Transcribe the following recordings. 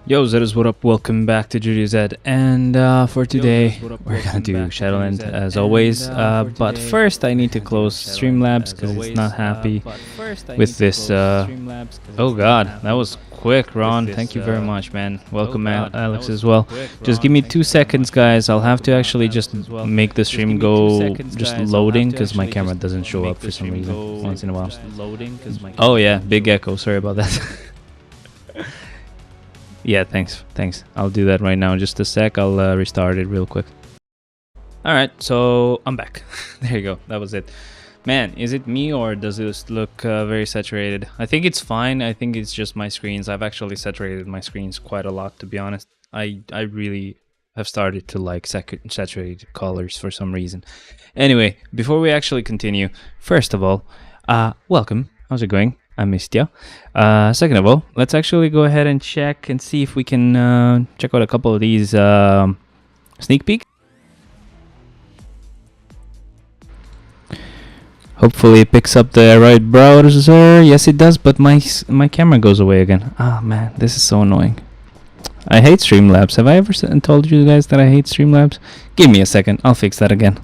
Yo, Zetas, what up? Welcome back to Judy Z. And for today, we're gonna do Shadowland as always. But first, I need to close Streamlabs because it's not happy with this. Oh god, that was quick, Ron. Thank you very much, man. Welcome, Alex, as well. Just give me 2 seconds, guys. I'll have to actually just make the stream go just loading because my camera doesn't show up for some reason once in a while. Oh yeah, big echo. Sorry about that. Yeah, thanks. I'll do that right now. Just a sec. I'll restart it real quick. Alright, so I'm back. There you go. That was it. Man, is it me or does this look very saturated? I think it's fine. I think it's just my screens. I've actually saturated my screens quite a lot, to be honest. I really have started to like saturated colors for some reason. Anyway, before we actually continue, first of all, welcome. How's it going? I missed you. Second of all, let's actually go ahead and check and see if we can check out a couple of these sneak peeks. Hopefully it picks up the right browser. Yes, it does, but my camera goes away again. Ah, man, this is so annoying. I hate Streamlabs. Have I ever told you guys that I hate Streamlabs? Give me a second. I'll fix that again.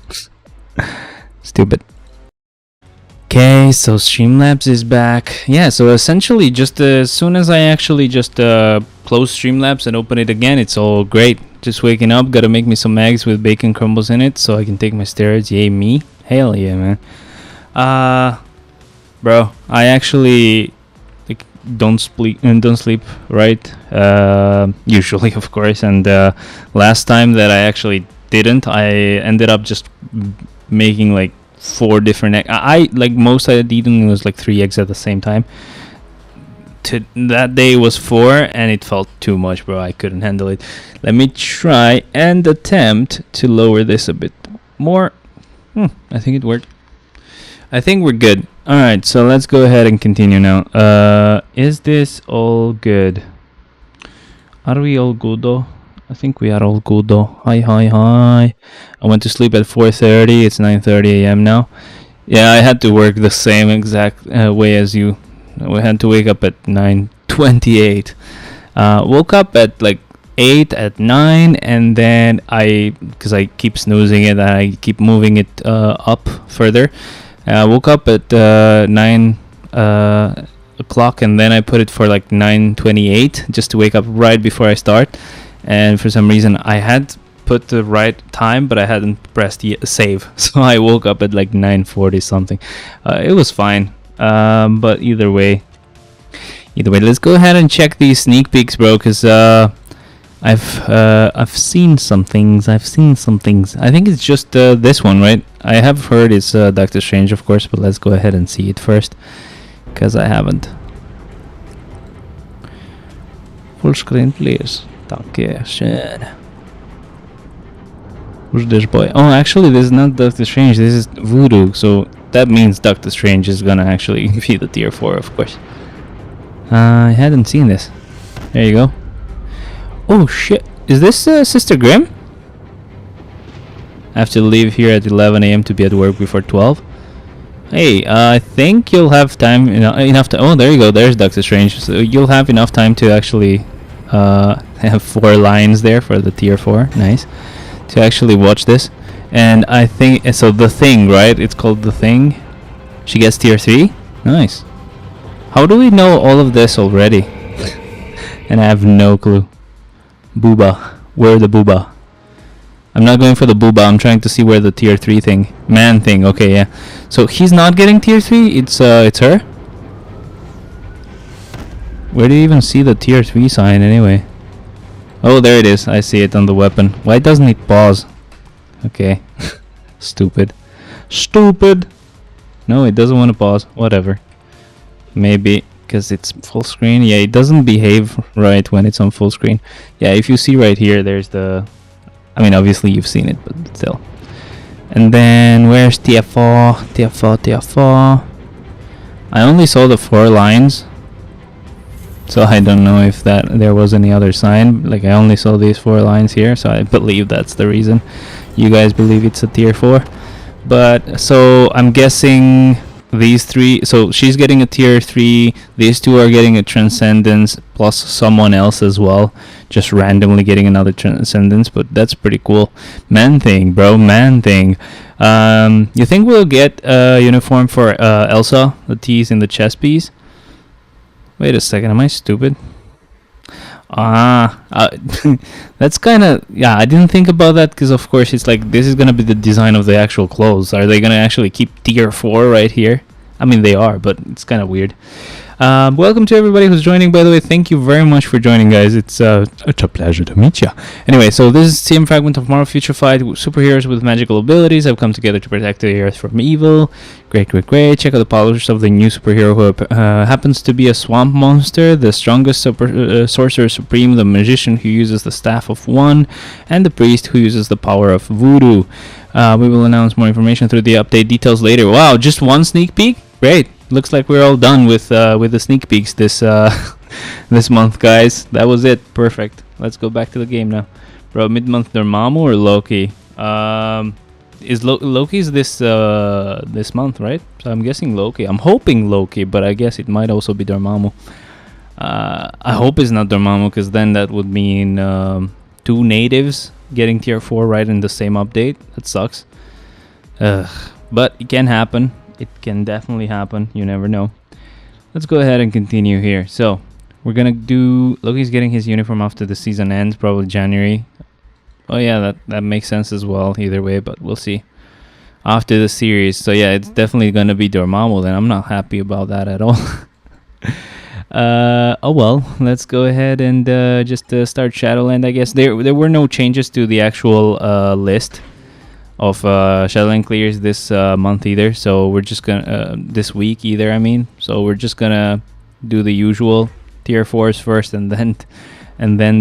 Stupid. Okay, so Streamlabs is back. Yeah, so essentially just as soon as I actually just close Streamlabs and open it again, it's all great. Just waking up, gotta make me some eggs with bacon crumbles in it so I can take my steroids. Yay me. Hell yeah, man. Bro, I actually like don't sleep right, usually of course, and last time that I actually didn't, I ended up just making like 4 different eggs. I like most I had eaten was like 3 eggs at the same time. That day was 4 and it felt too much, bro. I couldn't handle it. Let me try and attempt to lower this a bit more. I think it worked. I think we're good. Alright, so let's go ahead and continue now. Is this all good? Are we all good though? I think we are all good though. Hi. I went to sleep at 4:30. It's 9:30 a.m. now. Yeah, I had to work the same exact way as you. We had to wake up at 9:28. Woke up at like 8 at 9, and then because I keep snoozing it, I keep moving it up further. I woke up at 9 o'clock, and then I put it for like 9:28 just to wake up right before I start. And for some reason I had put the right time, but I hadn't pressed save, so I woke up at like 9:40 something. It was fine, but either way, let's go ahead and check these sneak peeks, bro, because I've seen some things. I think it's just this one, right? I have heard it's Doctor Strange, of course, but let's go ahead and see it first, because I haven't. Full screen, please. Okay, shit. Who's this boy? Oh, actually, this is not Doctor Strange. This is Voodoo. So that means Doctor Strange is gonna actually be the tier 4, of course. I hadn't seen this. There you go. Oh shit! Is this Sister Grimm? I have to leave here at 11 a.m. to be at work before 12. Hey, I think you'll have time enough to. Oh, there you go. There's Doctor Strange. So you'll have enough time to actually. Have 4 lines there for the tier 4. Nice. To actually watch this. And I think so. The Thing, right? It's called The Thing. She gets tier 3. Nice. How do we know all of this already? And I have no clue. Booba. Where the booba? I'm not going for the booba. I'm trying to see where the tier 3 thing. Man thing. Okay, yeah. So he's not getting tier 3. It's her. Where do you even see the tier 3 sign anyway? Oh, there it is. I see it on the weapon. Why doesn't it pause? Okay. Stupid. No, it doesn't want to pause. Whatever. Maybe because it's full screen. Yeah, it doesn't behave right when it's on full screen. Yeah, if you see right here, there's the... I mean, obviously you've seen it, but still. And then, where's TF4? I only saw the 4 lines. So I don't know if there was any other sign. Like, I only saw these 4 lines here, so I believe that's the reason. You guys believe it's a tier 4. But, so, I'm guessing these three, so she's getting a tier 3, these two are getting a transcendence plus someone else as well, just randomly getting another transcendence, but that's pretty cool. Man thing, bro, man thing. You think we'll get a uniform for Elsa, the T's in the chest piece? Wait a second, am I stupid? That's kind of, yeah, I didn't think about that, because of course it's like, this is gonna be the design of the actual clothes. Are they gonna actually keep tier 4 right here? I mean, they are, but it's kind of weird. Welcome to everybody who's joining, by the way. Thank you very much for joining, guys. It's a pleasure to meet you. Anyway, so this is Team Fragment of Marvel Future Fight. Superheroes with magical abilities have come together to protect the Earth from evil. Great, great, great. Check out the polish of the new superhero who happens to be a swamp monster, the strongest sorcerer supreme, the magician who uses the Staff of One, and the priest who uses the power of voodoo. We will announce more information through the update details later. Wow, just one sneak peek? Great. Looks like we're all done with the sneak peeks this this month, guys. That was it. Perfect. Let's go back to the game now, bro. Mid-month Dormammu or Loki? Is Loki's this month, right? So I'm guessing Loki. I'm hoping Loki, but I guess it might also be Dormammu. I hope it's not Dormammu, because then that would mean 2 natives getting tier 4 right in the same update. That sucks. But it can happen. It can definitely happen. You never know. Let's go ahead and continue here. So we're gonna do, Loki's getting his uniform after the season ends, probably January. Oh yeah, that makes sense as well, either way, but we'll see after the series. So yeah, it's definitely gonna be Dormammu, then I'm not happy about that at all. Oh well, let's go ahead and just start Shadowland, I guess. There were no changes to the actual list of Shadowland clears this month either, so we're just gonna this week either, I mean, so we're just gonna do the usual tier 4s first, and then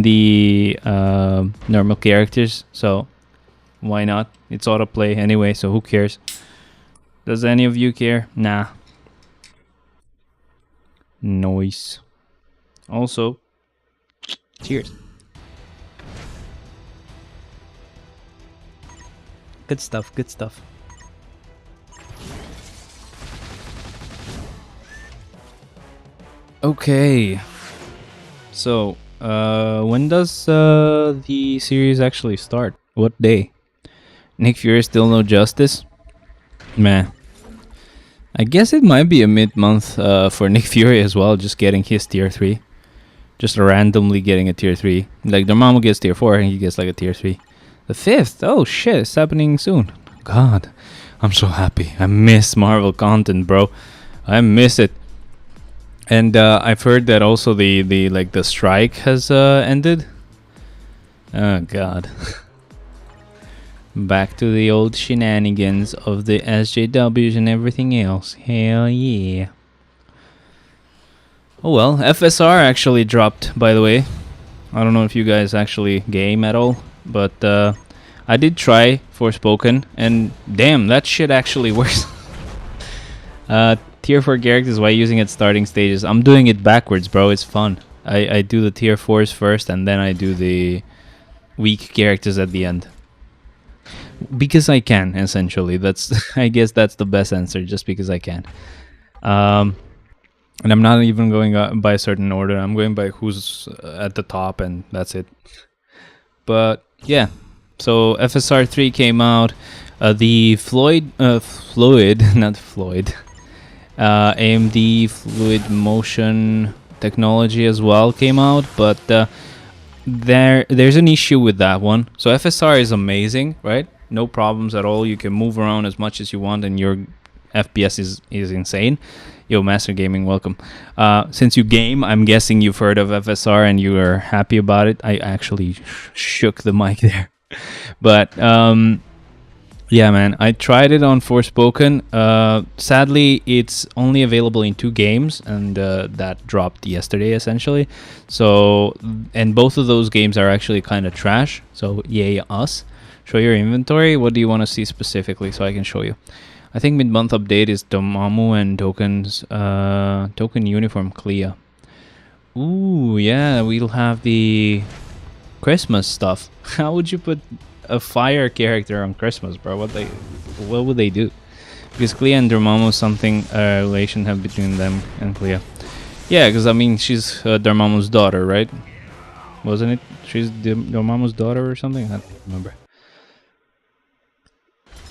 the normal characters. So why not? It's autoplay anyway, so who cares? Does any of you care? Nah. Noise. Also, cheers. Good stuff, good stuff. Okay. So, when does the series actually start? What day? Nick Fury still no justice? Meh. I guess it might be a mid-month for Nick Fury as well, just getting his tier 3. Just randomly getting a tier 3. Like, Dormammu gets tier 4 and he gets like a tier 3. The 5th? Oh shit, it's happening soon. God, I'm so happy. I miss Marvel content, bro. I miss it. And I've heard that also the strike has ended. Oh god. Back to the old shenanigans of the SJWs and everything else. Hell yeah. Oh well, FSR actually dropped, by the way. I don't know if you guys actually game at all, but I did try Forspoken, and damn, that shit actually works. Tier 4 characters while using at starting stages. I'm doing it backwards, bro. It's fun. I do the tier 4s first, and then I do the weak characters at the end. Because I can, essentially. That's I guess that's the best answer, just because I can. And I'm not even going by a certain order. I'm going by who's at the top, and that's it. But yeah, so FSR 3 came out. The AMD Fluid Motion technology as well came out, but there's an issue with that one. So FSR is amazing, right? No problems at all. You can move around as much as you want, and your FPS is insane. Yo, Master Gaming, welcome. Since you game, I'm guessing you've heard of FSR and you are happy about it. I actually shook the mic there. But yeah, man, I tried it on Forspoken. Sadly, it's only available in 2 games, and that dropped yesterday, essentially. So, and both of those games are actually kind of trash. So, yay us. Show your inventory. What do you want to see specifically so I can show you? I think mid-month update is Dormammu and token uniform Clea. Ooh, yeah, we'll have the Christmas stuff. How would you put a fire character on Christmas, bro? What would they do? Because Clea and Dormammu, something relation have between them and Clea. Yeah, because I mean, she's Dormammu's daughter, right? Wasn't it? She's Dormammu's daughter or something? I don't remember.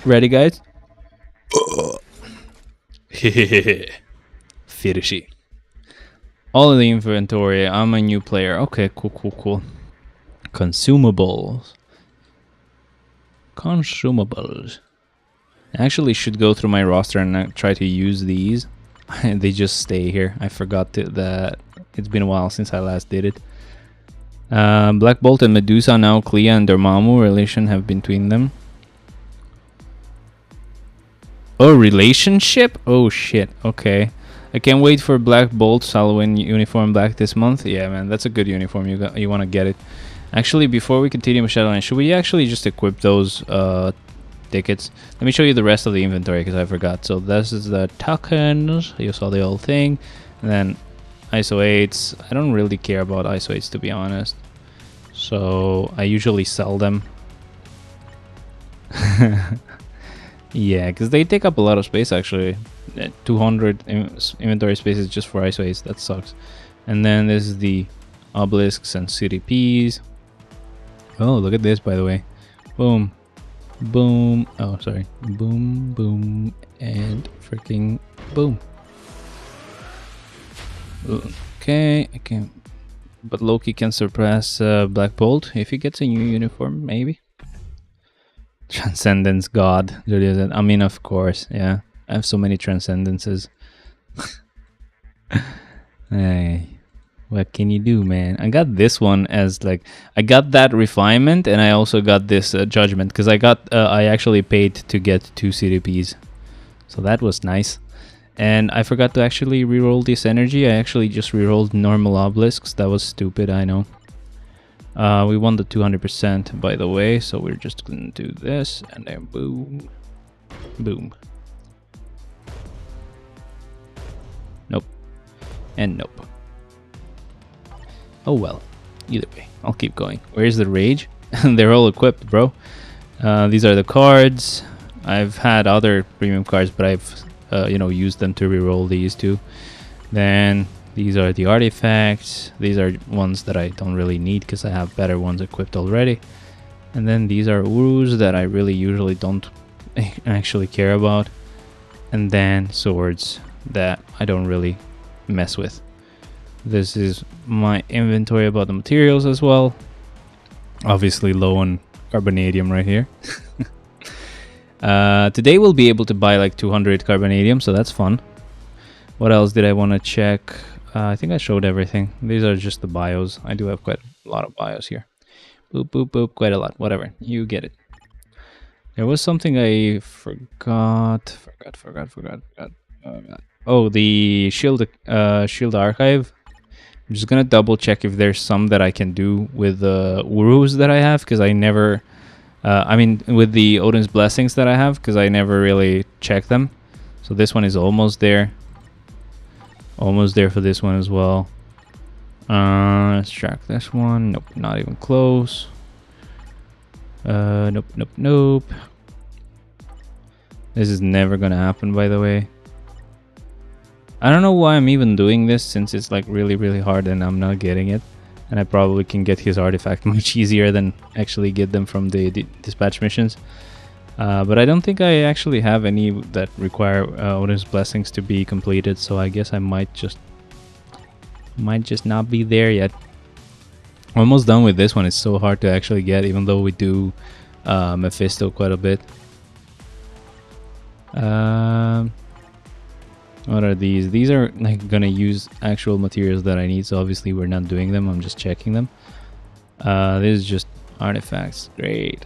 Ready, guys? Fishy. All of the inventory. I'm a new player. Okay, cool. Consumables. I actually should go through my roster and try to use these. They just stay here. I forgot that it's been a while since I last did it. Black Bolt and Medusa, now Clea and Dormammu relation have between them. Oh, relationship? Oh shit, okay. I can't wait for Black Bolt's Halloween uniform black this month. Yeah, man, that's a good uniform. You want to get it. Actually, before we continue with Shadowland, should we actually just equip those tickets? Let me show you the rest of the inventory because I forgot. So this is the tokens. You saw the whole thing. And then ISO 8s. I don't really care about ISO 8s, to be honest. So I usually sell them. Yeah, because they take up a lot of space actually. 200 inventory spaces just for ISO 8s. That sucks. And then this is the obelisks and CDPs. Oh, look at this, by the way. Boom. Boom. Oh, sorry. Boom, boom, and freaking boom. Okay, I can. But Loki can surpass Black Bolt if he gets a new uniform, maybe. Transcendence God. I mean, of course, yeah. I have so many transcendences. Hey, what can you do, man? I got this one as like, I got that refinement, and I also got this judgment because I actually paid to get 2 CDPs, so that was nice. And I forgot to actually reroll this energy. I actually just rerolled normal obelisks. That was stupid, I know. We won the 200%, by the way, so we're just gonna do this, and then boom, boom. Nope, and nope. Oh well, either way, I'll keep going. Where's the rage? They're all equipped, bro. These are the cards. I've had other premium cards, but I've used them to reroll these two. Then these are the artifacts. These are ones that I don't really need because I have better ones equipped already. And then these are Urus that I really usually don't actually care about. And then swords that I don't really mess with. This is my inventory about the materials as well. Obviously low on carbonadium right here. Today we'll be able to buy like 200 carbonadium, so that's fun. What else did I want to check? I think I showed everything. These are just the bios. I do have quite a lot of bios here. Boop, boop, boop, quite a lot. Whatever, you get it. There was something I forgot. Oh, the shield archive. I'm just gonna double check if there's some that I can do with the Urus that I have, because I never... with the Odin's Blessings that I have, because I never really check them. So this one is almost there. Almost there for this one as well. Let's track this one. Nope, not even close. Nope. This is never gonna happen, by the way. I don't know why I'm even doing this, since it's like really hard and I'm not getting it. And I probably can get his artifact much easier than actually get them from the dispatch missions. But I don't think I actually have any that require Odin's Blessings to be completed, so I guess I might just not be there yet. Almost done with this one. It's so hard to actually get, even though we do Mephisto quite a bit. What are these? These are like gonna use actual materials that I need, so obviously we're not doing them. I'm just checking them. This is just artifacts. Great.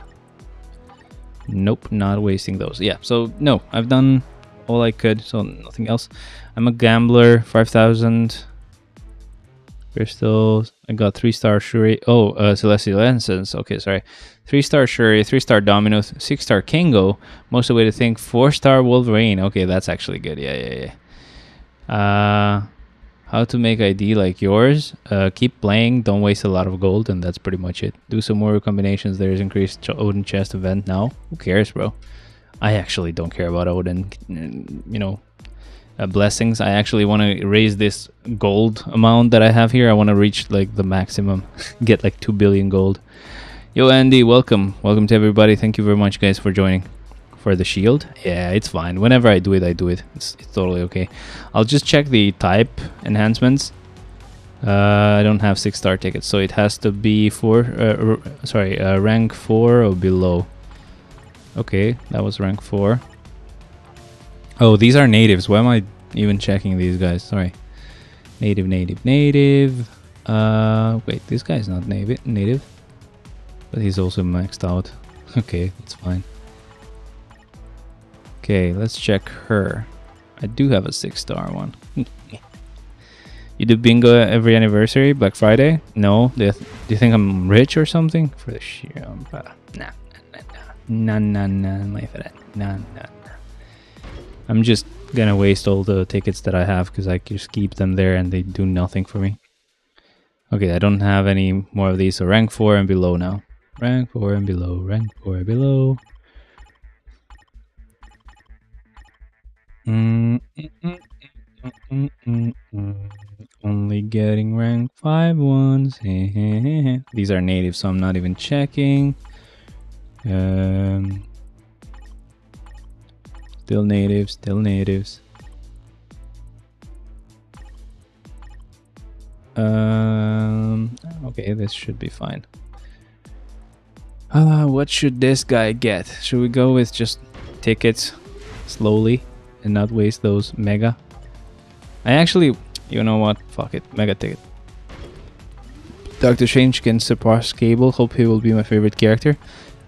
Nope, not wasting those. Yeah, so no, I've done all I could, so nothing else. I'm a gambler. 5,000 crystals. I got 3-star Shuri. Oh, Celestial Essence. Okay, sorry. 3-star Shuri, 3-star Dominus, 6-star Kingo. Most of the way to think 4-star Wolverine. Okay, that's actually good. Yeah. How to make ID like yours? Keep playing, don't waste a lot of gold, and that's pretty much it. Do some more combinations. There's increased Odin chest event now. Who cares, bro? I actually don't care about Odin, you know, blessings. I actually want to raise this gold amount that I have here. I want to reach like the maximum, get like 2 billion gold. Yo, Andy, welcome. Welcome to everybody. Thank you very much, guys, for joining. For the shield, yeah, it's fine. Whenever I do it, I do it. It's totally okay. I'll just check the type enhancements. I don't have 6-star tickets, so it has to be rank 4 or below. Okay, that was rank 4. Oh, these are natives. Why am I even checking these guys? Sorry. Native. Wait, this guy's not native. But he's also maxed out. Okay, that's fine. Okay, let's check her. I do have a 6-star one. You do bingo every anniversary, Black Friday? No. Do you think I'm rich or something? For the sheer... Nah, my friend. Nah. I'm just gonna waste all the tickets that I have because I just keep them there and they do nothing for me. Okay, I don't have any more of these, so rank 4 and below now. Rank 4 and below, rank 4 and below. Only getting rank 5 ones. These are native, so I'm not even checking. Still natives. Okay, this should be fine. What should this guy get? Should we go with just tickets slowly and not waste those mega? I actually, you know what? Fuck it, mega ticket. Doctor Strange can surpass Cable. Hope he will be my favorite character.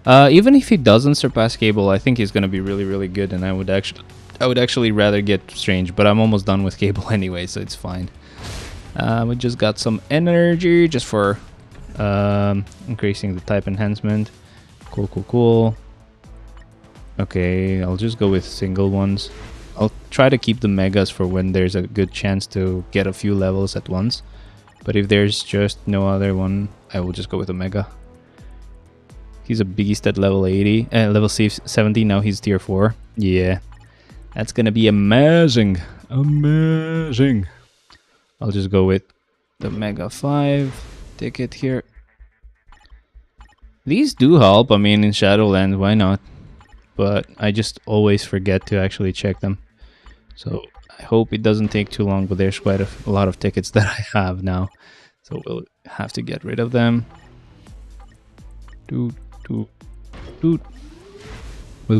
Even if he doesn't surpass Cable, I think he's gonna be really, really good, and I would actually rather get Strange, but I'm almost done with Cable anyway, so it's fine. We just got some energy just for increasing the type enhancement. Cool. Okay, I'll just go with single ones. I'll try to keep the megas for when there's a good chance to get a few levels at once. But if there's just no other one, I will just go with a mega. He's a beast at level 80, level 70. Now he's tier 4. Yeah, that's gonna be amazing. I'll just go with the mega 5 ticket here. These do help. I mean, in Shadowland, why not? But I just always forget to actually check them. So I hope it doesn't take too long, but there's quite a lot of tickets that I have now. So we'll have to get rid of them. We'll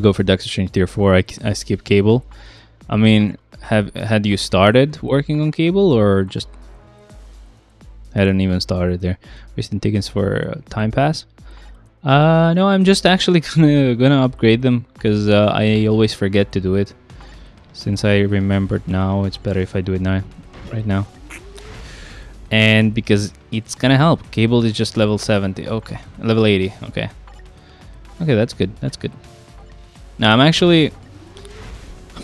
go for Doctor Strange tier 4. I skip Cable. I mean, had you started working on Cable or just hadn't even started there? Wasting tickets for Time Pass? No, I'm just actually gonna upgrade them because I always forget to do it. Since I remembered now, it's better if I do it now, right now. And because it's gonna help. Cable is just level 70. Okay, level 80. Okay, that's good. Now I'm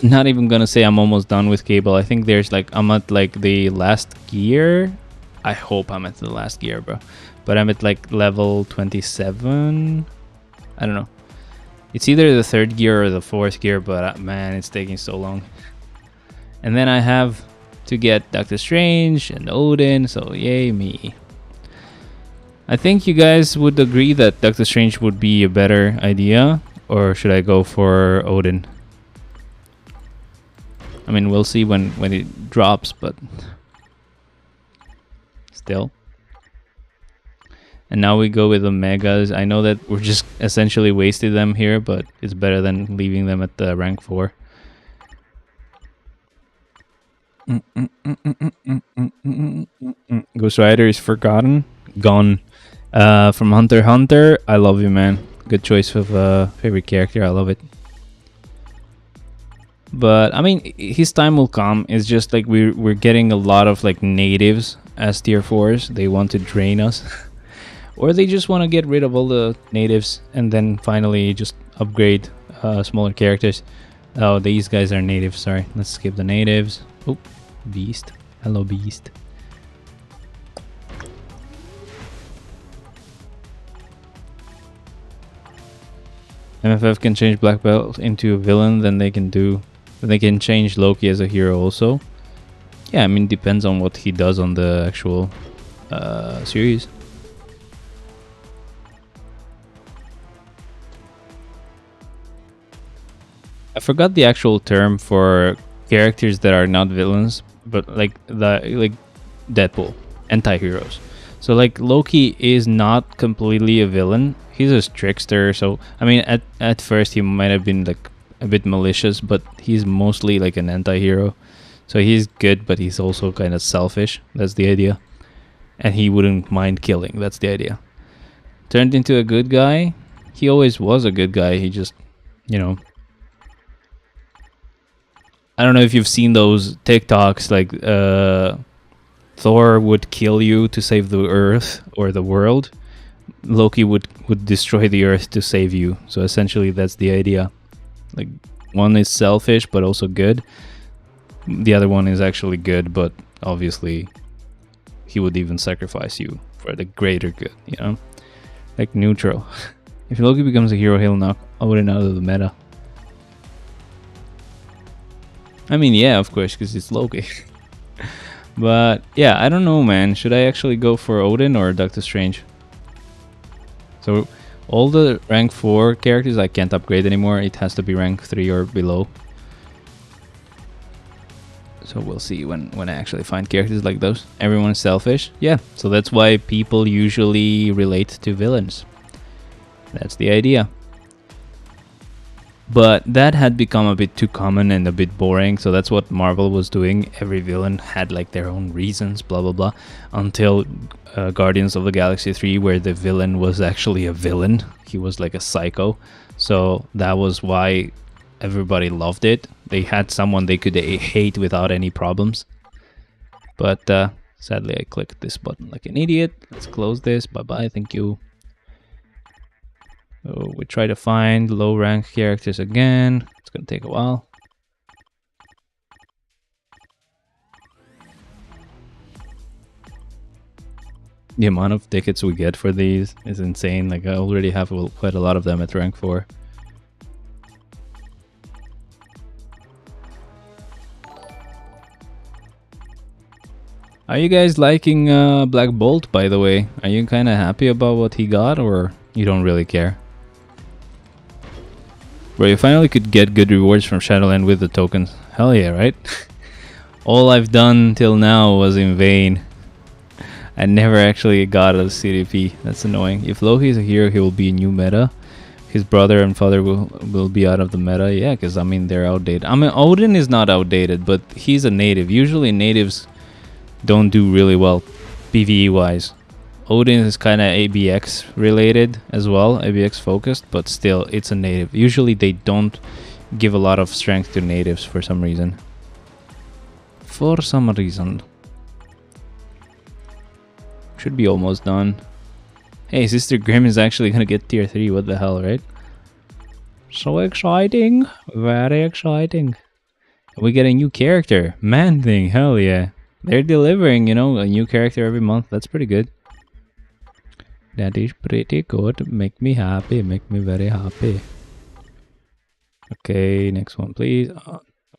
not even gonna say I'm almost done with Cable. I think I'm at like the last gear. I hope I'm at the last gear, bro. But I'm at like level 27. I don't know. It's either the 3rd gear or the 4th gear, but man, it's taking so long. And then I have to get Doctor Strange and Odin, so yay me. I think you guys would agree that Doctor Strange would be a better idea, or should I go for Odin? I mean, we'll see when it drops, but still. And now we go with the megas. I know that we're just essentially wasted them here, but it's better than leaving them at the rank 4. Ghost Rider is forgotten. Gone. From Hunter x Hunter. I love you, man. Good choice of favorite character. I love it. But I mean, his time will come. It's just like we're getting a lot of like natives as tier 4s. They want to drain us. Or they just want to get rid of all the natives and then finally just upgrade smaller characters. Oh, these guys are natives. Sorry, let's skip the natives. Oh, Beast. Hello, Beast. MFF can change Black Belt into a villain, then they can change Loki as a hero also. Yeah, I mean, depends on what he does on the actual series. I forgot the actual term for characters that are not villains, but like Deadpool, anti-heroes. So like Loki is not completely a villain. He's a trickster. So I mean, at first he might have been like a bit malicious, but he's mostly like an anti-hero. So he's good, but he's also kind of selfish. That's the idea. And he wouldn't mind killing. That's the idea. Turned into a good guy. He always was a good guy. He just, you know, I don't know if you've seen those TikToks like Thor would kill you to save the Earth or the world. Loki would destroy the Earth to save you. So essentially that's the idea. Like one is selfish but also good. The other one is actually good, but obviously he would even sacrifice you for the greater good, you know? Like neutral. If Loki becomes a hero, he'll knock Odin out of the meta. I mean, yeah, of course, because it's Loki. But yeah, I don't know, man. Should I actually go for Odin or Doctor Strange? So all the rank 4 characters I can't upgrade anymore. It has to be rank 3 or below. So we'll see when I actually find characters like those. Everyone's selfish. Yeah, so that's why people usually relate to villains. That's the idea. But that had become a bit too common and a bit boring, so that's what Marvel was doing. Every villain had like their own reasons, blah blah blah, until Guardians of the Galaxy 3, where the villain was actually a villain. He was like a psycho. So that was why everybody loved it. They had someone they could hate without any problems. But sadly I clicked this button like an idiot. Let's close this. Bye bye, thank you. So we try to find low rank characters again. It's gonna take a while. The amount of tickets we get for these is insane. Like I already have quite a lot of them at rank 4. Are you guys liking Black Bolt, by the way? Are you kind of happy about what he got, or you don't really care? Bro, you finally could get good rewards from Shadowland with the tokens. Hell yeah, right? All I've done till now was in vain. I never actually got a CDP. That's annoying. If Loki is a hero, he will be a new meta. His brother and father will be out of the meta. Yeah, because I mean, they're outdated. I mean, Odin is not outdated, but he's a native. Usually natives don't do really well PvE wise. Odin is kind of ABX related as well, ABX focused, but still it's a native. Usually they don't give a lot of strength to natives for some reason. For some reason. Should be almost done. Hey, Sister Grimm is actually gonna get tier 3, what the hell, right? So exciting, very exciting. We get a new character, Man Thing, hell yeah. They're delivering, you know, a new character every month. That's pretty good. That is pretty good. Make me happy. Make me very happy. Okay, next one, please.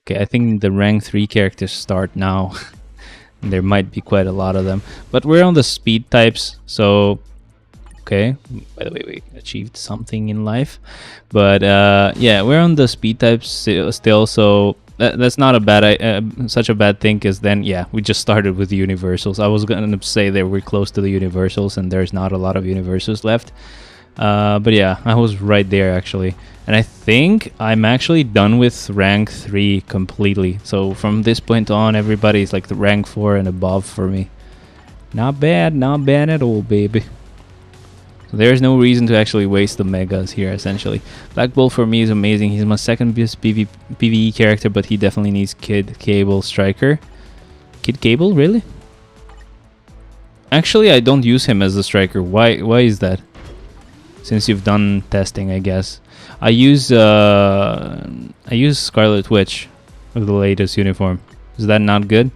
Okay, I think the rank 3 characters start now. There might be quite a lot of them. But we're on the speed types, so... Okay, by the way, we achieved something in life. But yeah, we're on the speed types still, so... That's not a bad such a bad thing, because then yeah, we just started with the universals. I was gonna say that we're close to the universals and there's not a lot of universals left, but yeah, I was right there actually. And I think I'm actually done with rank 3 completely, so from this point on everybody's like the rank 4 and above for me. Not bad at all, baby. There's no reason to actually waste the megas here, essentially. Black Bolt for me is amazing. He's my second best PvE character, but he definitely needs Kid Cable Striker. Kid Cable, really? Actually, I don't use him as a striker. Why is that? Since you've done testing, I guess. I use Scarlet Witch with the latest uniform. Is that not good?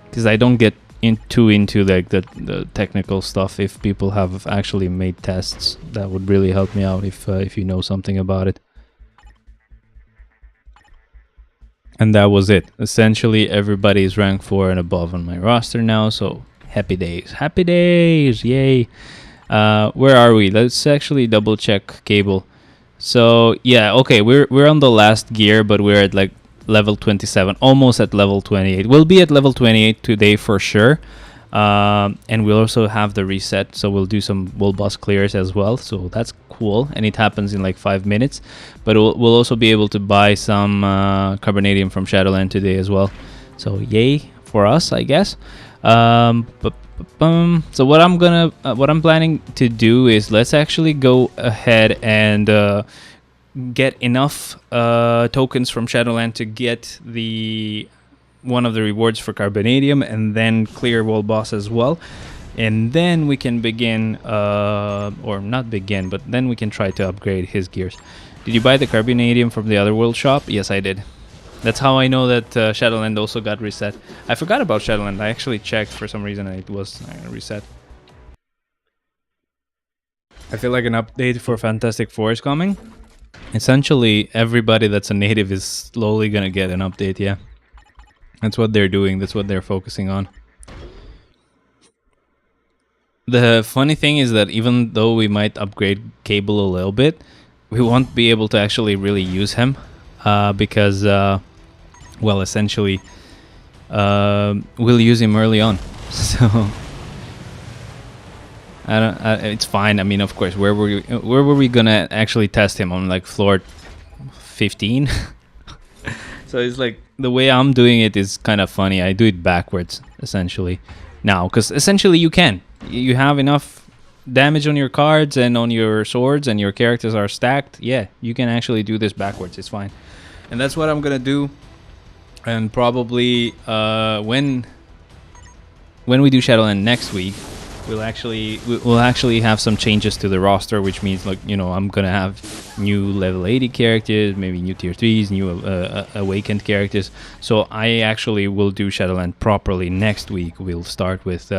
Because I don't get into like the technical stuff. If people have actually made tests, that would really help me out if you know something about it. And that was it. Essentially, everybody is rank 4 and above on my roster now, so happy days. Happy days! Yay! Where are we? Let's actually double check Cable. So, yeah, okay, we're on the last gear, but we're at like level 27, almost at level 28. We'll be at level 28 today for sure. And we'll also have the reset, so we'll do some wall boss clears as well, so that's cool, and it happens in like 5 minutes. But we'll also be able to buy some carbonadium from Shadowland today as well, so yay for us, I guess. So what I'm planning to do is let's actually go ahead and get enough tokens from Shadowland to get one of the rewards for carbonadium, and then clear wall boss as well, and then we can begin or not begin, but then we can try to upgrade his gears. Did you buy the carbonadium from the other world shop? Yes, I did. That's how I know that Shadowland also got reset. I forgot about Shadowland. I actually checked for some reason and it was reset. I feel like an update for Fantastic Four is coming. Essentially, everybody that's a native is slowly gonna get an update, yeah. That's what they're doing. That's what they're focusing on. The funny thing is that even though we might upgrade Cable a little bit, we won't be able to actually really use him because, well, essentially, we'll use him early on. So it's fine. I mean, of course, where were we gonna actually test him on? Like floor 15? So it's like the way I'm doing it is kind of funny. I do it backwards essentially now, because essentially you have enough damage on your cards and on your swords, and your characters are stacked. Yeah, you can actually do this backwards. It's fine, and that's what I'm gonna do. And probably when we do Shadowland next week, we'll actually have some changes to the roster, which means, like, you know, I'm gonna have new level 80 characters, maybe new tier 3s, new awakened characters. So I actually will do Shadowland properly next week. We'll start with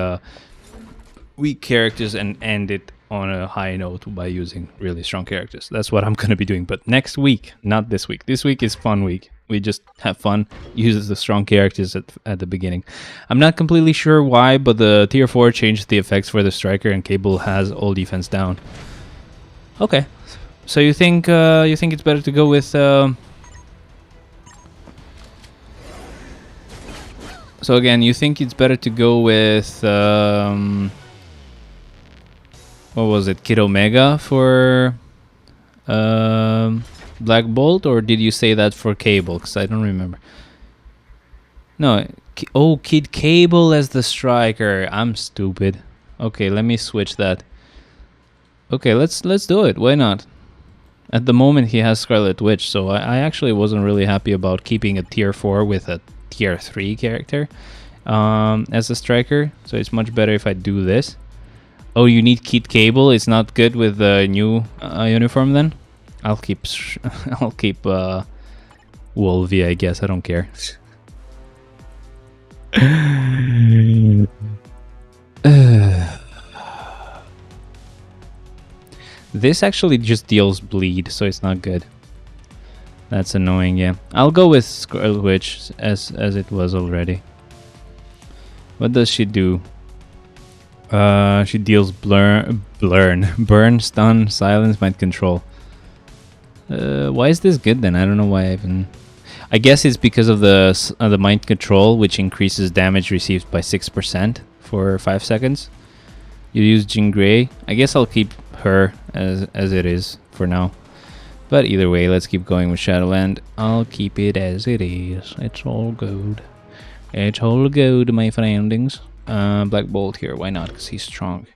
weak characters and end it on a high note by using really strong characters. That's what I'm gonna be doing, but next week, not this week. This week is fun week. We just have fun, use the strong characters at the beginning. I'm not completely sure why, but the tier 4 changed the effects for the striker, and Cable has all defense down. Okay, so you think it's better to go with so again, you think it's better to go with what was it, Kid Omega for Black Bolt, or did you say that for Cable? Because I don't remember. No, oh, Kid Cable as the striker. I'm stupid. Okay, let me switch that. Okay, let's do it. Why not? At the moment he has Scarlet Witch, so I actually wasn't really happy about keeping a tier 4 with a tier 3 character as a striker. So it's much better if I do this. Oh, you need Kid Cable. It's not good with the new uniform then. I'll keep Wolvie, I guess. I don't care. This actually just deals bleed, so it's not good. That's annoying, yeah. I'll go with Scarlet Witch as it was already. What does she do? She deals burn, stun, silence, mind control. Why is this good then? I don't know why I even... I guess it's because of the mind control, which increases damage received by 6% for 5 seconds. You use Jean Grey. I guess I'll keep her as it is for now. But either way, let's keep going with Shadowland. I'll keep it as it is. It's all good. It's all good, my friendings. Black Bolt here. Why not? Because he's strong.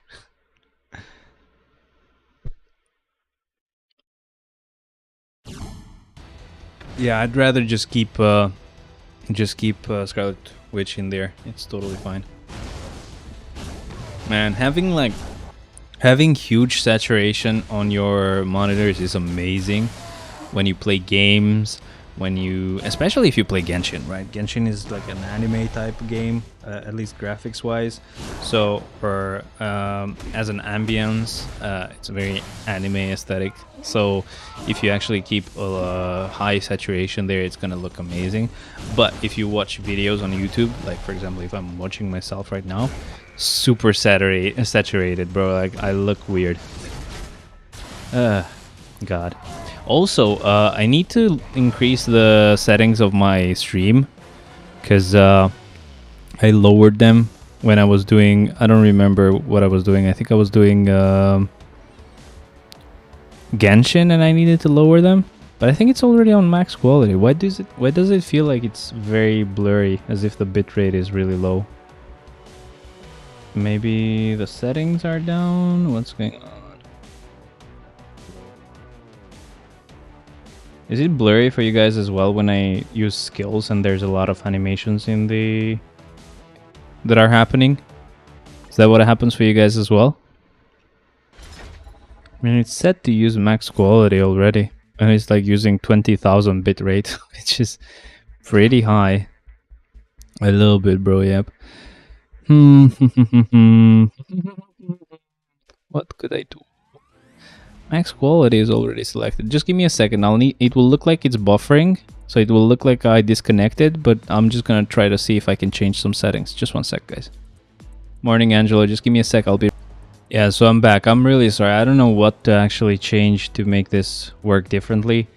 Yeah, I'd rather just keep Scarlet Witch in there. It's totally fine. Man, having huge saturation on your monitors is amazing when you play games, when you, especially if you play Genshin, right? Genshin is like an anime type game, at least graphics wise. So for as an ambience, it's a very anime aesthetic. So if you actually keep a high saturation there, it's gonna look amazing. But if you watch videos on YouTube, like for example, if I'm watching myself right now, super saturated, bro. Like I look weird. God. Also, I need to increase the settings of my stream because I lowered them when I was doing. I don't remember what I was doing. I think I was doing Genshin, and I needed to lower them. But I think it's already on max quality. Why does it feel like it's very blurry, as if the bitrate is really low? Maybe the settings are down. What's going on? Is it blurry for you guys as well when I use skills and there's a lot of animations in that are happening? Is that what happens for you guys as well? I mean, it's set to use max quality already, and it's like using 20,000 bit rate, which is pretty high. A little bit, bro. Yep. What could I do? Max quality is already selected. Just give me a second. It will look like it's buffering, so it will look like I disconnected, but I'm just gonna try to see if I can change some settings. Just one sec, guys. Morning, Angelo. Just give me a sec. I'll be... Yeah, so I'm back. I'm really sorry. I don't know what to actually change to make this work differently.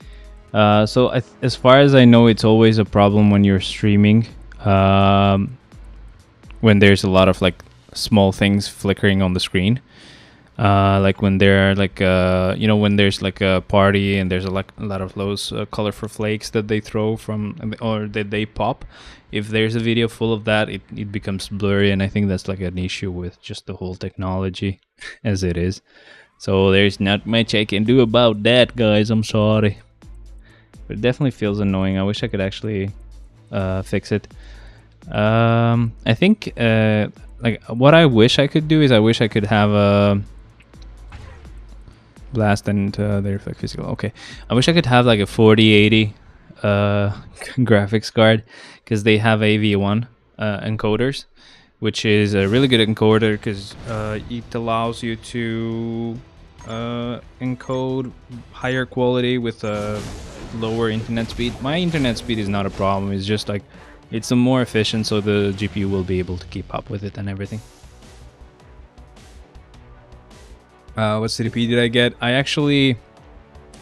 As far as I know, it's always a problem when you're streaming. When there's a lot of like small things flickering on the screen. Like when there are like when there's like a party and there's a lot of those colorful flakes that they throw from, or that they pop. If there's a video full of that, it becomes blurry, and I think that's like an issue with just the whole technology as it is. So there's not much I can do about that, guys. I'm sorry, but it definitely feels annoying. I wish I could actually fix it. I think like what I wish I could do is I wish I could have a blast and they reflect physical. Okay, I wish I could have like a 4080 graphics card, because they have AV1 encoders, which is a really good encoder because it allows you to encode higher quality with a lower internet speed. My internet speed is not a problem. It's just like it's more efficient, so the GPU will be able to keep up with it and everything. What CDP did I get? I actually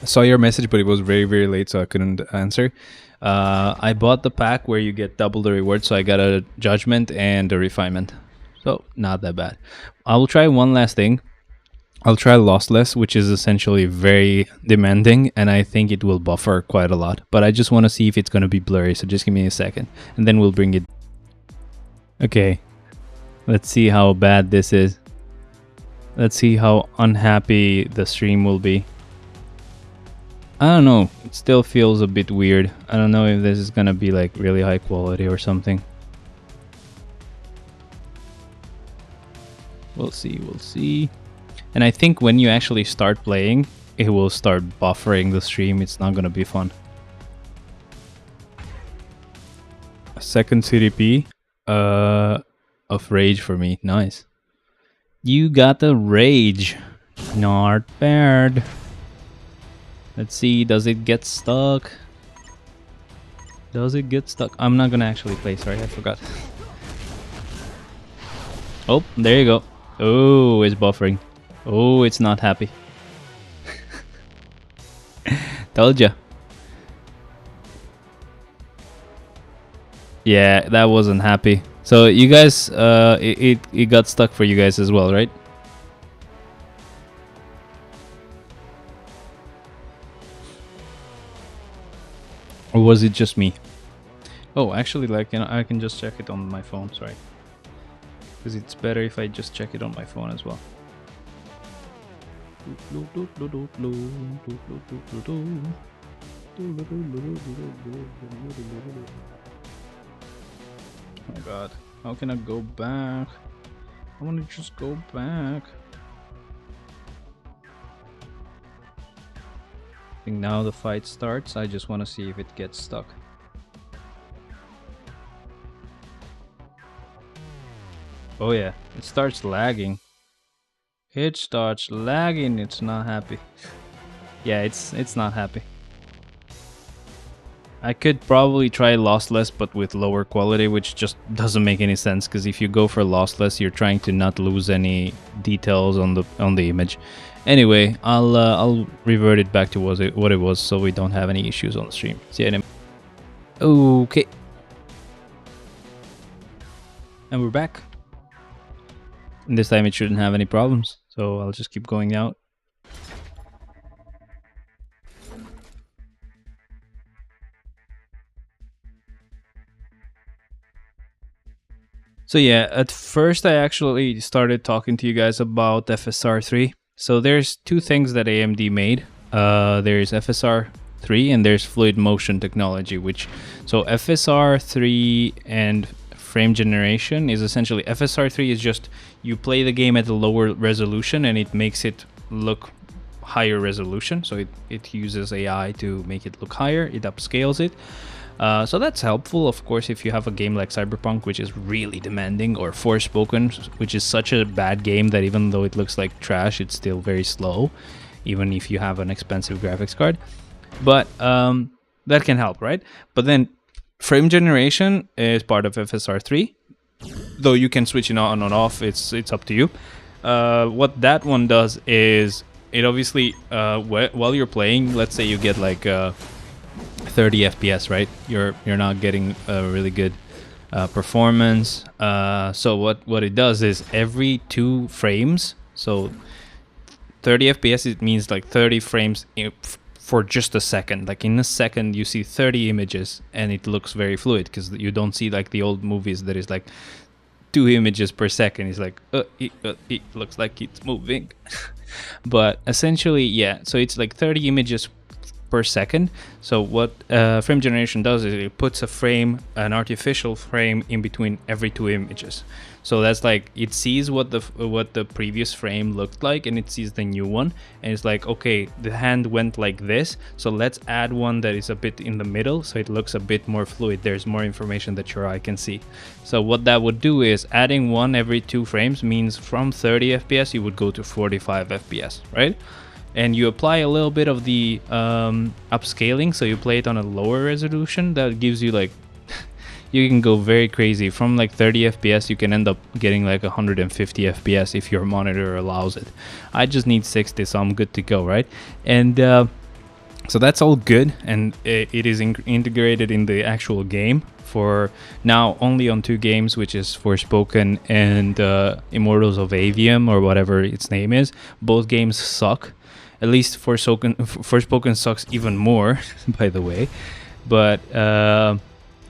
saw your message, but it was very, very late, so I couldn't answer. I bought the pack where you get double the reward, so I got a judgment and a refinement. So, not that bad. I will try one last thing. I'll try lossless, which is essentially very demanding, and I think it will buffer quite a lot. But I just want to see if it's going to be blurry, so just give me a second, and then we'll bring it. Okay, let's see how bad this is. Let's see how unhappy the stream will be. I don't know, it still feels a bit weird. I don't know if this is gonna be like really high quality or something. We'll see, we'll see. And I think when you actually start playing, it will start buffering the stream. It's not gonna be fun. A second CDP of rage for me. Nice. You got the rage. Not bad. Let's see, does it get stuck? Does it get stuck? I'm not gonna actually play, sorry, I forgot. Oh, there you go. Oh, it's buffering. Oh, it's not happy. Told ya. Yeah, that wasn't happy. So you guys, it got stuck for you guys as well, right? Or was it just me? Oh, actually, like, you know, I can just check it on my phone, sorry. Because it's better if I just check it on my phone as well. Oh my god, how can I go back? I want to just go back. think now the fight starts. I just want to see if it gets stuck. Oh yeah, it starts lagging. It starts lagging. It's not happy. Yeah, it's not happy. I could probably try lossless, but with lower quality, which just doesn't make any sense. Because if you go for lossless, you're trying to not lose any details on the image. Anyway, I'll revert it back to what it was, so we don't have any issues on the stream. See you in a minute. Okay, and we're back. And this time it shouldn't have any problems, so I'll just keep going out. So yeah, at first I actually started talking to you guys about FSR 3. So there's two things that AMD made. There's FSR 3 and there's fluid motion technology, so FSR 3 and frame generation is essentially, FSR 3 is just you play the game at a lower resolution and it makes it look higher resolution. So it uses AI to make it look higher, it upscales it. So that's helpful, of course, if you have a game like Cyberpunk, which is really demanding, or Forspoken, which is such a bad game that even though it looks like trash, it's still very slow, even if you have an expensive graphics card. But that can help, right? But then frame generation is part of FSR 3, though you can switch it on and off. It's up to you. What that one does is it obviously, while you're playing, let's say you get like 30 FPS, right? You're not getting a really good performance. So what it does is every 2 frames, so 30 FPS, it means like 30 frames for just a second. Like in a second you see 30 images and it looks very fluid, because you don't see like the old movies that is like 2 images per second. It's like it looks like it's moving. But essentially, yeah, so it's like 30 images per second. So what frame generation does is it puts an artificial frame in between every 2 images. So that's like, it sees what the previous frame looked like and it sees the new one, and it's like, okay, the hand went like this, so let's add one that is a bit in the middle so it looks a bit more fluid. There's more information that your eye can see. So what that would do is adding one every 2 frames means from 30 FPS you would go to 45 FPS, right? And you apply a little bit of the upscaling, so you play it on a lower resolution. That gives you like, you can go very crazy. From like 30 FPS you can end up getting like 150 FPS if your monitor allows it. I just need 60, so I'm good to go, right? And so that's all good, and it is integrated in the actual game for now only on 2 games, which is Forspoken and Immortals of Avium, or whatever its name is. Both games suck. At least Forspoken sucks even more, by the way. But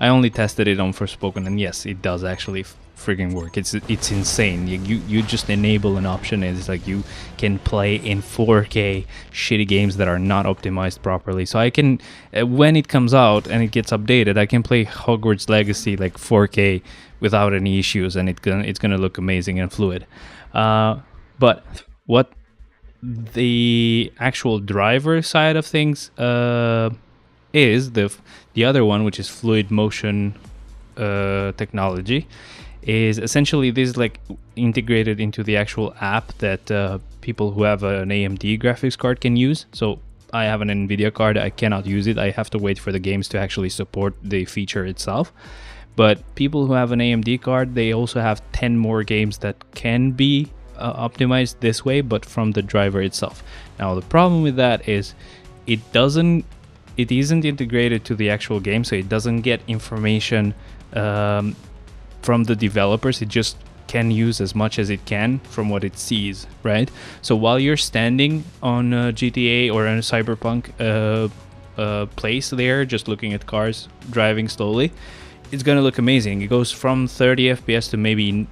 I only tested it on Forspoken, and yes, it does actually friggin' work. It's insane. You just enable an option, and it's like you can play in 4K shitty games that are not optimized properly. So I can, when it comes out and it gets updated, I can play Hogwarts Legacy like 4K without any issues, and it's gonna look amazing and fluid. But what the actual driver side of things is the other one, which is fluid motion technology, is essentially this is like integrated into the actual app that people who have an AMD graphics card can use. So I have an NVIDIA card, I cannot use it. I have to wait for the games to actually support the feature itself. But people who have an AMD card, they also have 10 more games that can be optimized this way, but from the driver itself. Now the problem with that is it isn't integrated to the actual game, so it doesn't get information from the developers. It just can use as much as it can from what it sees, right? So while you're standing on a GTA or in a Cyberpunk place there, just looking at cars driving slowly, it's gonna look amazing. It goes from 30 FPS to maybe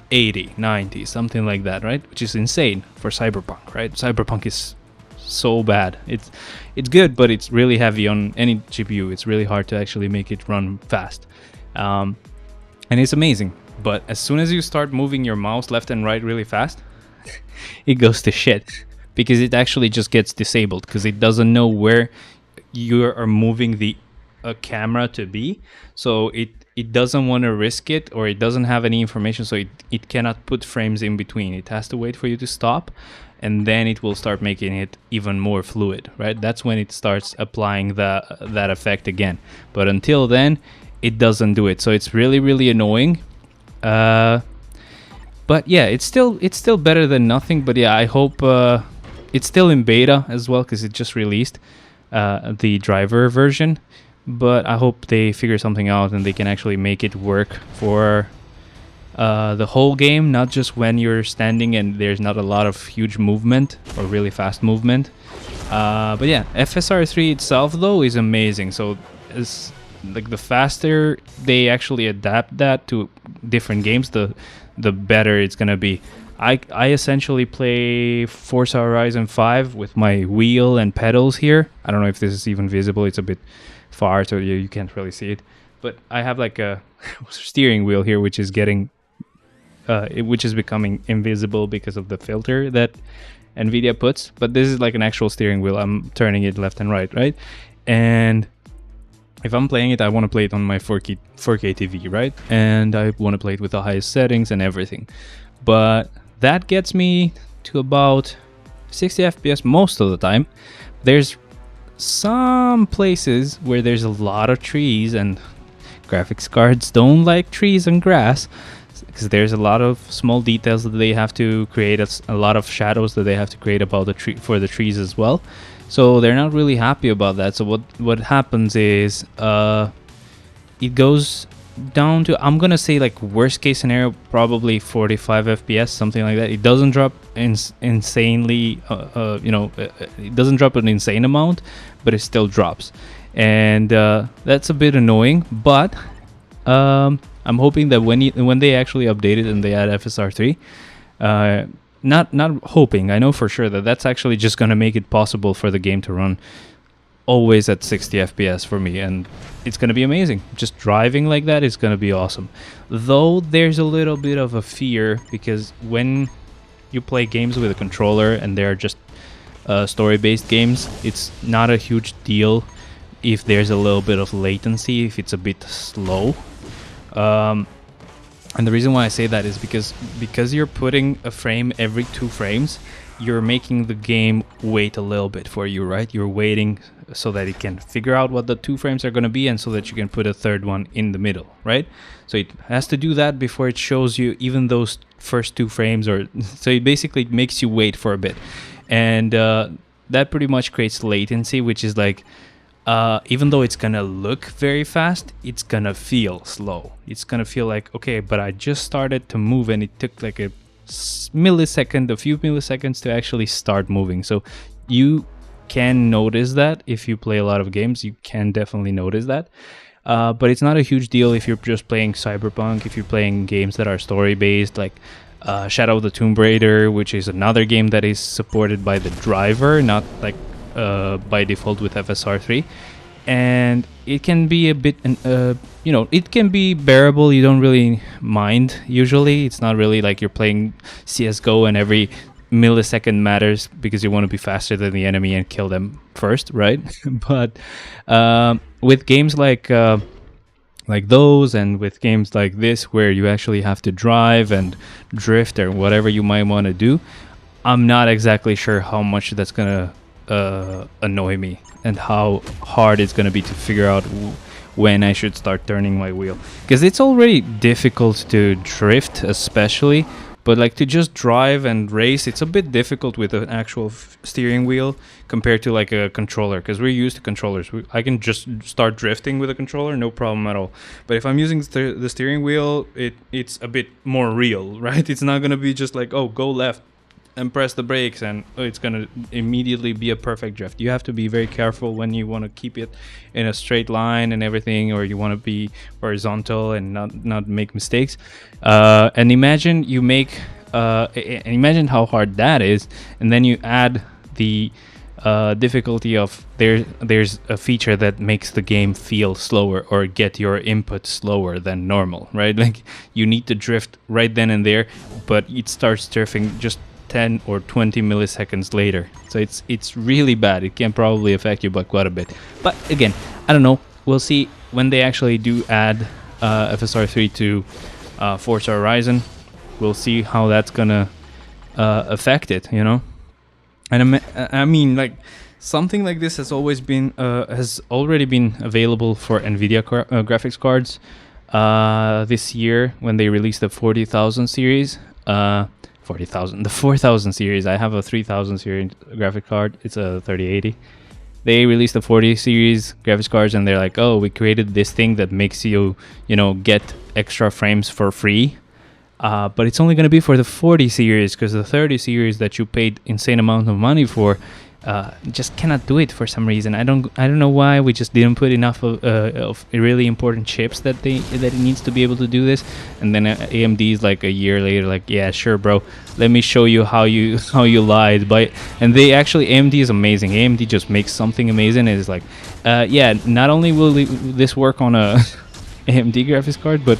80, 90, something like that, right? Which is insane for Cyberpunk, right? Cyberpunk is so bad. It's good, but it's really heavy on any GPU. It's really hard to actually make it run fast. And it's amazing. But as soon as you start moving your mouse left and right really fast, it goes to shit. because it actually just gets disabled because it doesn't know where you are moving the camera to be. So it doesn't want to risk it, or it doesn't have any information, so it cannot put frames in between. It has to wait for you to stop, and then it will start making it even more fluid, right? That's when it starts applying that effect again. But until then, it doesn't do it. So it's really, really annoying. But yeah, it's still better than nothing. But yeah, I hope it's still in beta as well, because it just released the driver version. But I hope they figure something out and they can actually make it work for the whole game, not just when you're standing and there's not a lot of huge movement or really fast movement. But yeah, FSR3 itself though is amazing. So it's like the faster they actually adapt that to different games, the better it's gonna be. I essentially play Forza Horizon 5 with my wheel and pedals here. I don't know if this is even visible. It's a bit far, so you can't really see it. But I have like a steering wheel here, which is which is becoming invisible because of the filter that NVIDIA puts. But this is like an actual steering wheel. I'm turning it left and right? And if I'm playing it, I want to play it on my 4K TV, right? And I want to play it with the highest settings and everything. But that gets me to about 60 FPS most of the time. There's some places where there's a lot of trees, and graphics cards don't like trees and grass, because there's a lot of small details that they have to create, a lot of shadows that they have to create about for the trees as well. So they're not really happy about that. So what happens is it goes down to, I'm gonna say, like, worst case scenario, probably 45 FPS, something like that. It doesn't drop insanely, it doesn't drop an insane amount, but it still drops, and that's a bit annoying. But I'm hoping that when they actually update it and they add FSR3, not hoping, I know for sure that that's actually just gonna make it possible for the game to run always at 60 FPS for me, and it's gonna be amazing. Just driving like that is gonna be awesome. Though there's a little bit of a fear, because when you play games with a controller and they're just story-based games, it's not a huge deal if there's a little bit of latency, if it's a bit slow. And the reason why I say that is because you're putting a frame every 2 frames, you're making the game wait a little bit for you, right? You're waiting so that it can figure out what the 2 frames are going to be, and so that you can put a third one in the middle, right? So it has to do that before it shows you even those first 2 frames, or so it basically makes you wait for a bit. And that pretty much creates latency, which is like, even though it's gonna look very fast, it's gonna feel slow. It's gonna feel like, okay, but I just started to move and it took like a few milliseconds to actually start moving. So you can notice that if you play a lot of games. You can definitely notice that. But it's not a huge deal if you're just playing Cyberpunk, if you're playing games that are story-based, like Shadow of the Tomb Raider, which is another game that is supported by the driver, not like by default with FSR3. And it can be a bit, it can be bearable. You don't really mind usually. It's not really like you're playing CSGO and every millisecond matters because you want to be faster than the enemy and kill them first, right? But with games like those, and with games like this where you actually have to drive and drift or whatever you might want to do, I'm not exactly sure how much that's gonna annoy me and how hard it's gonna be to figure out when I should start turning my wheel, because it's already difficult to drift, especially. But like to just drive and race, it's a bit difficult with an actual steering wheel compared to like a controller, because we're used to controllers. I can just start drifting with a controller, no problem at all. But if I'm using the steering wheel, it's a bit more real, right? It's not going to be just like, oh, go left and press the brakes and it's going to immediately be a perfect drift. You have to be very careful when you want to keep it in a straight line and everything, or you want to be horizontal and not make mistakes. And imagine you make imagine how hard that is, and then you add the difficulty of there's a feature that makes the game feel slower or get your input slower than normal, right? Like you need to drift right then and there, but it starts drifting just 10 or 20 milliseconds later. So it's really bad. It can probably affect you by quite a bit. But again, I don't know. We'll see when they actually do add FSR 3 to Forza Horizon. We'll see how that's gonna affect it, you know. And I mean, like, something like this has always been has already been available for NVIDIA graphics cards this year when they released the 40,000 series. 40,000, the 4,000 series. I have a 3,000 series graphic card. It's a 3080. They released the 40 series graphics cards, and they're like, oh, we created this thing that makes you, you know, get extra frames for free. But it's only going to be for the 40 series, because the 30 series that you paid insane amount of money for just cannot do it for some reason. I don't know why. We just didn't put enough of really important chips that it needs to be able to do this. And then AMD is like a year later, like, yeah, sure, bro, let me show you how you lied. And they actually, AMD is amazing. AMD just makes something amazing. It's like, yeah, not only will this work on a AMD graphics card, but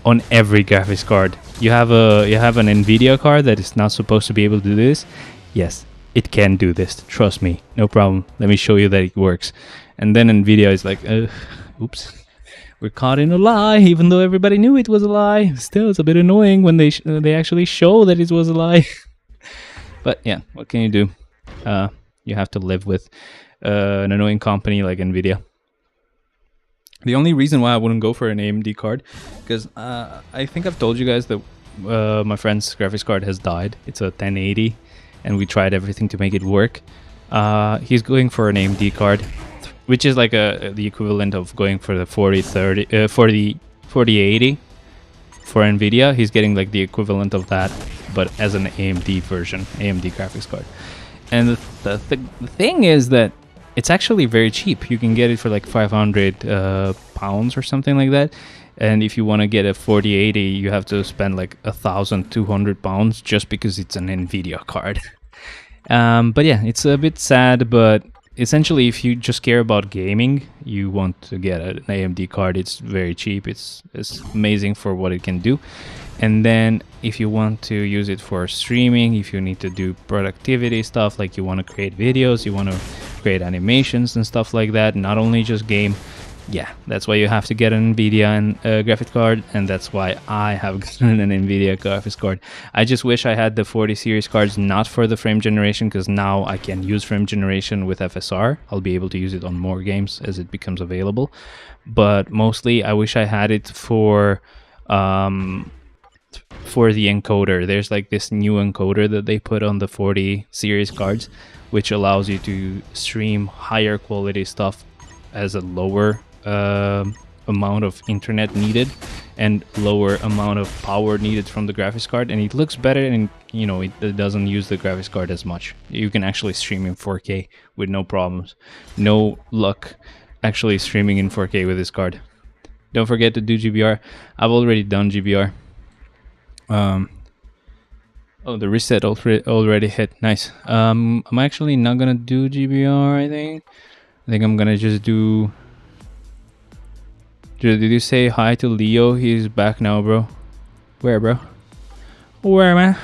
on every graphics card. You have an NVIDIA card that is not supposed to be able to do this. Yes, it can do this. Trust me, no problem. Let me show you that it works. And then NVIDIA is like, oops, we're caught in a lie, even though everybody knew it was a lie. Still, it's a bit annoying when they actually show that it was a lie. But yeah, what can you do? You have to live with an annoying company like NVIDIA. The only reason why I wouldn't go for an AMD card, because I think I've told you guys that my friend's graphics card has died. It's a 1080, and we tried everything to make it work. He's going for an AMD card, which is like the equivalent of going for the 4080 for NVIDIA. He's getting like the equivalent of that, but as an AMD version, AMD graphics card. And the thing is that it's actually very cheap. You can get it for like 500 pounds or something like that. And if you want to get a 4080, you have to spend like 1,200 pounds just because it's an NVIDIA card. But yeah, it's a bit sad, but essentially if you just care about gaming, you want to get an AMD card. It's very cheap. It's amazing for what it can do. And then if you want to use it for streaming, if you need to do productivity stuff, like you want to create videos, you want to create animations and stuff like that, not only just game, yeah, that's why you have to get an NVIDIA and graphics card, and that's why I have gotten an NVIDIA graphics card. I just wish I had the 40 series cards, not for the frame generation, because now I can use frame generation with FSR. I'll be able to use it on more games as it becomes available. But mostly I wish I had it for the encoder. There's like this new encoder that they put on the 40 series cards, which allows you to stream higher quality stuff as a lower amount of internet needed and lower amount of power needed from the graphics card, and it looks better, and you know, it doesn't use the graphics card as much. You can actually stream in 4K with no problems. No luck actually streaming in 4K with this card. Don't forget to do GBR. I've already done GBR. Oh, the reset already hit. Nice. I'm actually not gonna do GBR. I think I'm gonna just do. Did you say hi to Leo? He's back now, bro. Where, bro? Where, man?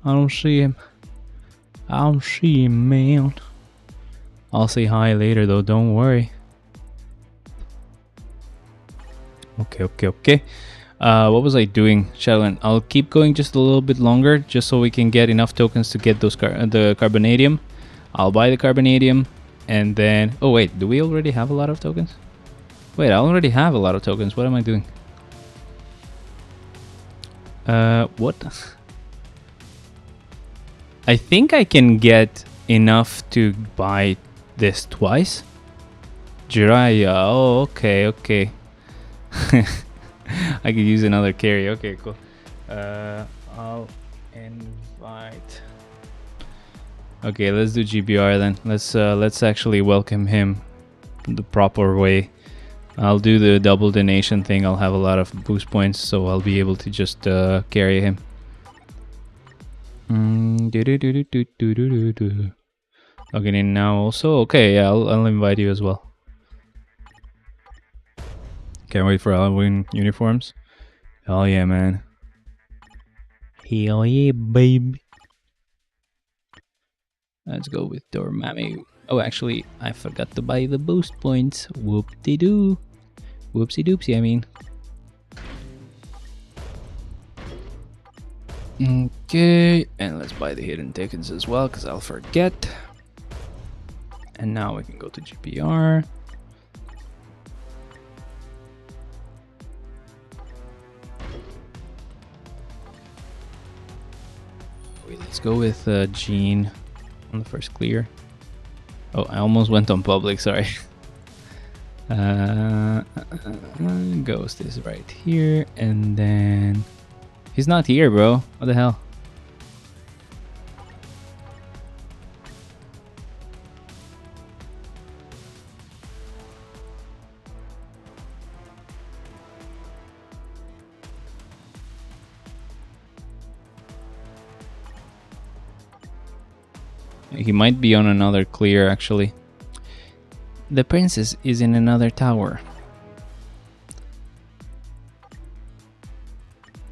I don't see him. I don't see him, man. I'll say hi later, though. Don't worry. Okay. What was I doing? Shadowland. I'll keep going just a little bit longer, just so we can get enough tokens to get those the carbonadium. I'll buy the carbonadium, and then... Oh, wait. Do we already have a lot of tokens? Wait, I already have a lot of tokens. What am I doing? What? I think I can get enough to buy this twice. Jiraiya. Oh, okay. I could use another carry. Okay, cool. I'll invite. Okay, let's do GBR then. Let's actually welcome him the proper way. I'll do the double donation thing. I'll have a lot of boost points, so I'll be able to just carry him. Logging in now also. Okay, yeah, I'll invite you as well. Can't wait for Halloween uniforms. Hell yeah, man. Hell yeah, baby. Let's go with Dormammu. Oh, actually, I forgot to buy the boost points. Whoop-de-doo. Whoopsie-doopsie, I mean. Okay, and let's buy the hidden tickets as well, because I'll forget. And now we can go to GPR. Wait, let's go with Gene on the first clear. Oh, I almost went on public, sorry. Ghost is right here, and then... He's not here, bro. What the hell? He might be on another clear, actually. The princess is in another tower.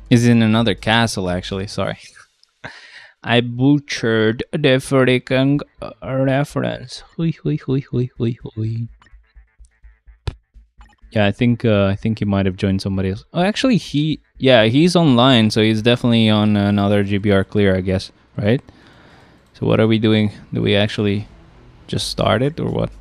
Is in another castle, actually, sorry. I butchered the freaking reference. Hui, hui, hui, hui, hui, hui. Yeah, I think he might have joined somebody else. Oh, actually, he's online, so he's definitely on another GBR clear, I guess, right? So what are we doing? Do we actually just start it or what?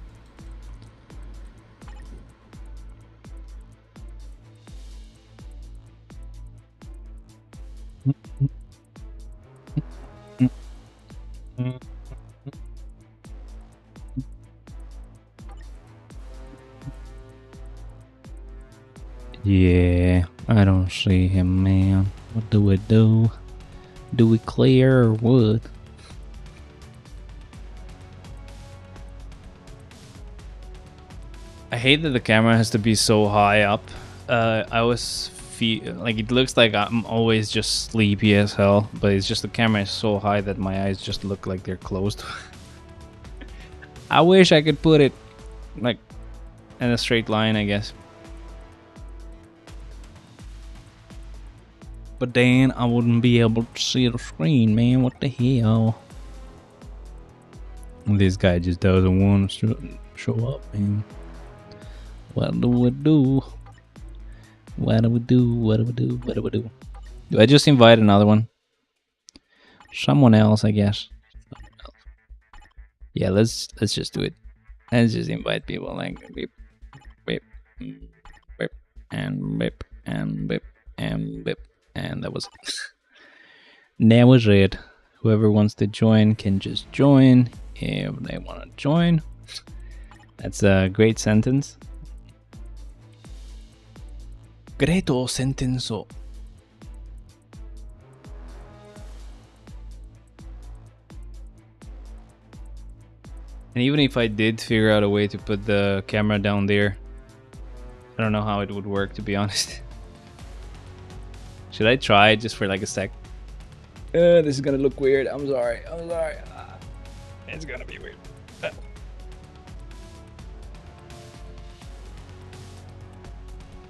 Yeah, I don't see him, man. What do we do? Do we clear or what? I hate that the camera has to be so high up. I always feel like it looks like I'm always just sleepy as hell, but it's just the camera is so high that my eyes just look like they're closed. I wish I could put it like in a straight line, I guess. But then I wouldn't be able to see the screen, man. What the hell? This guy just doesn't want to show up, man. What do we do? What do we do? What do we do? What do we do? Do I just invite another one? Someone else, I guess. Yeah, let's just do it. Let's just invite people like beep, beep, beep, and beep, and beep, and beep, and that was it. That was it. Whoever wants to join can just join if they want to join. That's a great sentence. Greto sentenzo. And even if I did figure out a way to put the camera down there, I don't know how it would work, to be honest. Should I try just for like a sec? This is gonna look weird. I'm sorry. It's gonna be weird.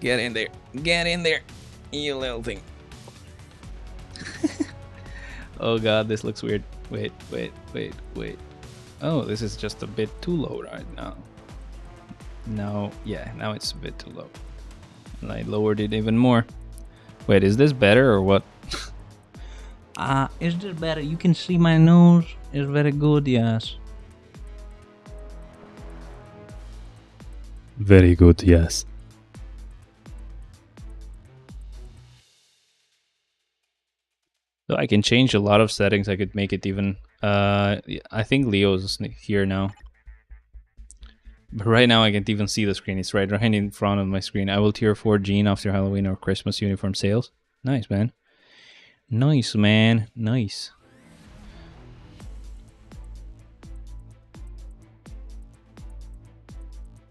Get in there. Get in there, you little thing. Oh god, this looks weird. Wait. Oh, this is just a bit too low right now. No, yeah, now it's a bit too low. And I lowered it even more. Wait, is this better or what? Is this better? You can see my nose. It's very good, yes. Very good, yes. So I can change a lot of settings. I could make it even... I think Leo's here now. But right now I can't even see the screen. It's right in front of my screen. I will tier 4 Gene after Halloween or Christmas uniform sales. Nice, man. Nice, man. Nice.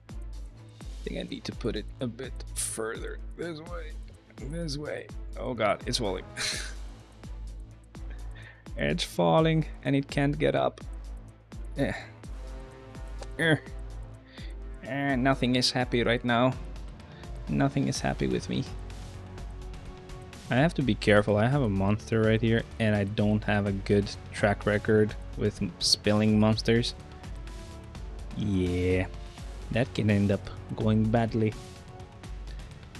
I think I need to put it a bit further. This way. This way. Oh god, it's falling. It's falling and it can't get up. Nothing is happy right now. Nothing is happy with me. I have to be careful. I have a monster right here, and I don't have a good track record with spilling monsters. Yeah, that can end up going badly.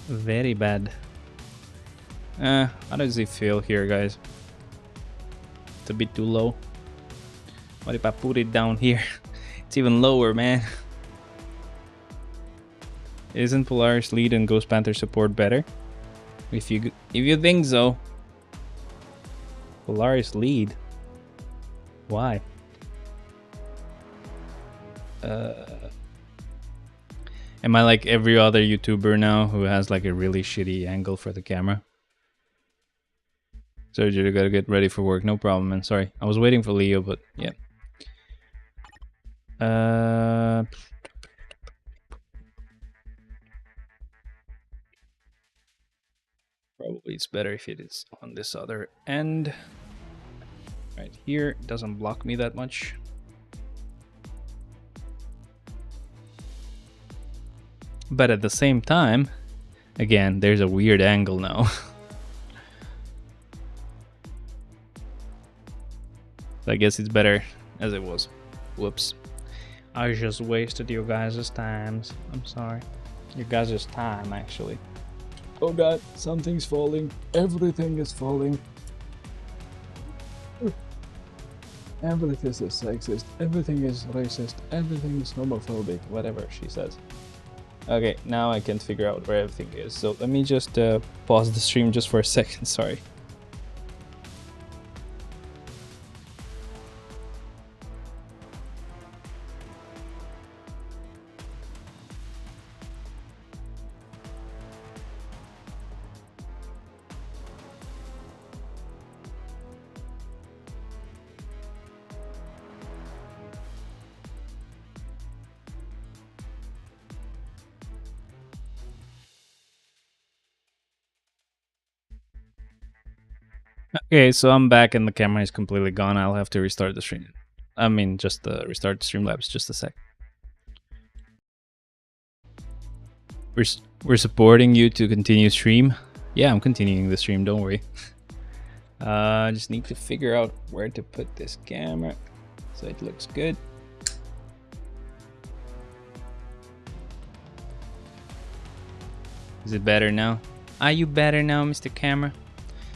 Very bad. How does it feel here, guys? It's a bit too low. What if I put it down here? It's even lower, man. Isn't Polaris lead and Ghost Panther support better? If you think so. Polaris lead. Why? Am I like every other YouTuber now who has like a really shitty angle for the camera? Sergio, you gotta get ready for work. No problem, man. Sorry. I was waiting for Leo, but yeah. Probably it's better if it is on this other end. Right here. It doesn't block me that much. But at the same time, again, there's a weird angle now. So I guess it's better as it was. Whoops. I just wasted your guys' times. I'm sorry. Your guys' time, actually. Oh god, something's falling. Everything is falling. Everything is sexist. Everything is racist. Everything is homophobic. Whatever she says. Okay, now I can't figure out where everything is. So let me just pause the stream just for a second. Sorry. Okay, so I'm back and the camera is completely gone. I'll have to restart the stream. I mean, just restart the Streamlabs. Just a sec. We're supporting you to continue stream. Yeah, I'm continuing the stream. Don't worry. I just need to figure out where to put this camera so it looks good. Is it better now? Are you better now, Mr. Camera?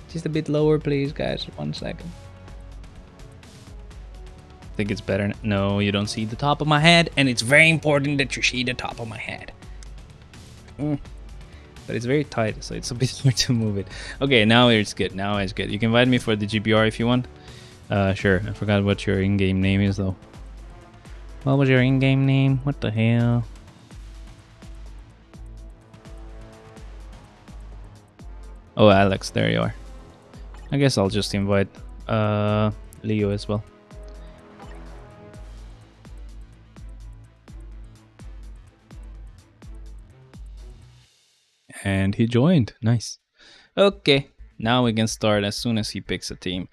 Just a bit lower, please, guys. 1 second. I think it's better. No, you don't see the top of my head, and it's very important that you see the top of my head. But it's very tight, so it's a bit hard to move it. Okay, now it's good. Now it's good. You can invite me for the GBR if you want. Sure. I forgot what your in-game name is, though. What was your in-game name? What the hell? Oh, Alex. There you are. I guess I'll just invite Leo as well. And he joined. Nice. Okay, now we can start as soon as he picks a team.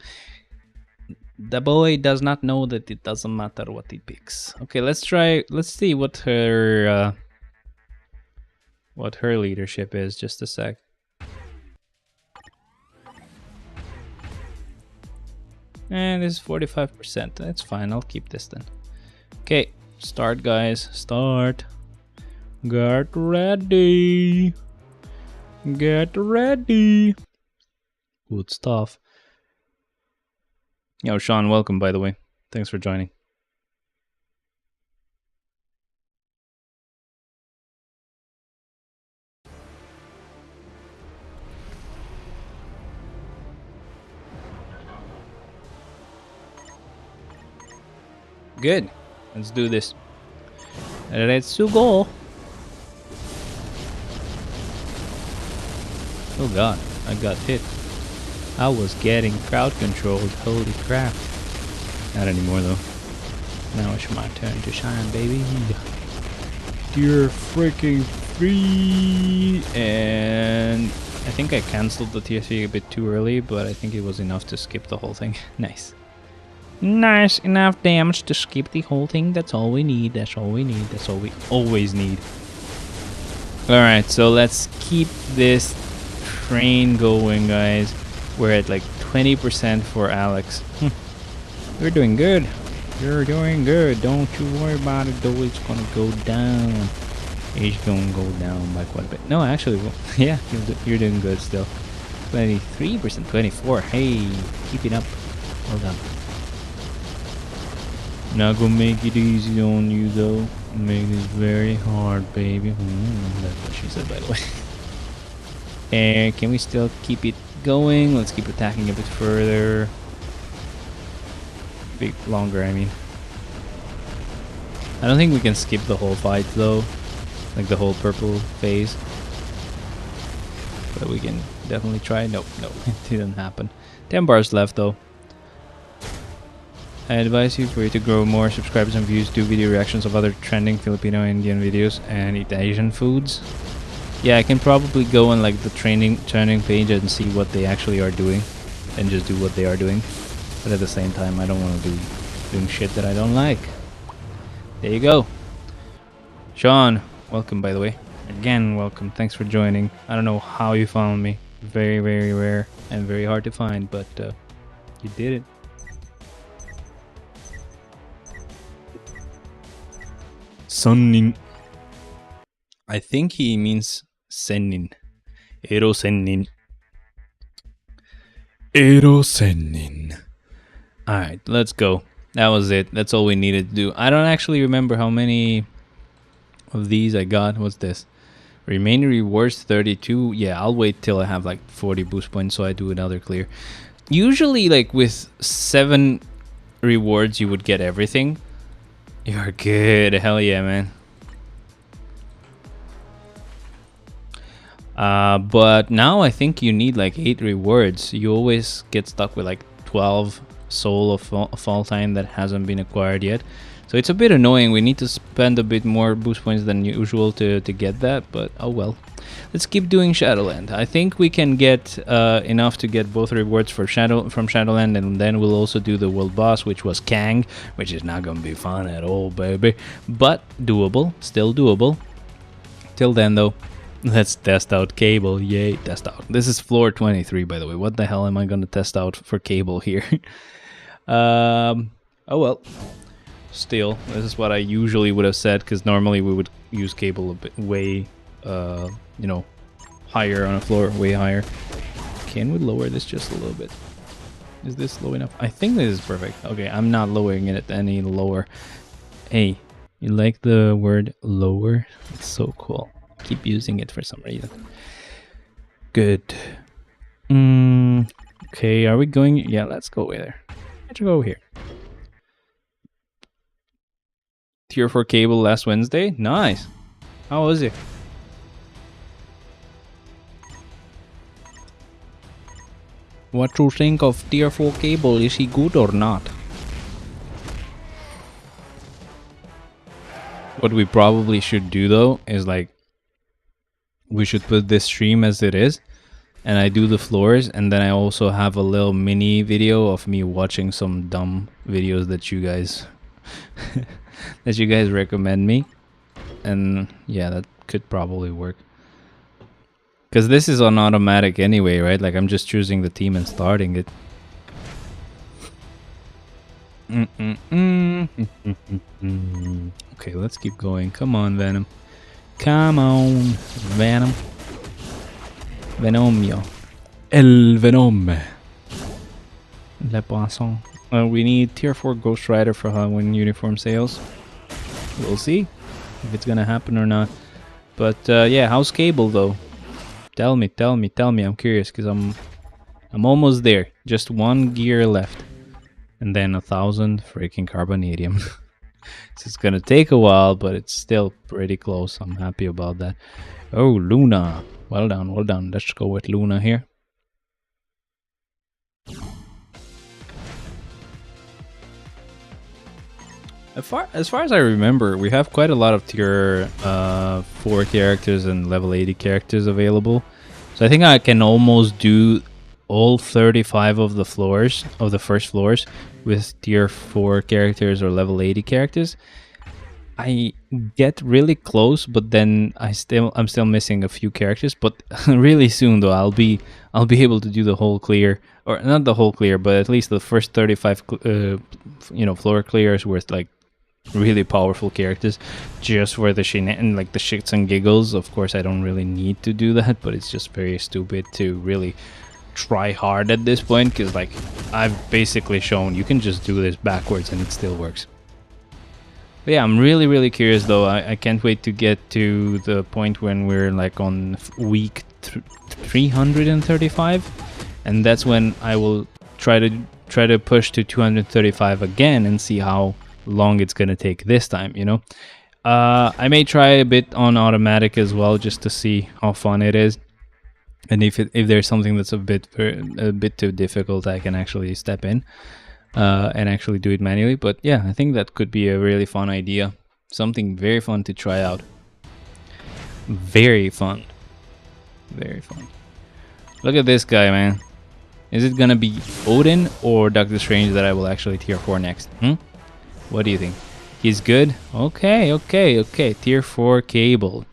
The boy does not know that it doesn't matter what he picks. Okay, let's try. Let's see what her leadership is. Just a sec. And this is 45%. That's fine. I'll keep this then. Okay, start, guys. Start. Get ready. Get ready. Good stuff. Yo, Sean, welcome, by the way. Thanks for joining. Good. Let's do this. Let's go. Oh god, I got hit. I was getting crowd controlled. Holy crap. Not anymore though. Now it's my turn to shine, baby. You're freaking free. And I think I cancelled the TSV a bit too early, but I think it was enough to skip the whole thing. Nice. Nice enough damage to skip the whole thing. That's all we need. That's all we need. That's all we always need. Alright, so let's keep this train going, guys. We're at like 20% for Alex. You're doing good. You're doing good. Don't you worry about it, though. It's gonna go down. It's gonna go down by quite a bit. No, actually, well, yeah, you're doing good still. 23%, 24. Hey, keep it up. Well done. Not gonna make it easy on you, though. Make this very hard, baby. That's what she said, by the way. And can we still keep it going? Let's keep attacking a bit further. Bit longer, I mean. I don't think we can skip the whole fight, though. Like the whole purple phase. But we can definitely try. Nope, it didn't happen. 10 bars left, though. I advise you for you to grow more subscribers and views, do video reactions of other trending Filipino Indian videos, and eat Asian foods. Yeah, I can probably go on like the trending page and see what they actually are doing, and just do what they are doing. But at the same time, I don't want to be doing shit that I don't like. There you go. Sean, welcome, by the way. Again, welcome. Thanks for joining. I don't know how you found me. Very, very rare and very hard to find, but you did it. Sunnin. I think he means Sennin. Ero Sennin. Ero Sennin. Alright, let's go. That was it. That's all we needed to do. I don't actually remember how many of these I got. What's this? Remaining rewards 32. Yeah, I'll wait till I have like 40 boost points so I do another clear. Usually like with 7 rewards you would get everything. You're good. Hell yeah, man. But now I think you need like 8 rewards. You always get stuck with like 12 soul of fall time that hasn't been acquired yet. So it's a bit annoying. We need to spend a bit more boost points than usual to get that, but oh well. Let's keep doing Shadowland. I think we can get enough to get both rewards for from Shadowland, and then we'll also do the world boss, which was Kang, which is not gonna be fun at all, baby. But doable, still doable. Till then, though, let's test out Cable. Yay, test out. This is floor 23, by the way. What the hell am I gonna test out for Cable here? Oh well. Still, this is what I usually would have said, because normally we would use Cable a bit way, you know, higher on a floor, way higher. Can we lower this just a little bit? Is this low enough? I think this is perfect. Okay, I'm not lowering it any lower. Hey, you like the word lower? It's so cool. Keep using it for some reason. Good. Okay, are we going? Yeah, let's go there. Let's go here. Tier 4 Cable last Wednesday. Nice. How was it? What you think of Tier 4 Cable? Is he good or not? What we probably should do though is like, we should put this stream as it is, and I do the floors, and then I also have a little mini video of me watching some dumb videos that you guys that you guys recommend me, and yeah, that could probably work. Because this is on automatic anyway, right? Like I'm just choosing the team and starting it. Okay, let's keep going. Come on, Venom. Come on, Venom. Venomio. El Venome. Le Poisson. We need Tier 4 Ghost Rider for Halloween uniform sales. We'll see if it's gonna happen or not. But yeah, how's Cable though? Tell me. I'm curious because I'm almost there. Just 1 gear left, and then 1,000 freaking carbonadium. So it's gonna take a while, but it's still pretty close. I'm happy about that. Oh, Luna. Well done, well done. Let's go with Luna here. As far as I remember, we have quite a lot of tier 4 characters and level 80 characters available. So I think I can almost do all 35 of the floors, of the first floors, with tier 4 characters or level 80 characters. I get really close, but then I'm still missing a few characters. But really soon though, I'll be able to do the whole clear, or not the whole clear, but at least the first 35 floor clears with like really powerful characters, just for the and like the shits and giggles. Of course, I don't really need to do that, but it's just very stupid to really try hard at this point, because like I've basically shown you can just do this backwards and it still works. But yeah, I'm really curious though. I can't wait to get to the point when we're like on week 335, and that's when I will try to push to 235 again and see how long it's gonna take this time, you know. I may try a bit on automatic as well, just to see how fun it is, and if there's something that's a bit too difficult, I can actually step in and actually do it manually. But yeah, I think that could be a really fun idea, something very fun to try out. Very fun. Look at this guy, man. Is it gonna be Odin or Doctor Strange that I will actually tier 4 next? What do you think? He's good? Okay. Tier 4 Cable.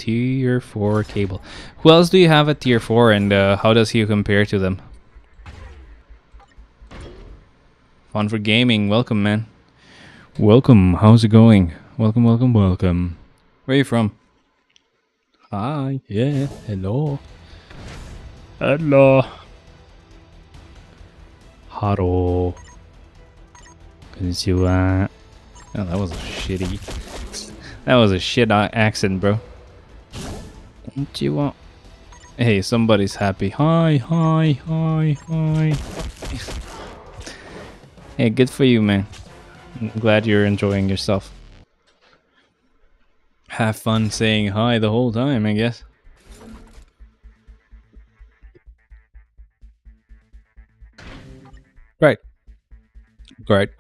Who else do you have at tier 4, and how does he compare to them? Fun for Gaming, welcome, man. Welcome, how's it going? Welcome. Where are you from? Hi, yeah, hello. Haro. Konnichiwa. Oh, that was a shit accent, bro. Konnichiwa. Hey, somebody's happy. Hi. Hey, good for you, man. I'm glad you're enjoying yourself. Have fun saying hi the whole time, I guess. Right. Great.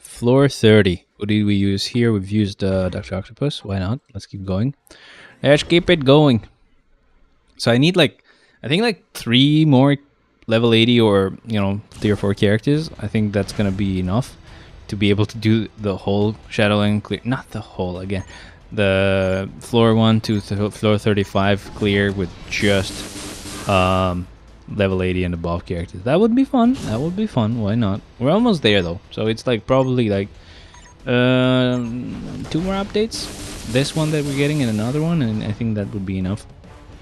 Floor 30. What did we use here? We've used Dr. Octopus. Why not? Let's keep going. Let's keep it going. So I need I think 3 more level 80 or, tier 4 characters. I think that's gonna be enough to be able to do the whole Shadowland clear. Not the whole, again. The floor 1 to floor 35 clear with just level 80 and above characters. That would be fun. Why not? We're almost there though. So it's probably 2 more updates. This one that we're getting and another one, and I think that would be enough.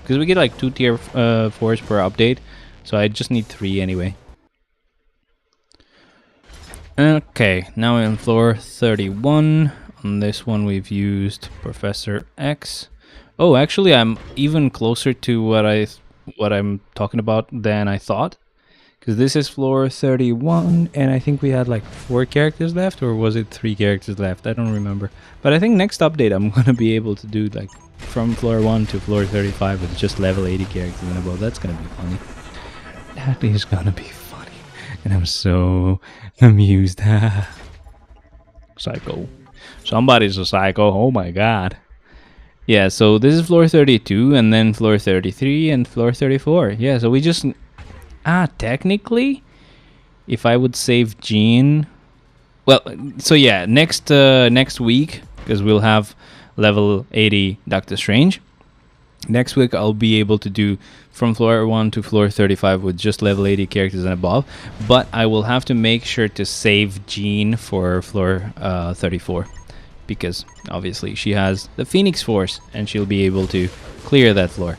Because we get 2 tier 4s per update. So I just need 3 anyway. Okay, now we're on floor 31. On this one we've used Professor X. Oh, actually I'm even closer to what I'm talking about than I thought. Because this is floor 31, and I think we had 4 characters left, or was it 3 characters left? I don't remember. But I think next update I'm gonna be able to do from floor 1 to floor 35 with just level 80 characters and above. That's gonna be funny. That is gonna be funny. And I'm so amused. Psycho. Somebody's a psycho. Oh my god. Yeah, so this is floor 32, and then floor 33, and floor 34. Yeah, so we just... technically, if I would save Jean... Well, so yeah, next week, because we'll have level 80 Doctor Strange. Next week, I'll be able to do from floor 1 to floor 35 with just level 80 characters and above. But I will have to make sure to save Jean for floor 34. Because, obviously, she has the Phoenix Force, and she'll be able to clear that floor.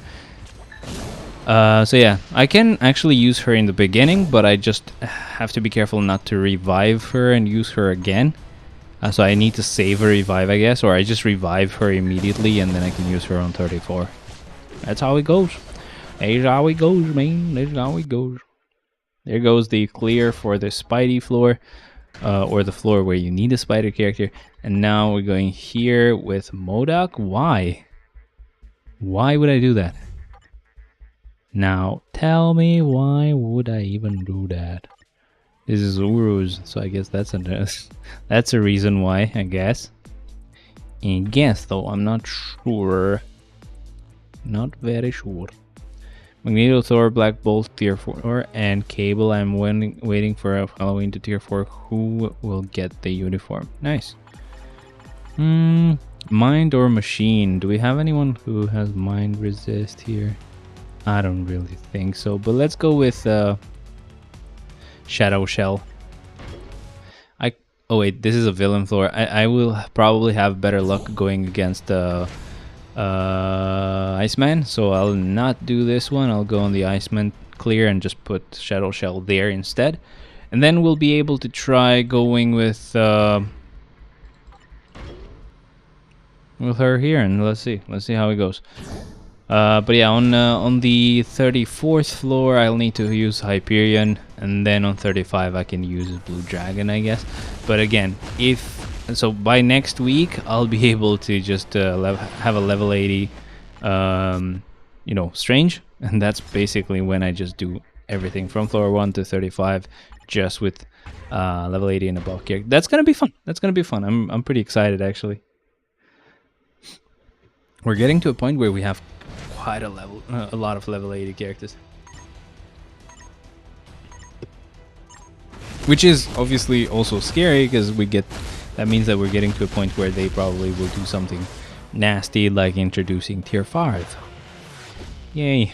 So yeah, I can actually use her in the beginning, but I just have to be careful not to revive her and use her again. So I need to save a revive, I guess, or I just revive her immediately, and then I can use her on 34. That's how it goes. That's how it goes, man. That's how it goes. There goes the clear for the Spidey floor, or the floor where you need a spider character. And now we're going here with MODOK. Why? Why would I do that? Now, tell me, why would I even do that? This is Uru's, so I guess that's a reason why, I guess. Though, I'm not sure. Not very sure. Magneto, Thor, Black Bolt, tier 4, and Cable. I'm waiting for Halloween to tier 4. Who will get the uniform? Nice. Mind or machine? Do we have anyone who has mind resist here? I don't really think so, but let's go with Shadow Shell. Oh wait, this is a villain floor. I will probably have better luck going against Iceman, so I'll not do this one. I'll go on the Iceman clear and just put Shadow Shell there instead. And then we'll be able to try going with her here, and let's see how it goes. But yeah, on the 34th floor, I'll need to use Hyperion, and then on 35, I can use Blue Dragon, I guess. But again, by next week, I'll be able to just have a level 80, Strange, and that's basically when I just do everything from floor 1 to 35, just with level 80 and above character. That's gonna be fun. I'm pretty excited actually. We're getting to a point where we have quite a lot of level 80 characters, which is obviously also scary because that means that we're getting to a point where they probably will do something nasty like introducing tier 5. Yay,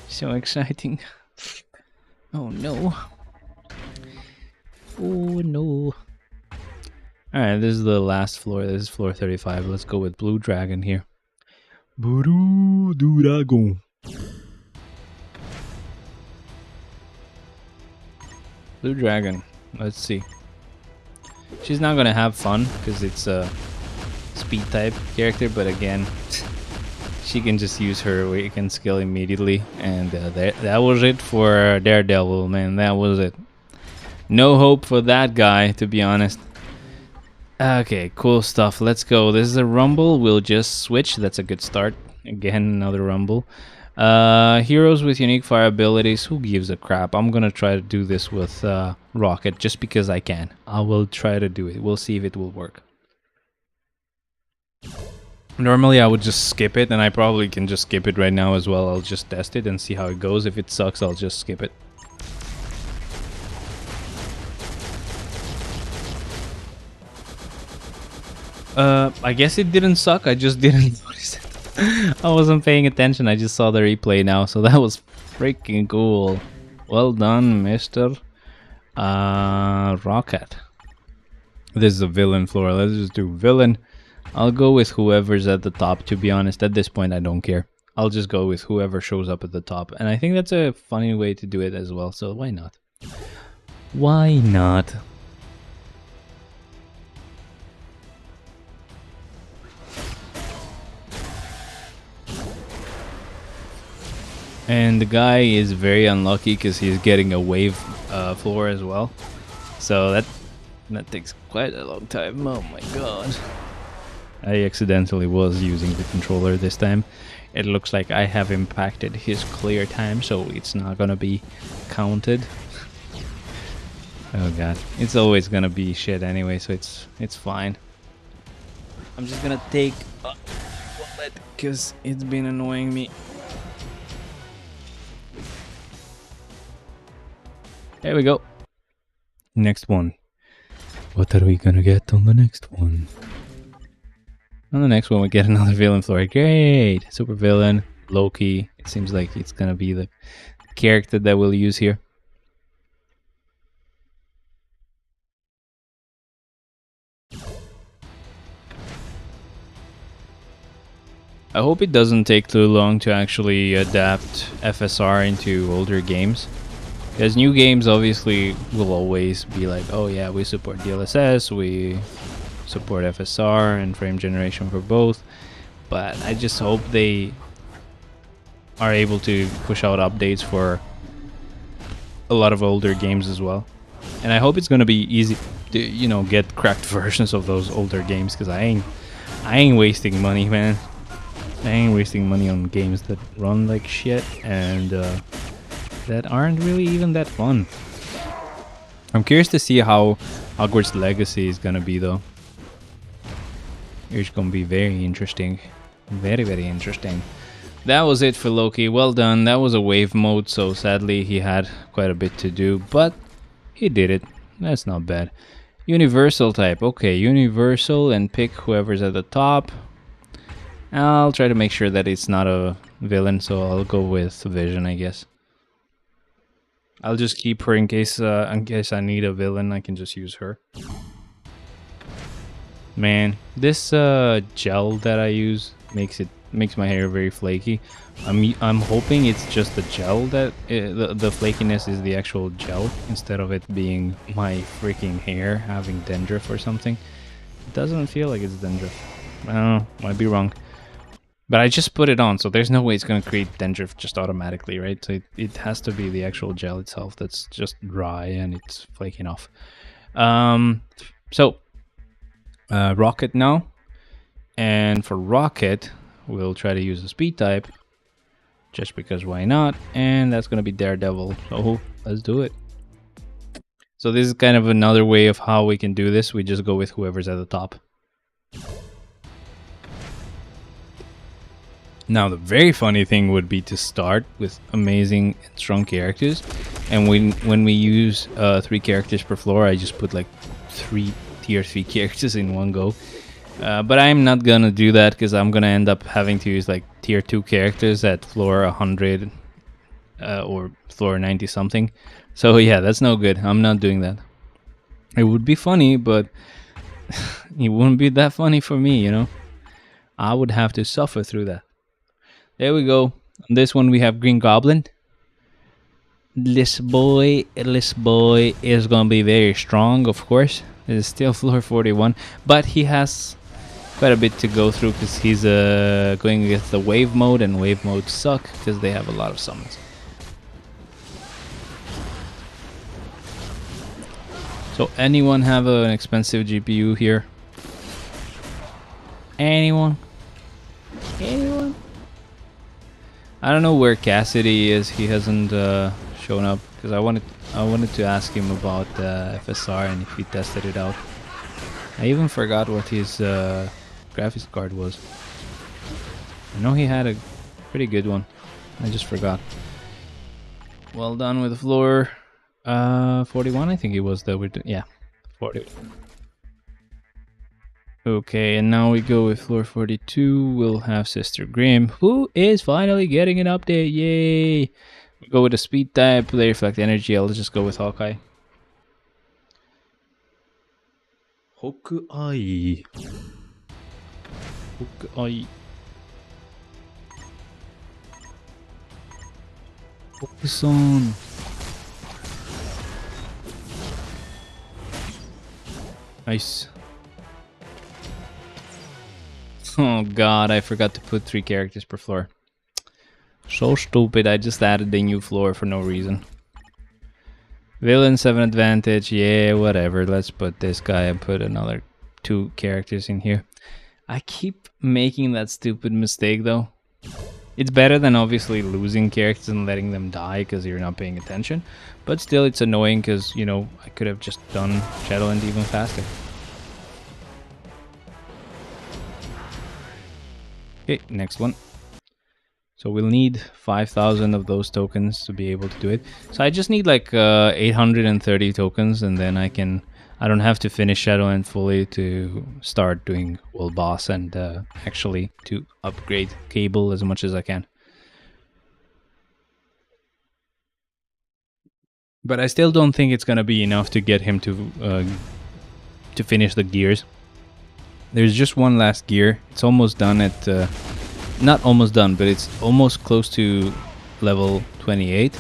so exciting. Oh no, alright, this is the last floor. This is floor 35. Let's go with Blue Dragon here. Blue Dragon. Blue Dragon. Let's see. She's not gonna have fun because it's a speed type character, but again, she can just use her awaken skill immediately, and that was it for Daredevil, man. That was it. No hope for that guy, to be honest. Okay, cool stuff. Let's go. This is a rumble. We'll just switch. That's a good start. Again, another rumble. Heroes with unique fire abilities. Who gives a crap? I'm gonna try to do this with Rocket just because I can. I will try to do it. We'll see if it will work. Normally I would just skip it, and I probably can just skip it right now as well. I'll just test it and see how it goes. If it sucks, I'll just skip it. I guess it didn't suck. I just didn't notice it. I wasn't paying attention. I just saw the replay now, so that was freaking cool. Well done, Mr. Rocket. This is a villain floor. Let's just do villain. I'll go with whoever's at the top, to be honest. At this point, I don't care. I'll just go with whoever shows up at the top. And I think that's a funny way to do it as well, so why not? Why not? And the guy is very unlucky because he's getting a wave floor as well. So that takes quite a long time. Oh my god. I accidentally was using the controller this time. It looks like I have impacted his clear time, so it's not gonna be counted. Oh god. It's always gonna be shit anyway, so it's fine. I'm just gonna take a wallet because it's been annoying me. There we go. Next one. What are we gonna get on the next one? On the next one we get another villain floor. Great! Super villain, Loki. It seems like it's gonna be the character that we'll use here. I hope it doesn't take too long to actually adapt FSR into older games. Because new games obviously will always be like, oh yeah, we support DLSS, we support FSR and frame generation for both. But I just hope they are able to push out updates for a lot of older games as well. And I hope it's gonna be easy to, you know, get cracked versions of those older games, because I ain't wasting money, man. I ain't wasting money on games that run like shit and that aren't really even that fun. I'm curious to see how Hogwarts Legacy is gonna be though. It's gonna be very interesting. Very, very interesting. That was it for Loki. Well done. That was a wave mode, so sadly he had quite a bit to do, but he did it. That's not bad. Universal type. Okay, universal, and pick whoever's at the top. I'll try to make sure that it's not a villain, so I'll go with Vision, I guess. I'll just keep her in case I need a villain. I can just use her. Man, this gel that I use makes my hair very flaky. I'm hoping it's just the gel that the flakiness is the actual gel instead of it being my freaking hair having dandruff or something. It doesn't feel like it's dandruff. I don't know, might be wrong. But I just put it on, so there's no way it's gonna create dandruff just automatically, right? So it has to be the actual gel itself that's just dry and it's flaking off. Rocket now. And for Rocket, we'll try to use a speed type. Just because why not? And that's gonna be Daredevil. So let's do it. So this is kind of another way of how we can do this. We just go with whoever's at the top. Now the very funny thing would be to start with amazing and strong characters, and when we use 3 characters per floor, I just put like 3 tier 3 characters in one go. But I'm not gonna do that because I'm gonna end up having to use like tier 2 characters at floor 100 or floor 90 something. So yeah, that's no good. I'm not doing that. It would be funny, but it wouldn't be that funny for me, you know. I would have to suffer through that. There we go. On this one we have Green Goblin. This boy is gonna be very strong, of course. It is still floor 41, but he has quite a bit to go through because he's going against the wave mode, and wave mode suck because they have a lot of summons. So anyone have an expensive GPU here? Anyone? Anyone? I don't know where Cassidy is. He hasn't shown up because I wanted to ask him about FSR and if he tested it out. I even forgot what his graphics card was. I know he had a pretty good one. I just forgot. Well done with floor 41. I think it was that yeah, 40. Okay, and now we go with floor 42. We'll have Sister Grimm, who is finally getting an update. Yay! We go with a speed type. They reflect energy. I'll just go with Hawkeye. Hawkeye. Hawkeye. Focus on. Nice. Oh god, I forgot to put 3 characters per floor. So stupid, I just added a new floor for no reason. Villain 7 advantage, yeah, whatever. Let's put this guy and put another 2 characters in here. I keep making that stupid mistake though. It's better than obviously losing characters and letting them die because you're not paying attention. But still, it's annoying because, you know, I could have just done Shadowland even faster. Okay, next one. So we'll need 5,000 of those tokens to be able to do it. So I just need like 830 tokens, and then I don't have to finish Shadowland fully to start doing World Boss and actually to upgrade Cable as much as I can. But I still don't think it's gonna be enough to get him to finish the gears. There's just one last gear. It's almost done at, not almost done, but it's almost close to level 28.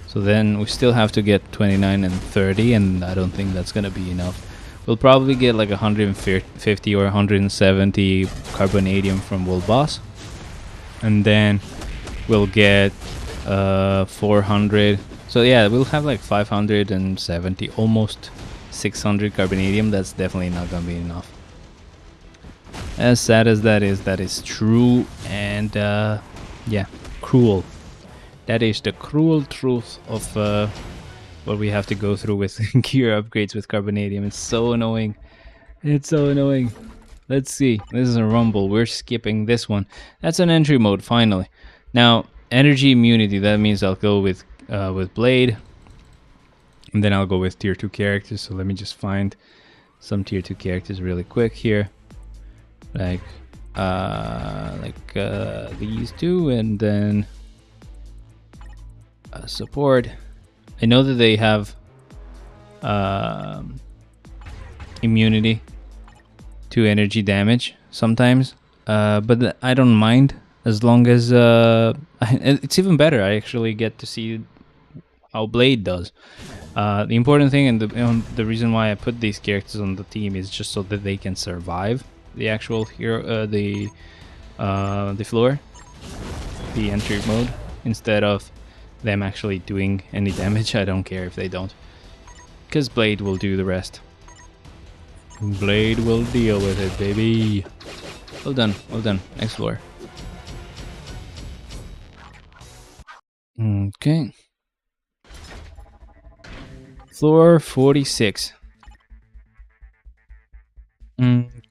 So then we still have to get 29 and 30, and I don't think that's gonna be enough. We'll probably get like 150 or 170 carbonadium from World Boss. And then we'll get 400. So yeah, we'll have like 570, almost 600 carbonadium. That's definitely not gonna be enough. As sad as that is true, and yeah, cruel. That is the cruel truth of what we have to go through with gear upgrades with carbonadium. It's so annoying. It's so annoying. Let's see. This is a rumble. We're skipping this one. That's an entry mode, finally. Now, energy immunity. That means I'll go with Blade, and then I'll go with tier 2 characters. So let me just find some tier 2 characters really quick here, like these two, and then support. I know that they have immunity to energy damage sometimes, but I don't mind as long as it's even better. I actually get to see how Blade does. The important thing and the reason why I put these characters on the team is just so that they can survive the actual hero, the floor, the entry mode, instead of them actually doing any damage. I don't care if they don't, because Blade will do the rest. Blade will deal with it, baby. Well done, well done. Next floor. Okay. Floor 46.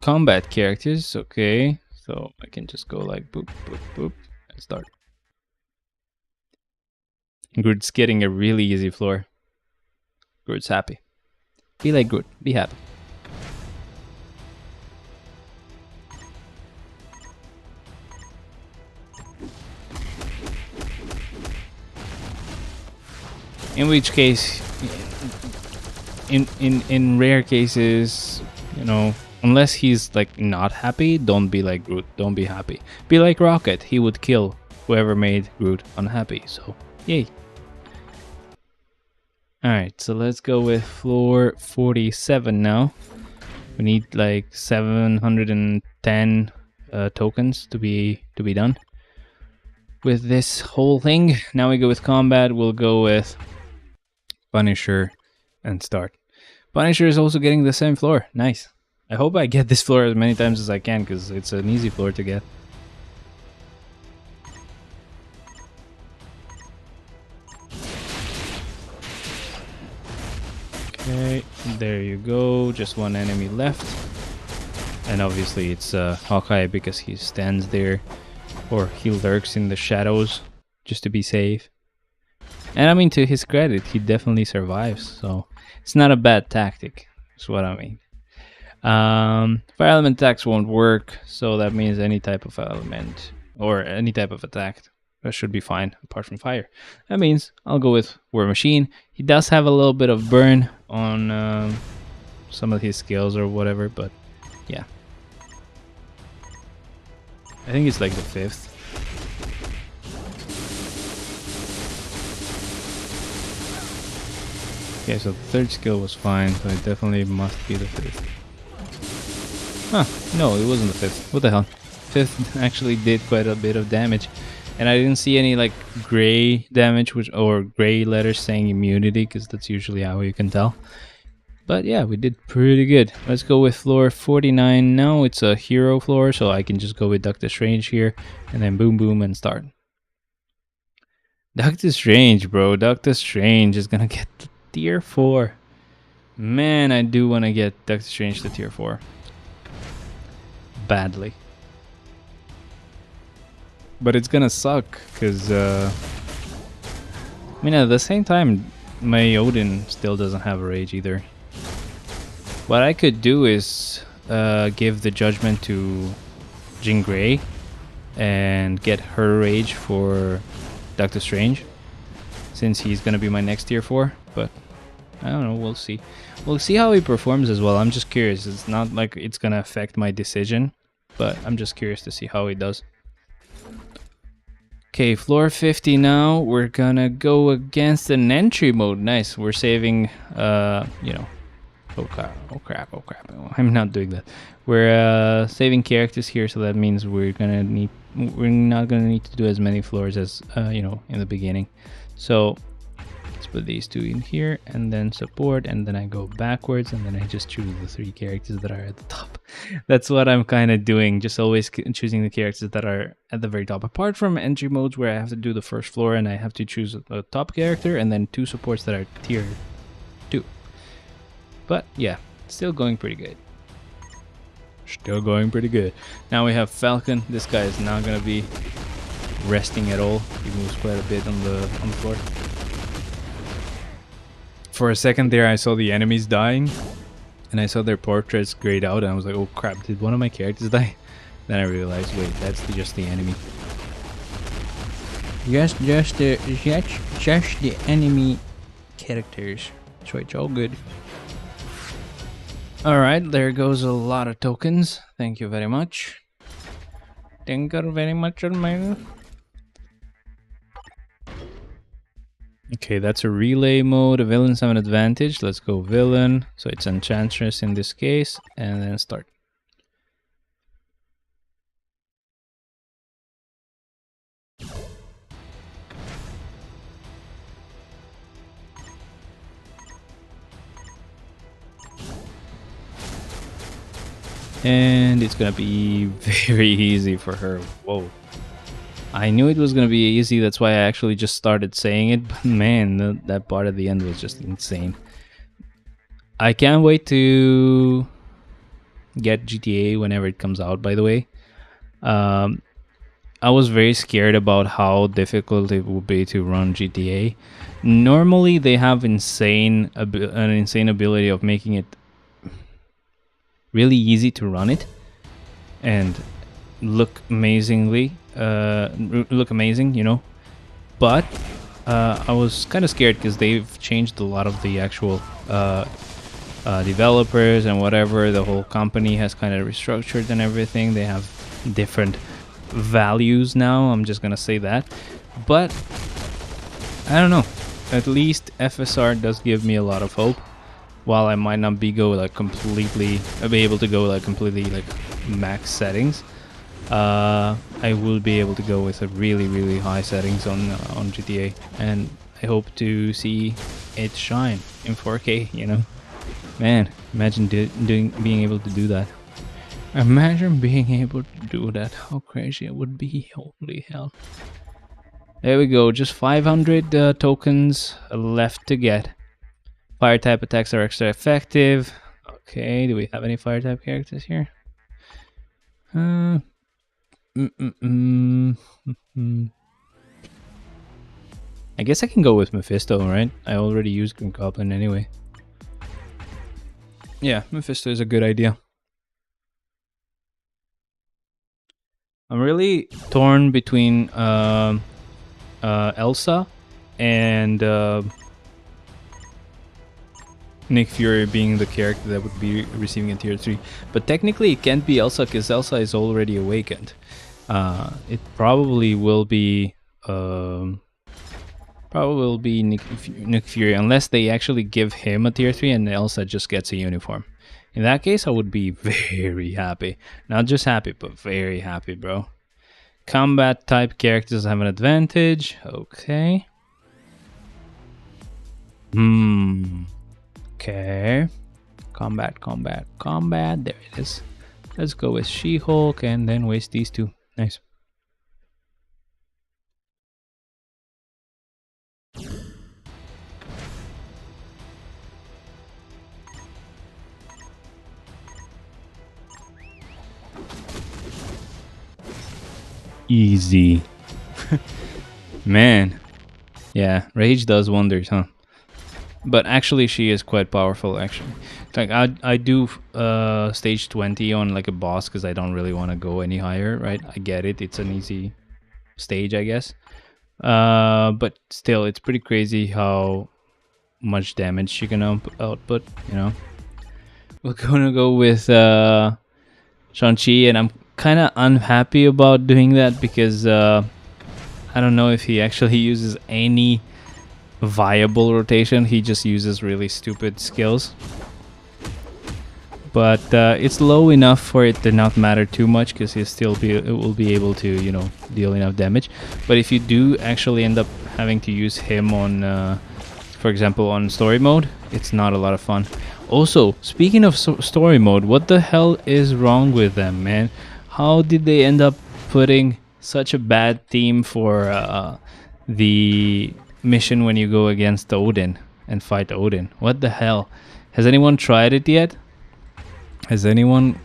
Combat characters, okay. So I can just go like boop, boop, boop, and start. Groot's getting a really easy floor. Groot's happy. Be like Groot, be happy. In which case, in rare cases, you know, unless he's like not happy, don't be like Groot. Don't be happy. Be like Rocket. He would kill whoever made Groot unhappy. So, yay. Alright, so let's go with floor 47 now. We need like 710 tokens to be done with this whole thing. Now we go with combat. We'll go with Punisher and start. Punisher is also getting the same floor. Nice. I hope I get this floor as many times as I can, because it's an easy floor to get. Okay, there you go. Just one enemy left. And obviously it's Hawkeye, because he stands there, or he lurks in the shadows just to be safe. And I mean, to his credit, he definitely survives, so it's not a bad tactic, is what I mean. Fire element attacks won't work, so that means any type of element or any type of attack should be fine, apart from fire. That means I'll go with War Machine. He does have a little bit of burn on some of his skills or whatever, but yeah. I think it's like the 5th. Okay, so the 3rd skill was fine, so it definitely must be the 5th. Huh, no, it wasn't the 5th. What the hell? 5th actually did quite a bit of damage. And I didn't see any like gray damage, or gray letters saying immunity, because that's usually how you can tell. But yeah, we did pretty good. Let's go with floor 49 now. It's a hero floor, so I can just go with Doctor Strange here, and then boom boom and start. Doctor Strange, bro. Doctor Strange is gonna get the tier 4. Man, I do want to get Doctor Strange to tier 4. Badly. But it's gonna suck, because I mean, at the same time, my Odin still doesn't have a rage either. What I could do is give the judgment to Jean Grey and get her rage for Doctor Strange, since he's gonna be my next tier 4. But I don't know, we'll see. We'll see how he performs as well. I'm just curious. It's not like it's gonna affect my decision, but I'm just curious to see how he does. Okay, floor 50 now. We're gonna go against an entry mode. Nice. We're saving, you know, oh crap. I'm not doing that. We're saving characters here, so that means we're not gonna need to do as many floors as you know, in the beginning. So let's put these two in here, and then support, and then I go backwards, and then I just choose the 3 characters that are at the top. That's what I'm kind of doing, just always choosing the characters that are at the very top. Apart from entry modes where I have to do the first floor and I have to choose a top character, and then 2 supports that are tier 2. But yeah, still going pretty good. Still going pretty good. Now we have Falcon. This guy is not gonna be resting at all. He moves quite a bit on the floor. For a second there, I saw the enemies dying, and I saw their portraits grayed out, and I was like, oh crap, did one of my characters die? Then I realized, wait, that's just the enemy. Just the enemy characters. So it's all good. Alright, there goes a lot of tokens. Thank you very much. Thank you very much, man. Okay, that's a relay mode. The villains have an advantage. Let's go villain. So it's Enchantress in this case. And then start. And it's gonna be very easy for her. Whoa. I knew it was gonna be easy, that's why I actually just started saying it, but man, that part at the end was just insane. I can't wait to get GTA whenever it comes out, by the way. I was very scared about how difficult it would be to run GTA. Normally they have an insane ability of making it really easy to run it and look amazing, you know. But I was kind of scared because they've changed a lot of the actual developers and whatever. The whole company has kind of restructured and everything. They have different values now, I'm just gonna say that. But I don't know, at least FSR does give me a lot of hope. While I might not be able to go like completely like max settings, I will be able to go with a really high settings on GTA, and I hope to see it shine in 4K. You know, man, imagine being able to do that. Imagine being able to do that. How crazy it would be! Holy hell! There we go. Just 500 tokens left to get. Fire type attacks are extra effective. Okay, do we have any fire type characters here? I guess I can go with Mephisto, right? I already used Green Goblin anyway. Yeah, Mephisto is a good idea. I'm really torn between Elsa and Nick Fury being the character that would be receiving a tier 3. But technically it can't be Elsa because Elsa is already awakened. It probably will be Nick Fury, unless they actually give him a tier 3 and Elsa just gets a uniform. In that case, I would be very happy. Not just happy, but very happy, bro. Combat type characters have an advantage. Okay. Okay. Combat. There it is. Let's go with She-Hulk and then waste these two. Nice. Easy. Man. Yeah, rage does wonders, huh? But actually she is quite powerful, actually. Like I do stage 20 on like a boss because I don't really want to go any higher, right? I get it, it's an easy stage, I guess. But still, it's pretty crazy how much damage she can output, you know. We're gonna go with Shang-Chi, and I'm kind of unhappy about doing that because I don't know if he actually uses any viable rotation. He just uses really stupid skills, but it's low enough for it to not matter too much because it will be able to, you know, deal enough damage. But if you do actually end up having to use him on for example on story mode, it's not a lot of fun. Also, speaking of story mode, what the hell is wrong with them, man? How did they end up putting such a bad theme for the mission when you go against Odin and fight Odin? What the hell? Has anyone tried it yet? Has anyone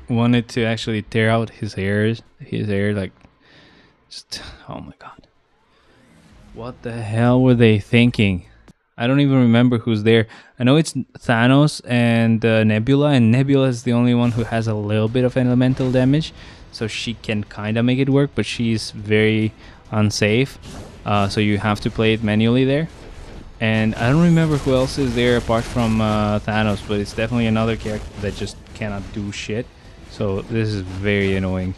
wanted to actually tear out his hair, like, just, oh my god. What the hell were they thinking? I don't even remember who's there. I know it's Thanos and Nebula, and Nebula is the only one who has a little bit of elemental damage, so she can kind of make it work, but she's very unsafe. So you have to play it manually there. And I don't remember who else is there apart from Thanos, but it's definitely another character that just cannot do shit. So this is very annoying.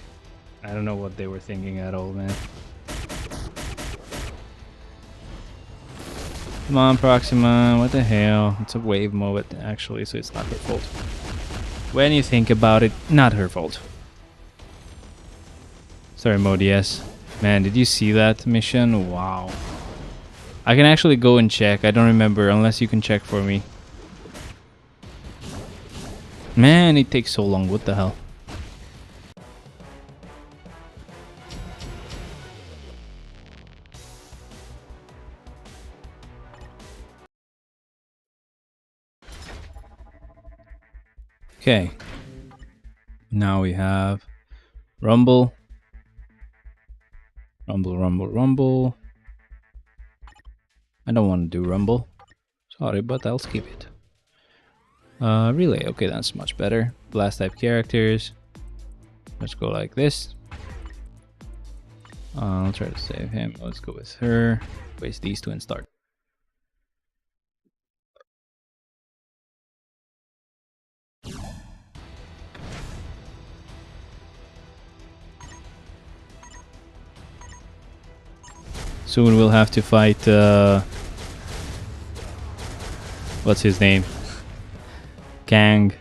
I don't know what they were thinking at all, man. Come on, Proxima, what the hell? It's a wave mode, actually, so it's not her fault. When you think about it, not her fault. Sorry, mode, yes. Man, did you see that mission? Wow. I can actually go and check. I don't remember, unless you can check for me. Man, it takes so long. What the hell? Okay. Now we have Rumble. Rumble. I don't want to do Rumble. Sorry, but I'll skip it. Relay. Okay, that's much better. Blast type characters. Let's go like this. I'll try to save him. Let's go with her. Waste these two and start. Soon we'll have to fight, what's his name? Kang.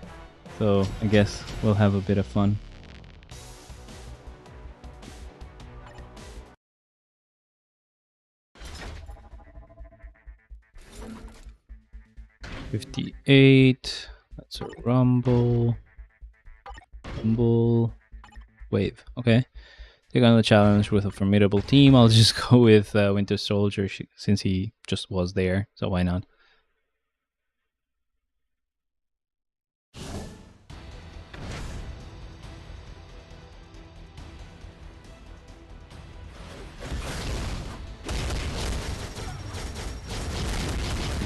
So I guess we'll have a bit of fun. $58. That's a Rumble. Wave. Okay. Take on the challenge with a formidable team. I'll just go with Winter Soldier since he just was there. So why not?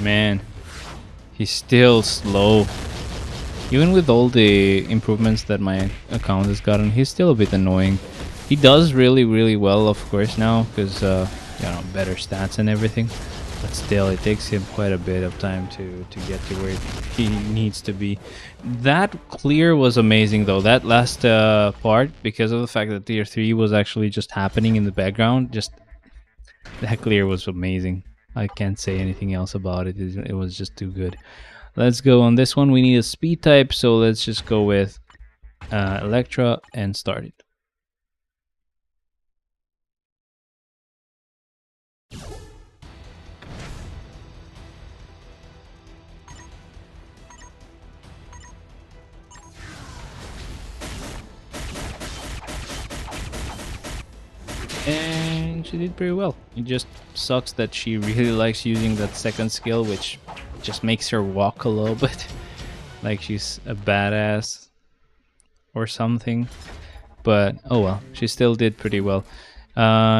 Man, he's still slow. Even with all the improvements that my account has gotten, he's still a bit annoying. He does really well, of course, now, because, you know, better stats and everything. But still, it takes him quite a bit of time to get to where he needs to be. That clear was amazing, though. That last part, because of the fact that Tier 3 was actually just happening in the background, just that clear was amazing. I can't say anything else about it. It was just too good. Let's go on this one. We need a speed type, so let's just go with Electra and start it. And she did pretty well. It just sucks that she really likes using that second skill, which just makes her walk a little bit like she's a badass or something. But oh well, she still did pretty well.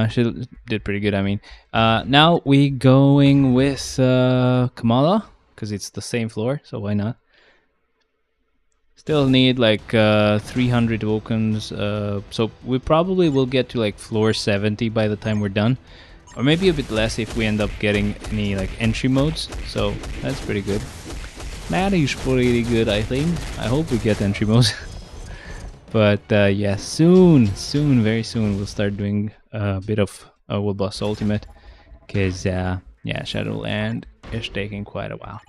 She did pretty good, I mean. Now we going with Kamala, because it's the same floor, so why not? Still need like 300 tokens, so we probably will get to like floor 70 by the time we're done, or maybe a bit less if we end up getting any like entry modes. So that's pretty good. That is pretty good, I think. I hope we get entry modes. But yeah, very soon we'll start doing a bit of World Boss Ultimate, because yeah, Shadowland is taking quite a while.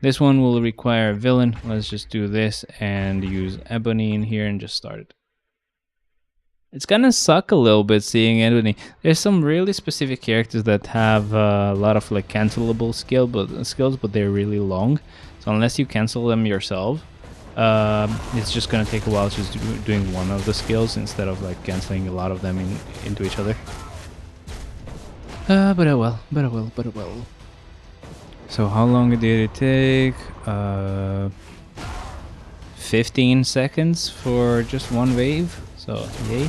This one will require a villain. Let's just do this and use Ebony in here and just start it. It's gonna suck a little bit seeing Ebony. There's some really specific characters that have a lot of like cancelable skills, but they're really long. So unless you cancel them yourself, it's just gonna take a while just doing one of the skills instead of like canceling a lot of them into each other. But I will. So how long did it take? 15 seconds for just one wave. So yay.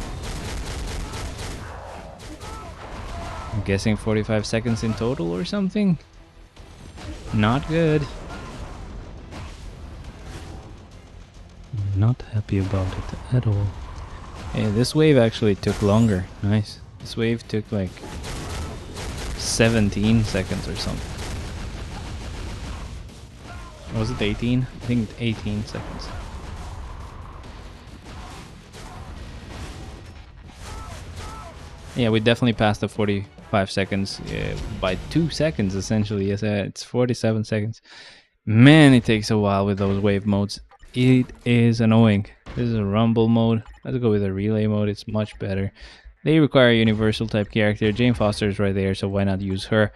I'm guessing 45 seconds in total or something. Not good. Not happy about it at all. Hey, this wave actually took longer. Nice. This wave took like 17 seconds or something. Was it 18? I think 18 seconds. Yeah, we definitely passed the 45 seconds by 2 seconds essentially. Yes, it's 47 seconds. Man, it takes a while with those wave modes. It is annoying. This is a rumble mode. Let's go with a relay mode. It's much better. They require a universal type character. Jane Foster is right there, so why not use her?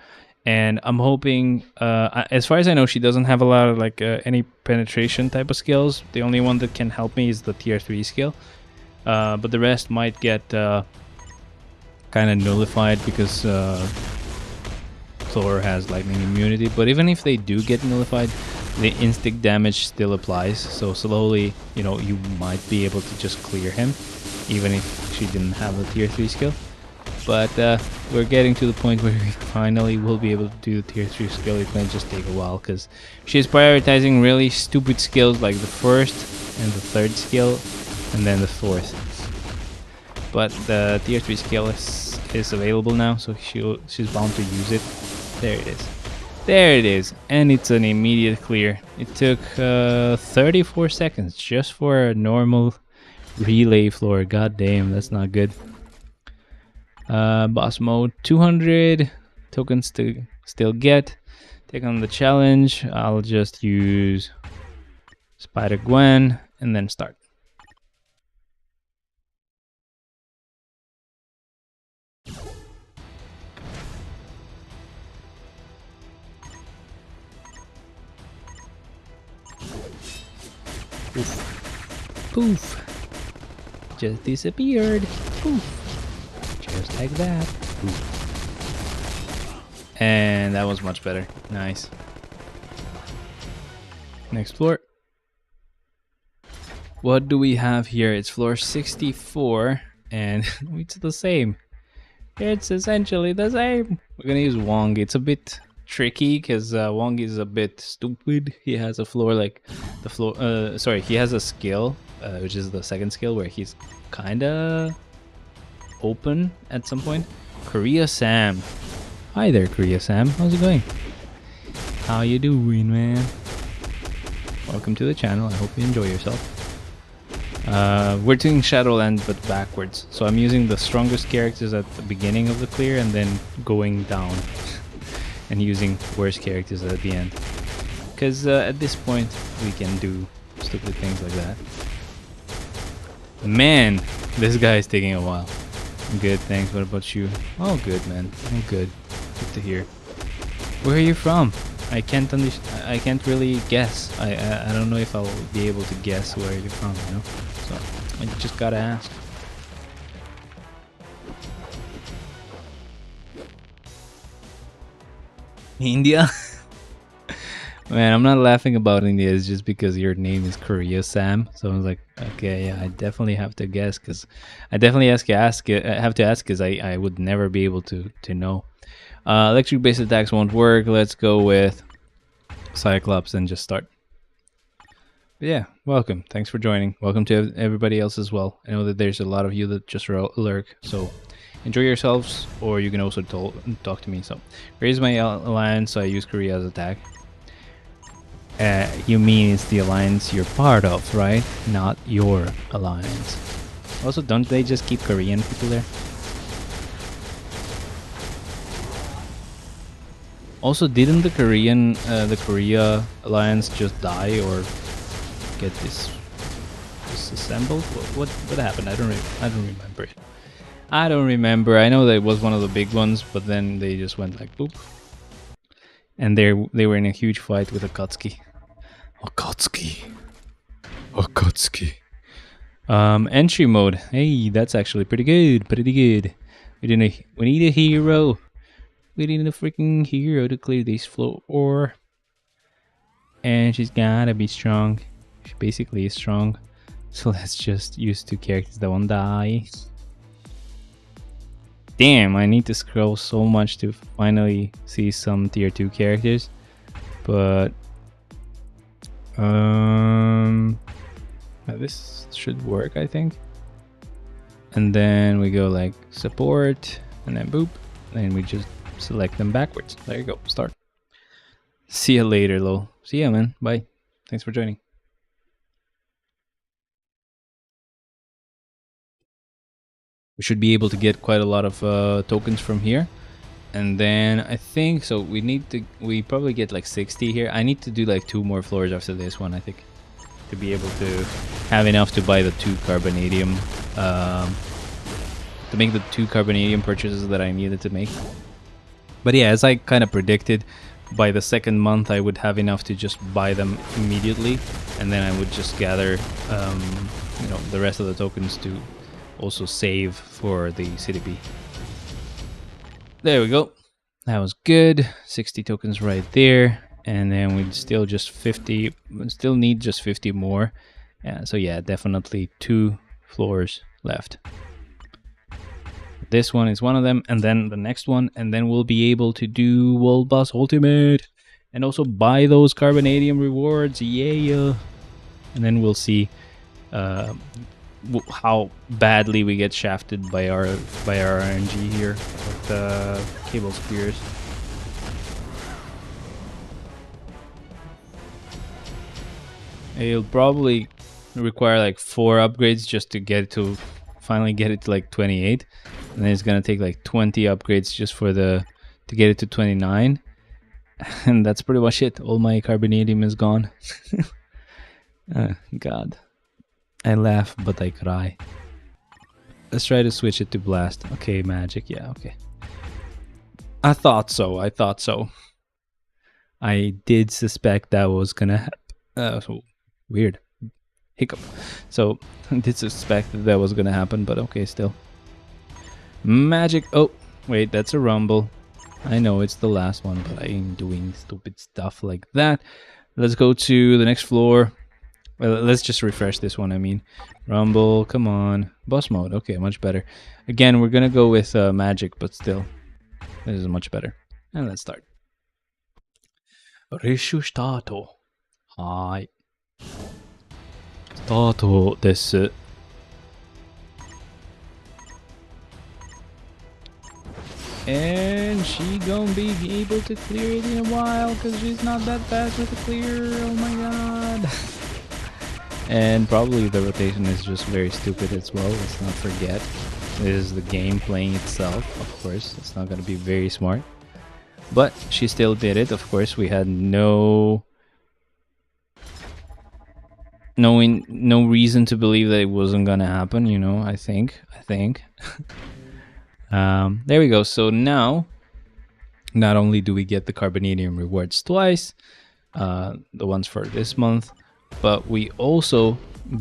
And I'm hoping, as far as I know, she doesn't have a lot of like any penetration type of skills. The only one that can help me is the tier 3 skill. But the rest might get kind of nullified because Thor has lightning immunity. But even if they do get nullified, the instinct damage still applies. So slowly, you know, you might be able to just clear him, even if she didn't have a tier 3 skill. But we're getting to the point where we finally will be able to do the tier 3 skill. It might just take a while because she's prioritizing really stupid skills like the first and the third skill and then the fourth. But the tier 3 skill is available now, so she's bound to use it. There it is. There it is. And it's an immediate clear. It took 34 seconds just for a normal relay floor. God damn, that's not good. Boss mode, 200 tokens to still get. Take on the challenge. I'll just use Spider-Gwen and then start. Poof. Poof. Just disappeared. Poof. Just like that. Poof. And that was much better. Nice. Next floor. What do we have here? It's floor 64 and it's the same. It's essentially the same. We're gonna use Wong. It's a bit tricky because Wong is a bit stupid. He has a floor like the floor. Sorry, he has a skill, which is the second skill where he's kinda open at some point. Korea Sam. Hi there, Korea Sam. How's it going? How you doing, man? Welcome to the channel. I hope you enjoy yourself. We're doing Shadowland but backwards. So I'm using the strongest characters at the beginning of the clear and then going down and using worse characters at the end. Because at this point we can do stupid things like that. Man, this guy is taking a while. Good, thanks. What about you? Oh, good, man. Oh, good. Good to hear. Where are you from? I can't really guess. I don't know if I'll be able to guess where you're from, you know? So I just gotta ask. India? Man, I'm not laughing about India. It's just because your name is Korea Sam. So I was like, okay, yeah, I definitely have to guess because I definitely have to ask because I would never be able to know. Electric based attacks won't work. Let's go with Cyclops and just start. But yeah, welcome. Thanks for joining. Welcome to everybody else as well. I know that there's a lot of you that just lurk. So enjoy yourselves, or you can also talk to me. So here's my alliance. So I use Korea as attack. You mean it's the alliance you're part of, right? Not your alliance. Also, don't they just keep Korean people there? Also, didn't the Korea alliance just die or get disassembled? What happened? I don't remember it. I don't remember. I know that it was one of the big ones, but then they just went like boop. And they were in a huge fight with Akatsuki. Akatsuki. Entry mode. Hey, that's actually pretty good. We need a hero. We need a freaking hero to clear this floor. And she's gotta be strong. She basically is strong. So let's just use two characters that won't die. Damn, I need to scroll so much to finally see some tier 2 characters. But this should work, I think. And then we go like support, and then boop, and we just select them backwards. There you go, start. See you later, lol. See ya, man. Bye. Thanks for joining. We should be able to get quite a lot of tokens from here. And then I think, so we probably get like 60 here. I need to do like 2 more floors after this one, I think, to be able to have enough to buy the 2 carbonadium, to make the 2 carbonadium purchases that I needed to make. But yeah, as I kind of predicted, by the 2nd month I would have enough to just buy them immediately, and then I would just gather you know, the rest of the tokens to also save for the CDP. There we go. That was good. 60 tokens right there. And then we still just 50. We still need just 50 more. So yeah, definitely 2 floors left. This one is one of them, and then the next one, and then we'll be able to do World Boss Ultimate and also buy those carbonadium rewards. Yeah. And then we'll see how badly we get shafted by our RNG here with the cable spears. It'll probably require like 4 upgrades just to get it to finally get it to like 28, and then it's gonna take like 20 upgrades just for to get it to 29, and that's pretty much it. All my carbonadium is gone. God. I laugh, but I cry. Let's try to switch it to blast. Okay, magic. Yeah, okay. I thought so. I did suspect that was gonna happen. So weird. Hiccup. So I did suspect that was gonna happen, but okay, still. Magic. Oh, wait, that's a rumble. I know it's the last one, but I ain't doing stupid stuff like that. Let's go to the next floor. Well, let's just refresh this one, I mean. Rumble, come on. Boss mode, okay, much better. Again, we're gonna go with magic, but still. This is much better. And let's start. Rishu starto. Hi. Starto desu. And she gonna be able to clear it in a while, because she's not that fast with the clear. Oh my god. And probably the rotation is just very stupid as well. Let's not forget. This is the game playing itself, of course. It's not going to be very smart. But she still did it. Of course, we had no reason to believe that it wasn't going to happen, you know, I think. There we go. So now, not only do we get the carbonadium rewards twice, the ones for this month, but we also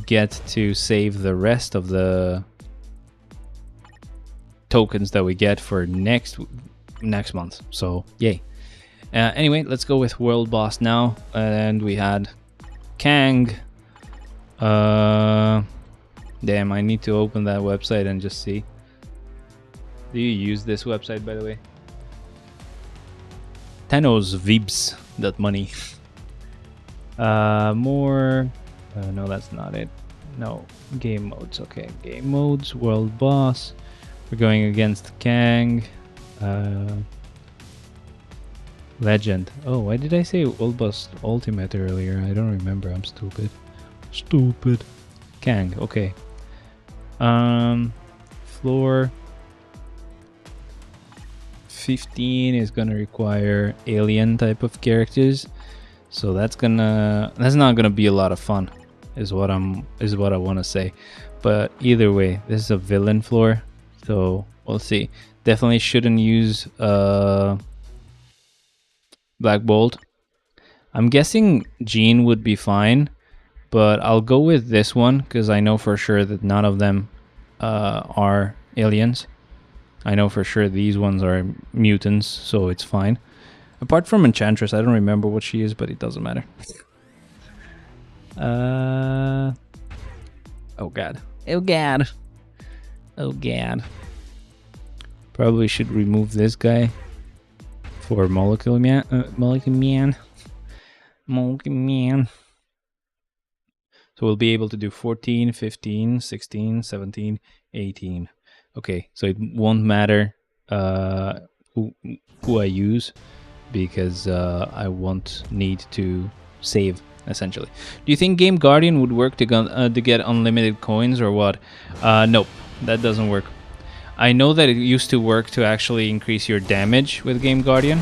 get to save the rest of the tokens that we get for next month. So yay. Anyway, let's go with World Boss now. And we had Kang. Damn, I need to open that website and just see. Do you use this website, by the way? Thanos Vibs that money. More. No, that's not it. No, game modes. Okay, game modes. World Boss. We're going against Kang. Legend. Oh, why did I say World Boss Ultimate earlier? I don't remember. I'm stupid. Kang. Okay. Floor 15 is gonna require alien type of characters. So that's not gonna be a lot of fun, is what I want to say. But either way, this is a villain floor, so we'll see. Definitely shouldn't use Black Bolt. I'm guessing Jean would be fine, but I'll go with this one because I know for sure that none of them are aliens. I know for sure these ones are mutants, so it's fine. Apart from Enchantress, I don't remember what she is, but it doesn't matter. Oh god. Oh god. Oh god. Probably should remove this guy for Molecule Man. Monkey man. So we'll be able to do 14, 15, 16, 17, 18. Okay, so it won't matter who I use, because I won't need to save, essentially. Do you think Game Guardian would work to get unlimited coins or what? Nope, that doesn't work. I know that it used to work to actually increase your damage with Game Guardian,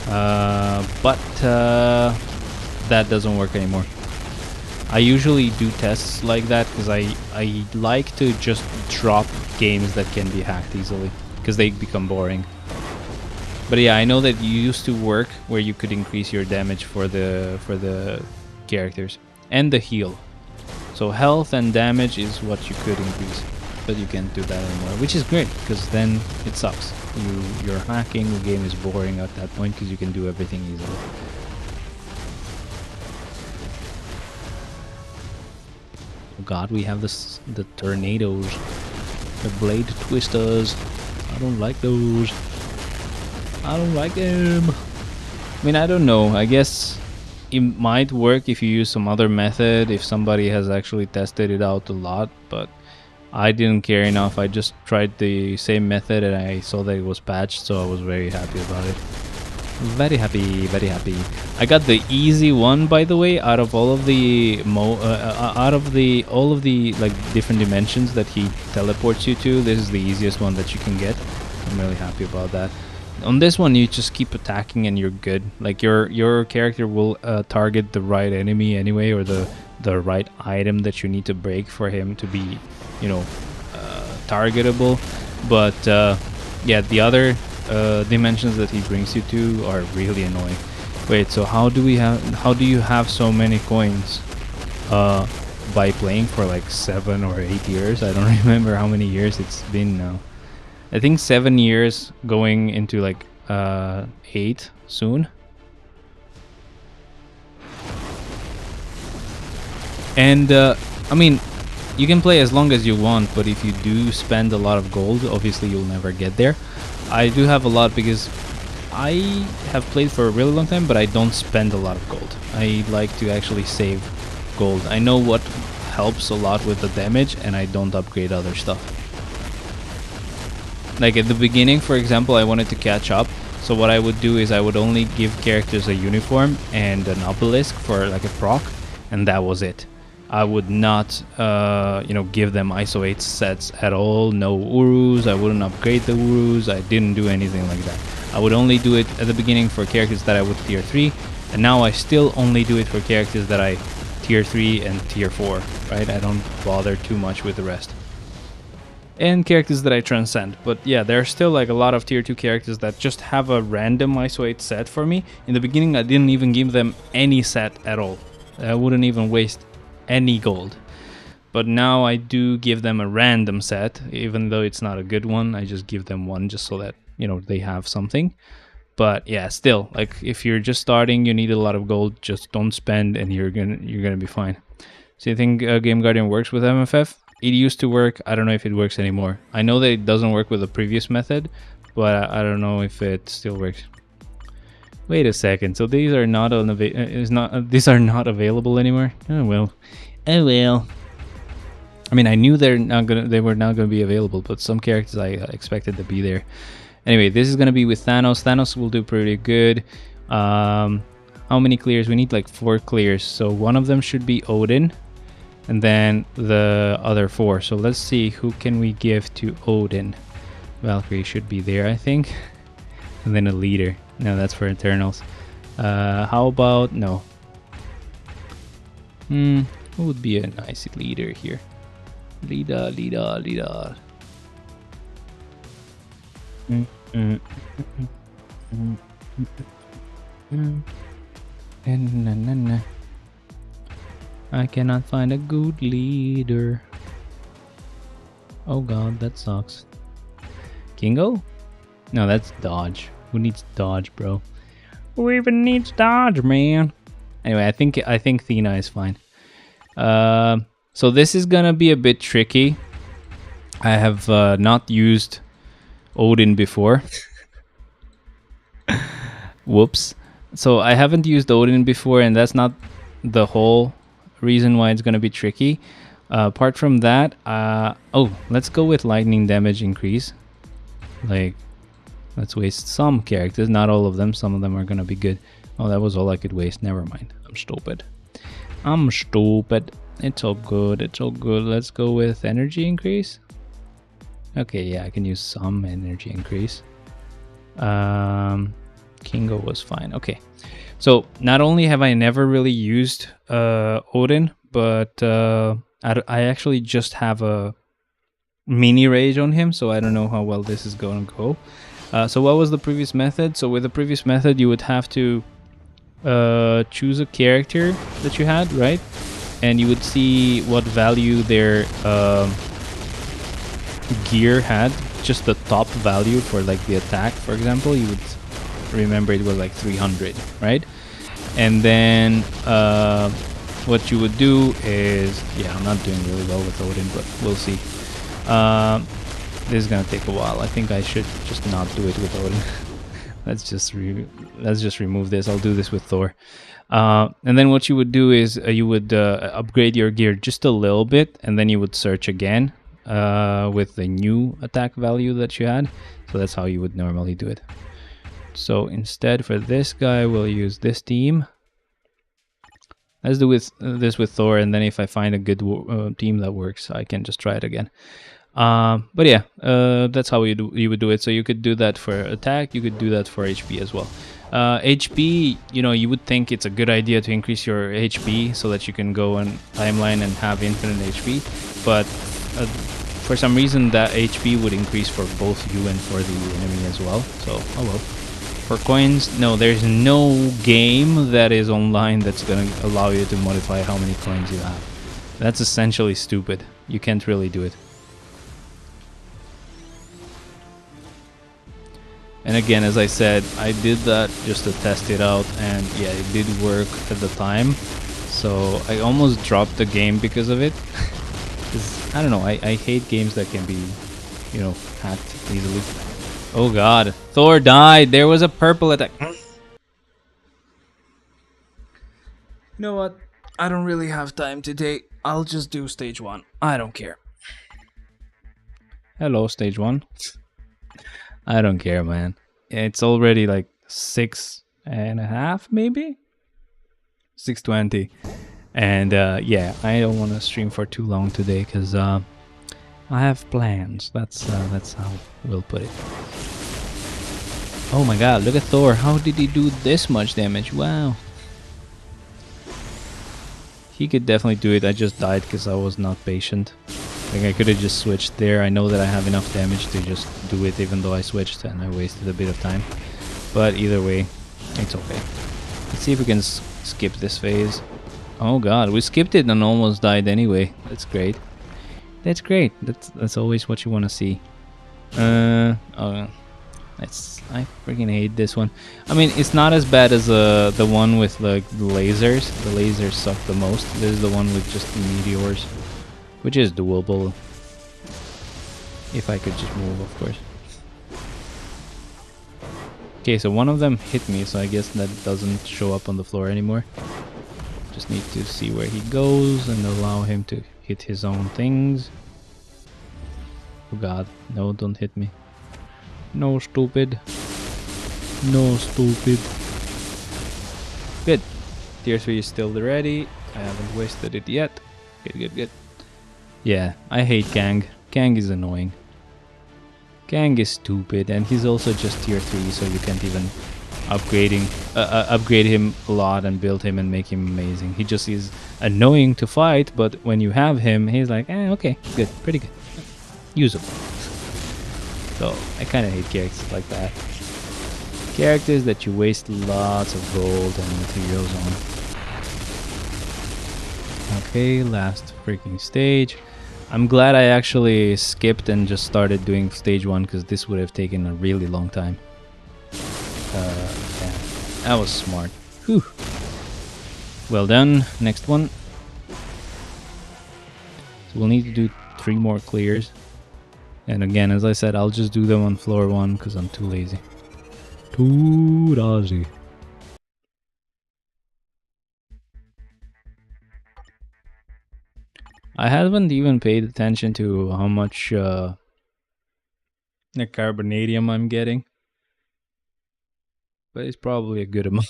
but that doesn't work anymore. I usually do tests like that because I like to just drop games that can be hacked easily, because they become boring. But yeah, I know that you used to work where you could increase your damage for the characters and the heal. So health and damage is what you could increase, but you can't do that anymore, which is great because then it sucks. You're hacking. The game is boring at that point because you can do everything easily. Oh god, we have the tornadoes, the blade twisters. I don't like those. I don't like them. I mean, I don't know. I guess it might work if you use some other method, if somebody has actually tested it out a lot, but I didn't care enough. I just tried the same method and I saw that it was patched, so I was very happy about it. Very happy, very happy. I got the easy one, by the way, out of all of the all of the like different dimensions that he teleports you to. This is the easiest one that you can get. I'm really happy about that. On this one, you just keep attacking and you're good. Like your character will target the right enemy anyway, or the right item that you need to break for him to be, you know, targetable. But yeah, the other dimensions that he brings you to are really annoying. Wait, so how do you have so many coins by playing for like 7 or 8 years? I don't remember how many years it's been now. I think 7 years, going into like 8 soon. And I mean, you can play as long as you want, but if you do spend a lot of gold, obviously you'll never get there. I do have a lot because I have played for a really long time, but I don't spend a lot of gold. I like to actually save gold. I know what helps a lot with the damage, and I don't upgrade other stuff. Like at the beginning, for example, I wanted to catch up. So what I would do is I would only give characters a uniform and an obelisk for like a proc, and that was it. I would not, you know, give them ISO 8 sets at all. No Urus. I wouldn't upgrade the Urus. I didn't do anything like that. I would only do it at the beginning for characters that I would tier 3, and now I still only do it for characters that I tier 3 and tier 4, right? I don't bother too much with the rest. And characters that I transcend. But yeah, there are still like a lot of tier 2 characters that just have a random ISO 8 set for me. In the beginning, I didn't even give them any set at all. I wouldn't even waste any gold. But now I do give them a random set, even though it's not a good one. I just give them one just so that, you know, they have something. But yeah, still, like if you're just starting, you need a lot of gold. Just don't spend, and you're gonna be fine. So you think Game Guardian works with MFF? It used to work. I don't know if it works anymore. I know that it doesn't work with the previous method, but I don't know if it still works. Wait a second. So these are not these are not available anymore. Oh well. Oh well. I mean, I knew they were not gonna be available, but some characters I expected to be there. Anyway, this is gonna be with Thanos. Thanos will do pretty good. How many clears? We need like 4 clears. So one of them should be Odin, and then the other 4. So let's see, who can we give to Odin? Valkyrie should be there, I think. And then a leader. No, that's for Eternals. How about no? Who would be a nice leader here? Leader. I cannot find a good leader. Oh god, that sucks. Kingo? No, that's Dodge. Who needs Dodge, bro? Who even needs Dodge, man? Anyway, I think Thena is fine. So this is gonna be a bit tricky. I have not used Odin before. Whoops. So I haven't used Odin before, and that's not the whole reason why it's going to be tricky. Apart from that, oh, let's go with lightning damage increase. Like, let's waste some characters, not all of them. Some of them are going to be good. Oh, that was all I could waste. Never mind. I'm stupid. I'm stupid. It's all good. It's all good. Let's go with energy increase. Okay, yeah, I can use some energy increase. Kingo was fine. Okay, so not only have I never really used Odin, but I actually just have a mini rage on him, so I don't know how well this is going to go. So what was the previous method? So with the previous method, you would have to choose a character that you had, right? And you would see what value their gear had, just the top value for like the attack, for example. You would remember it was like 300, right? And then what you would do is, yeah, I'm not doing really well with Odin, but we'll see. This is gonna take a while. I think I should just not do it with Odin. let's just remove this. I'll do this with Thor. And then what you would do is you would upgrade your gear just a little bit, and then you would search again with the new attack value that you had. So that's how you would normally do it. So instead, for this guy, we'll use this team. Let's do this with Thor, and then if I find a good team that works, I can just try it again. But yeah, that's how you would do it. So you could do that for attack, you could do that for HP as well. HP, you know, you would think it's a good idea to increase your HP so that you can go on timeline and have infinite HP, but for some reason that HP would increase for both you and for the enemy as well. So, oh well. For coins, no, there's no game that is online that's going to allow you to modify how many coins you have. That's essentially stupid. You can't really do it. And again, as I said, I did that just to test it out, and yeah, it did work at the time. So I almost dropped the game because of it. I don't know, I hate games that can be, you know, hacked easily. Oh god, Thor died. There was a purple attack. You know what? I don't really have time today. I'll just do stage 1. I don't care. Hello, stage 1. I don't care, man. It's already like 6.5, maybe? 6:20. And yeah, I don't want to stream for too long today because I have plans. That's how we'll put it. Oh my god, look at Thor. How did he do this much damage? Wow. He could definitely do it. I just died because I was not patient. Like, I could have just switched there. I know that I have enough damage to just do it even though I switched and I wasted a bit of time. But either way, it's okay. Let's see if we can skip this phase. Oh god, we skipped it and almost died anyway. That's great. That's great. That's always what you want to see. I freaking hate this one. I mean, it's not as bad as the one with like the lasers. The lasers suck the most. This is the one with just the meteors, which is doable. If I could just move, of course. Okay, so one of them hit me, so I guess that doesn't show up on the floor anymore. Just need to see where he goes and allow him to hit his own things. Oh god, no, don't hit me. No, stupid. No, stupid. Good. Tier 3 is still ready. I haven't wasted it yet. Good, good, good. Yeah, I hate Kang. Kang is annoying. Kang is stupid, and he's also just tier 3, so you can't even upgrade him a lot and build him and make him amazing. He just is annoying to fight, but when you have him, he's like, okay, good, pretty good. Usable. So, I kind of hate characters like that. Characters that you waste lots of gold and materials on. Okay, last freaking stage. I'm glad I actually skipped and just started doing stage 1 because this would have taken a really long time. Yeah, that was smart. Whew. Well done. Next one. So we'll need to do 3 more clears. And again, as I said, I'll just do them on floor 1 because I'm too lazy. Too lazy. I haven't even paid attention to how much the carbonadium I'm getting, but it's probably a good amount.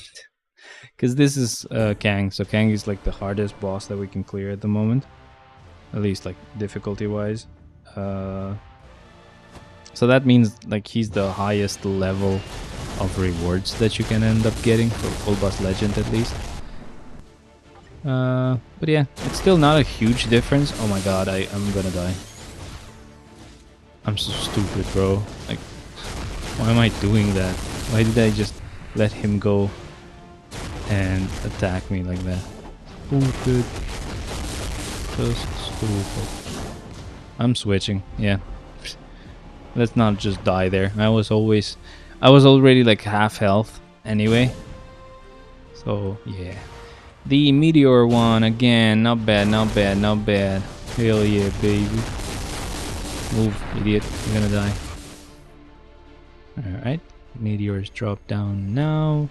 Because this is Kang, so Kang is like the hardest boss that we can clear at the moment, at least like difficulty wise. So that means like he's the highest level of rewards that you can end up getting for full boss legend at least. But yeah, it's still not a huge difference. Oh my god, I'm gonna die. I'm so stupid, bro. Like, why am I doing that? Why did I just let him go and attack me like that? Stupid. Just stupid. I'm switching, yeah. Let's not just die there. I was already like half health anyway. So, yeah. The meteor one again. Not bad, not bad, not bad. Hell yeah, baby. Move, idiot. You're gonna die. Alright. Meteors drop down now.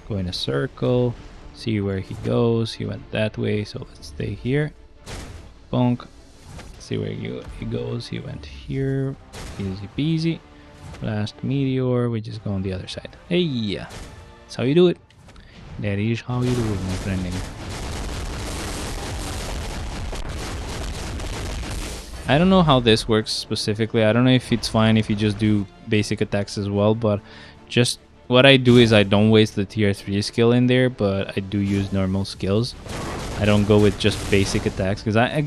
Go in a circle. See where he goes. He went that way, so let's stay here. Bonk. See where he goes. He went here. Easy peasy. Last meteor. We just go on the other side. Hey, yeah. That's how you do it. That is how you do it, my friend. I don't know how this works specifically. I don't know if it's fine if you just do basic attacks as well, but just what I do is I don't waste the tier 3 skill in there, but I do use normal skills. I don't go with just basic attacks because I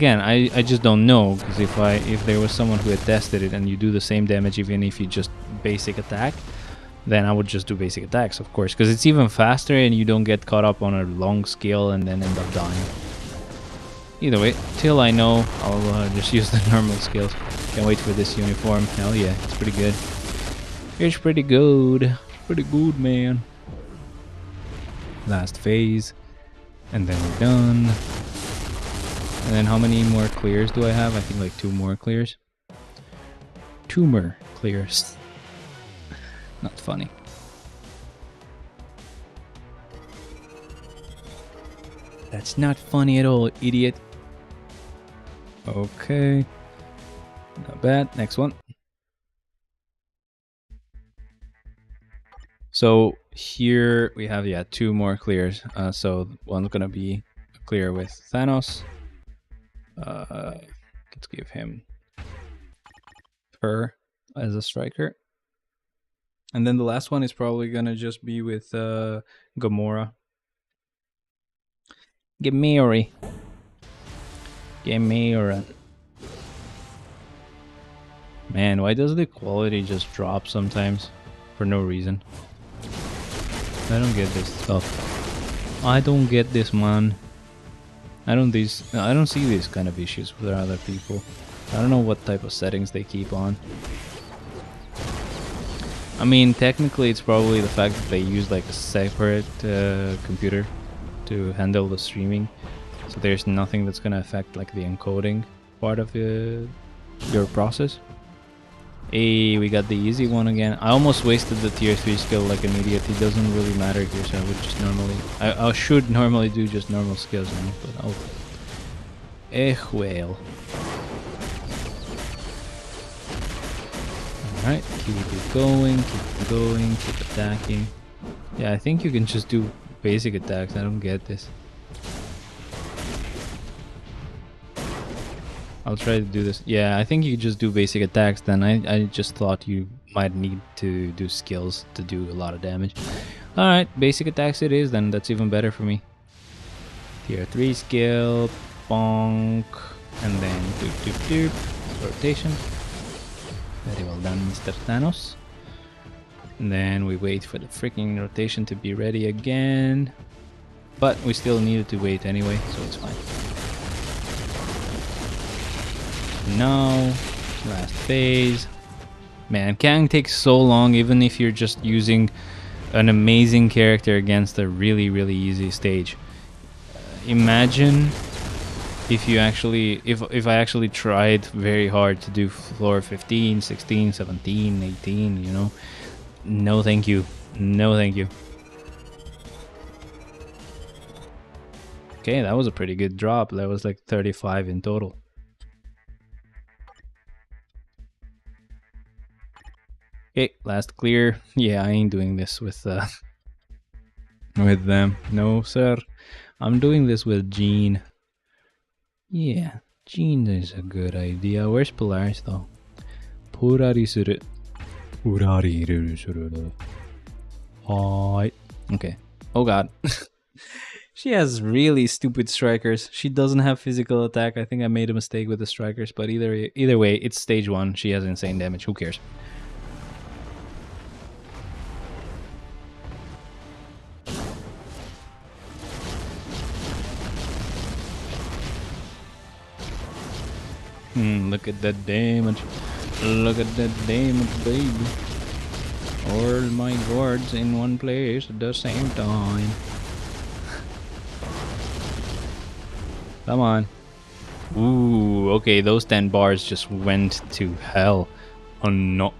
just don't know, because if there was someone who had tested it and you do the same damage even if you just basic attack, then I would just do basic attacks, of course, because it's even faster and you don't get caught up on a long skill and then end up dying. Either way, till I know, I'll just use the normal skills. Can't wait for this uniform. Hell yeah, it's pretty good. It's pretty good. Pretty good, man. Last phase. And then we're done. And then how many more clears do I have? I think like 2 more clears. 2 more clears. Not funny. That's not funny at all, idiot. Okay. Not bad. Next one. So here we have, yeah, 2 more clears. So one's gonna be a clear with Thanos. Let's give him her as a striker. And then the last one is probably gonna just be with Gamora. Gamora. Gamora. Man, why does the quality just drop sometimes for no reason? I don't get this stuff. I don't get this, man. I don't see these kind of issues with other people. I don't know what type of settings they keep on. I mean, technically it's probably the fact that they use like a separate computer to handle the streaming, so there's nothing that's gonna affect like the encoding part of your process. Hey, we got the easy one again. I almost wasted the tier 3 skill like immediately. It doesn't really matter here, so I would just normally... I should normally do just normal skills now, but I'll... well. Alright, keep it going, keep attacking. Yeah, I think you can just do basic attacks. I don't get this. I'll try to do this. Yeah, I think you just do basic attacks then. I just thought you might need to do skills to do a lot of damage. Alright, basic attacks it is then. That's even better for me. Tier 3 skill, bonk, and then doop doop doop. Rotation. Very well done, Mr. Thanos. And then we wait for the freaking rotation to be ready again. But we still needed to wait anyway, so it's fine. Now, last phase. Man, Kang takes so long even if you're just using an amazing character against a really, really easy stage. Imagine if you actually, if I actually tried very hard to do floor 15, 16, 17, 18, you know. No thank you. No thank you. Okay, that was a pretty good drop. That was like 35 in total. Okay, last clear. Yeah, I ain't doing this with with them. No, sir. I'm doing this with Jean. Yeah, Jean is a good idea. Where's Polaris though? Purarisuru. Purarisuru. Hi. Okay. Oh god. She has really stupid strikers. She doesn't have physical attack. I think I made a mistake with the strikers, but either way, it's stage 1. She has insane damage. Who cares? Look at that damage. Look at that damage, baby. All my guards in one place at the same time. Come on. Ooh, okay, those 10 bars just went to hell. Oh no.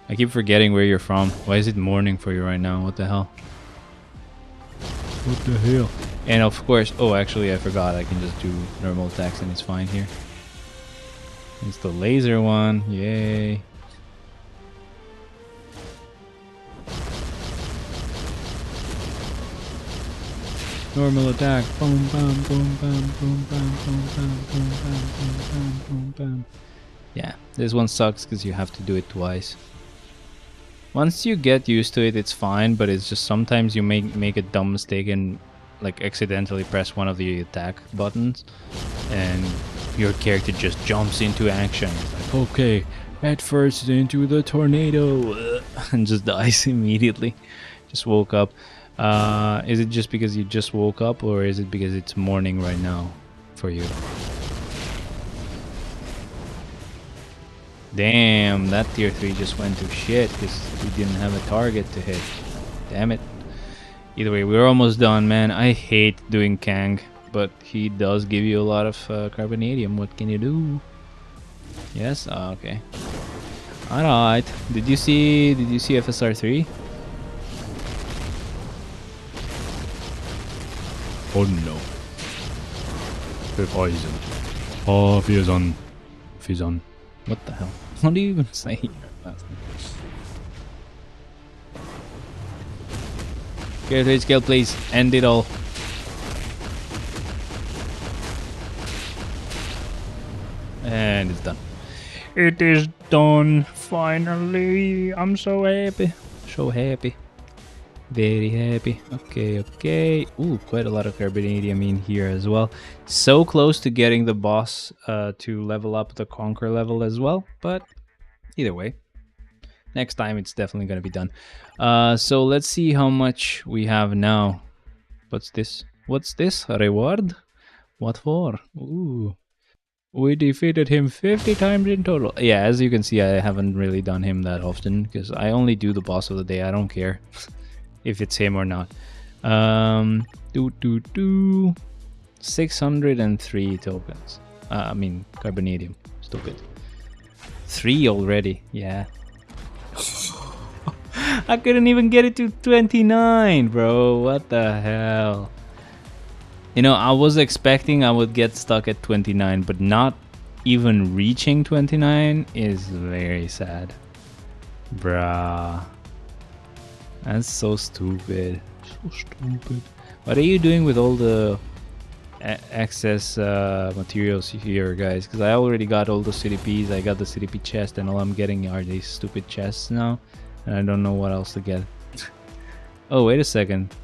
I keep forgetting where you're from. Why is it morning for you right now? What the hell? What the hell? And of course, oh, actually, I forgot. I can just do normal attacks and it's fine here. It's the laser one. Yay. Normal attack. Boom, bam, boom, bam, boom, bam, boom, bam, boom, bam, boom, bam, boom, bam. Yeah, this one sucks because you have to do it twice. Once you get used to it, it's fine, but it's just sometimes you make a dumb mistake and like accidentally press one of the attack buttons and your character just jumps into action. It's like, okay, head first into the tornado and just dies immediately. Just woke up. Is it just because you just woke up, or is it because it's morning right now for you? Damn, that tier 3 just went to shit because we didn't have a target to hit. Damn it. Either way, we're almost done, man. I hate doing Kang, but he does give you a lot of carbonadium. What can you do? Yes? Oh, okay. Alright. Did you see FSR 3? Oh no. The poison. Oh, Fizon. Fizon. What the hell? What do you even say? Okay, scale, please. End it all. And it's done. It is done. Finally. I'm so happy. So happy. Very happy. Okay, okay. Ooh, quite a lot of carbonadium in here as well. So close to getting the boss to level up the Conquer level as well. But either way, next time it's definitely going to be done. So let's see how much we have now. What's this? What's this? A reward? What for? Ooh. We defeated him 50 times in total. Yeah, as you can see, I haven't really done him that often because I only do the boss of the day. I don't care if it's him or not. 603 tokens. I mean, carbonadium. Stupid. 3 already. Yeah. I couldn't even get it to 29, bro. What the hell? You know, I was expecting I would get stuck at 29, but not even reaching 29 is very sad. Bruh. That's so stupid. So stupid. What are you doing with all the excess materials here, guys? Because I already got all the CDPs. I got the CDP chest, and all I'm getting are these stupid chests now. And I don't know what else to get. Oh, wait a second.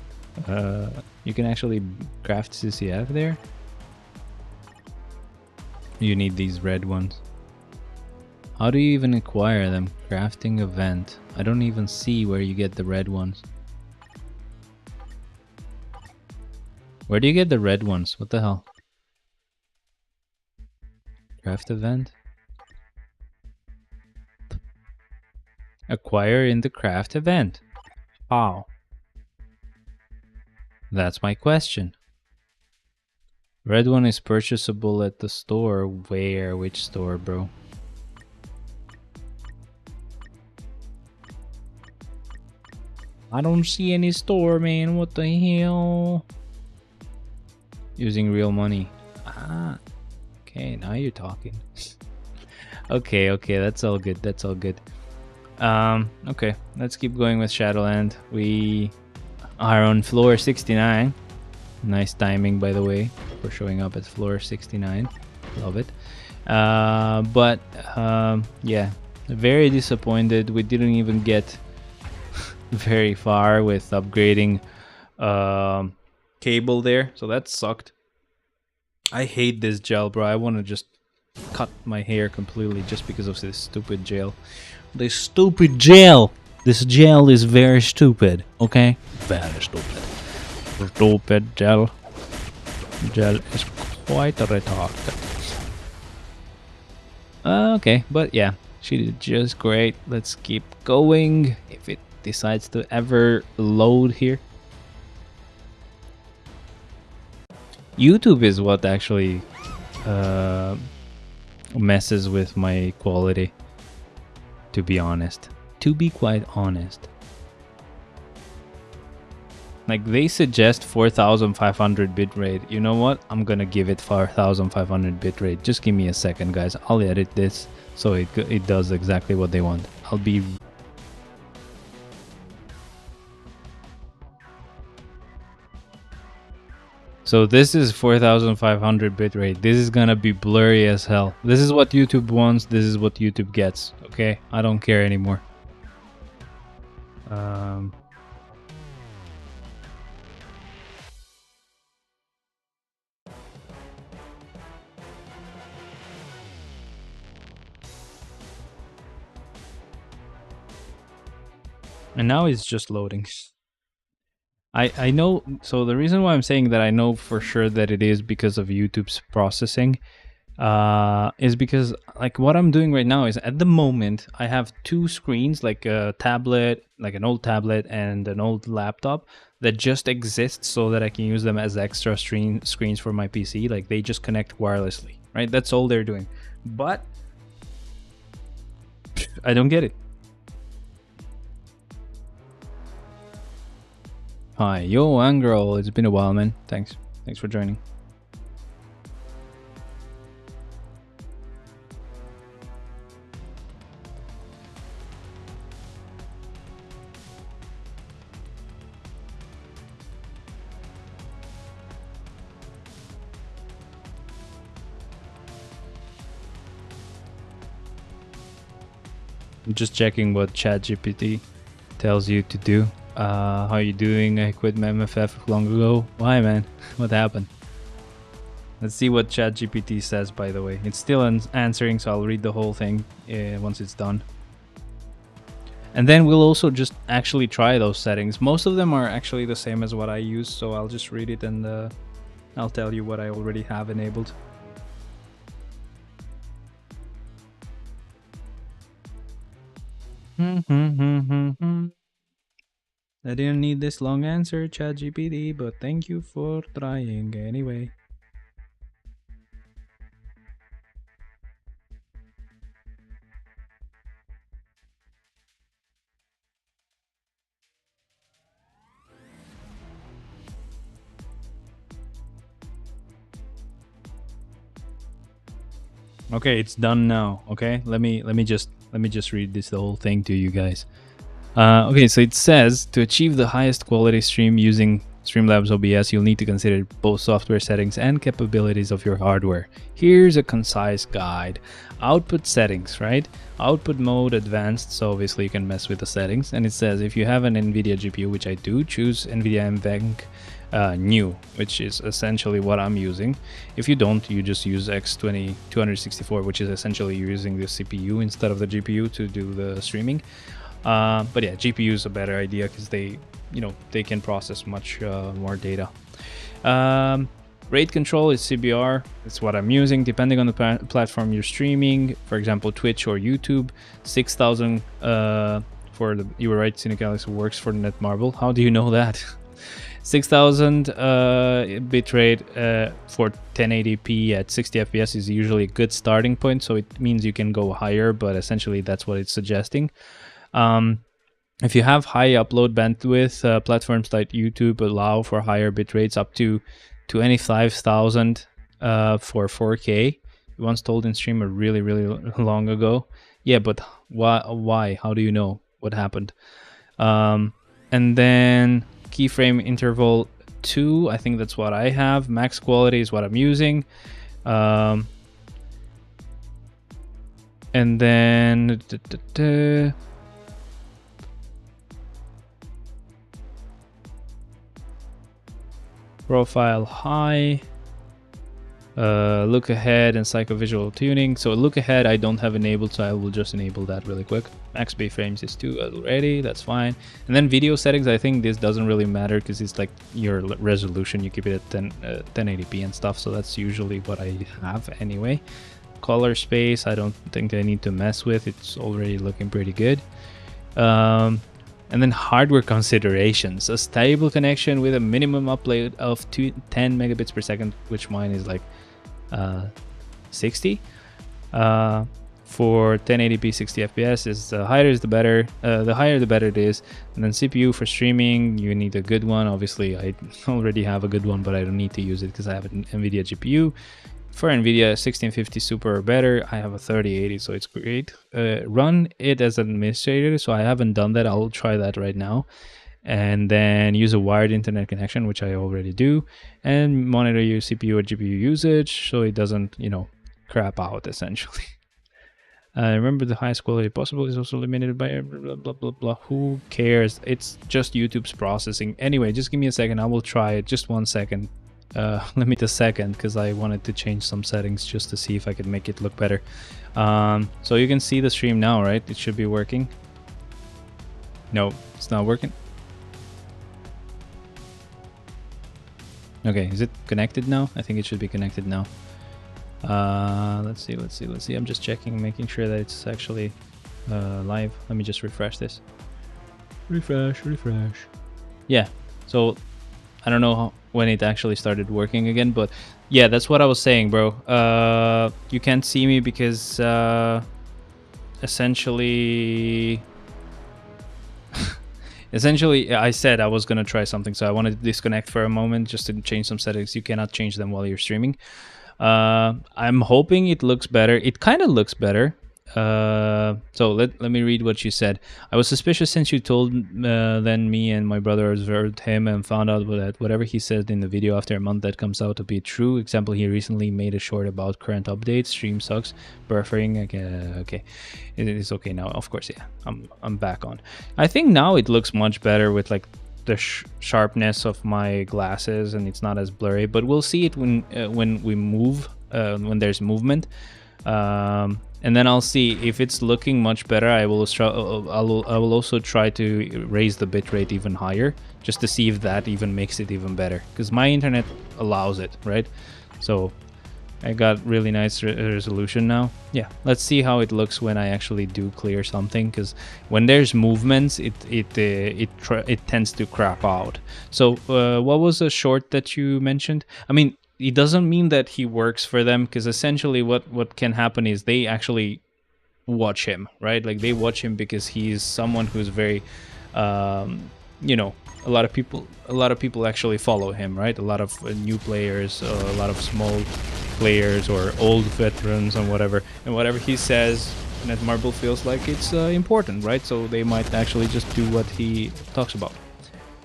You can actually craft CCF there. You need these red ones. How do you even acquire them? Crafting event. I don't even see where you get the red ones. Where do you get the red ones? What the hell? Craft event? Acquire in the craft event. How? That's my question. Red one is purchasable at the store. Where? Which store, bro? I don't see any store, man. What the hell? Using real money. Ah. Okay, now you're talking. Okay, that's all good. That's all good. Okay, let's keep going with Shadowland. We are on floor 69. Nice timing, by the way, for showing up at floor 69. Love it. But yeah, very disappointed. We didn't even get very far with upgrading cable there, so that sucked. I hate this gel, bro. I want to just cut my hair completely just because of this stupid gel. This stupid gel! This gel is very stupid, okay? Very stupid. Stupid gel. Gel is quite retarded. Okay, but yeah, she did just great. Let's keep going. If it decides to ever load here. YouTube is what actually messes with my quality, to be honest. To be quite honest. Like, they suggest 4500 bitrate. You know what? I'm gonna give it 4500 bitrate. Just give me a second, guys. I'll edit this so it does exactly what they want. I'll be... So this is 4500 bitrate. This is gonna be blurry as hell. This is what YouTube wants. This is what YouTube gets. Okay? I don't care anymore. And now it's just loading. I know, so the reason why I'm saying that I know for sure that it is because of YouTube's processing is because, like, what I'm doing right now is, at the moment, I have two screens, like a tablet, like an old tablet and an old laptop that just exist so that I can use them as extra screens for my PC. Like, they just connect wirelessly, right? That's all they're doing. But I don't get it. Hi, yo, Angro. It's been a while, man. Thanks for joining. I'm just checking what ChatGPT tells you to do. How you doing? I quit my MFF long ago. Why, man? What happened? Let's see what ChatGPT says, by the way. It's still answering, so I'll read the whole thing once it's done. And then we'll also just actually try those settings. Most of them are actually the same as what I use, so I'll just read it and I'll tell you what I already have enabled. I didn't need this long answer, ChatGPT, but thank you for trying anyway. Okay, it's done now. Okay, let me just read the whole thing to you guys. Okay, so it says, to achieve the highest quality stream using Streamlabs OBS, you'll need to consider both software settings and capabilities of your hardware. Here's a concise guide. Output settings, right? Output mode advanced, so obviously you can mess with the settings. And it says, if you have an NVIDIA GPU, which I do, choose NVIDIA MVenc new, which is essentially what I'm using. If you don't, you just use X264, which is essentially using the CPU instead of the GPU to do the streaming. But yeah, GPU is a better idea because they can process much more data. Rate control is CBR. It's what I'm using depending on the platform you're streaming. For example, Twitch or YouTube. 6000 for the, you were right, Cynicalix works for Netmarble. How do you know that? 6000 bitrate for 1080p at 60 fps is usually a good starting point, so it means you can go higher, but essentially that's what it's suggesting. If you have high upload bandwidth, platforms like YouTube allow for higher bitrates up to 25,000 for 4K. Once told in stream really long ago. Yeah, but Why? How do you know what happened? And then keyframe interval 2. I think that's what I have. Max quality is what I'm using. And then profile high. Look ahead and psychovisual tuning. So look ahead I don't have enabled, so I will just enable that really quick. Max B-frames is 2 already, that's fine. And then video settings, I think this doesn't really matter because it's like your resolution, you keep it at 1080p and stuff, so that's usually what I have anyway. Color space, I don't think I need to mess with, it's already looking pretty good. And then hardware considerations, a stable connection with a minimum upload of 10 megabits per second, which mine is like 60. For 1080p 60 fps is the higher is the better, the higher the better it is. And then CPU for streaming, you need a good one. Obviously I already have a good one, but I don't need to use it because I have an NVIDIA GPU. For NVIDIA 1650 Super or better, I have a 3080, so it's great. Run it as an administrator, so I haven't done that. I'll try that right now. And then use a wired internet connection, which I already do. And monitor your CPU or GPU usage, so it doesn't, you know, crap out, essentially. Remember, the highest quality possible is also limited by blah, blah, blah, blah. Who cares? It's just YouTube's processing. Anyway, just give me a second. I will try it. Just 1 second. Let me just a second because I wanted to change some settings just to see if I could make it look better. So you can see the stream now, right? It should be working. No, it's not working. Okay, is it connected now? I think it should be connected now. Let's see. I'm just checking, making sure that it's actually live. Let me just refresh this. Refresh. Yeah, so I don't know when it actually started working again, but yeah, that's what I was saying, bro. You can't see me because essentially I said I was gonna try something, so I wanted to disconnect for a moment just to change some settings. You cannot change them while you're streaming. I'm hoping it looks better. It kind of looks better. So let me read what you said. I was suspicious since you told then me and my brother observed him and found out that whatever he said in the video after a month that comes out to be true. Example, he recently made a short about current updates. Stream sucks. Buffering. Okay, it is okay now. Of course, yeah. I'm back on. I think now it looks much better with like the sharpness of my glasses, and it's not as blurry. But we'll see it when we move, when there's movement. And then I'll see if it's looking much better. I will also try to raise the bitrate even higher, just to see if that even makes it even better, because my internet allows it, right? So I got really nice resolution now. Yeah, let's see how it looks when I actually do clear something, because when there's movements, it tends to crap out. So what was a short that you mentioned? I mean, it doesn't mean that he works for them, because essentially what can happen is they actually watch him, right? Like they watch him because he's someone who's very, you know, a lot of people actually follow him, right? A lot of new players, a lot of small players or old veterans and whatever. And whatever he says, Netmarble feels like it's important, right? So they might actually just do what he talks about.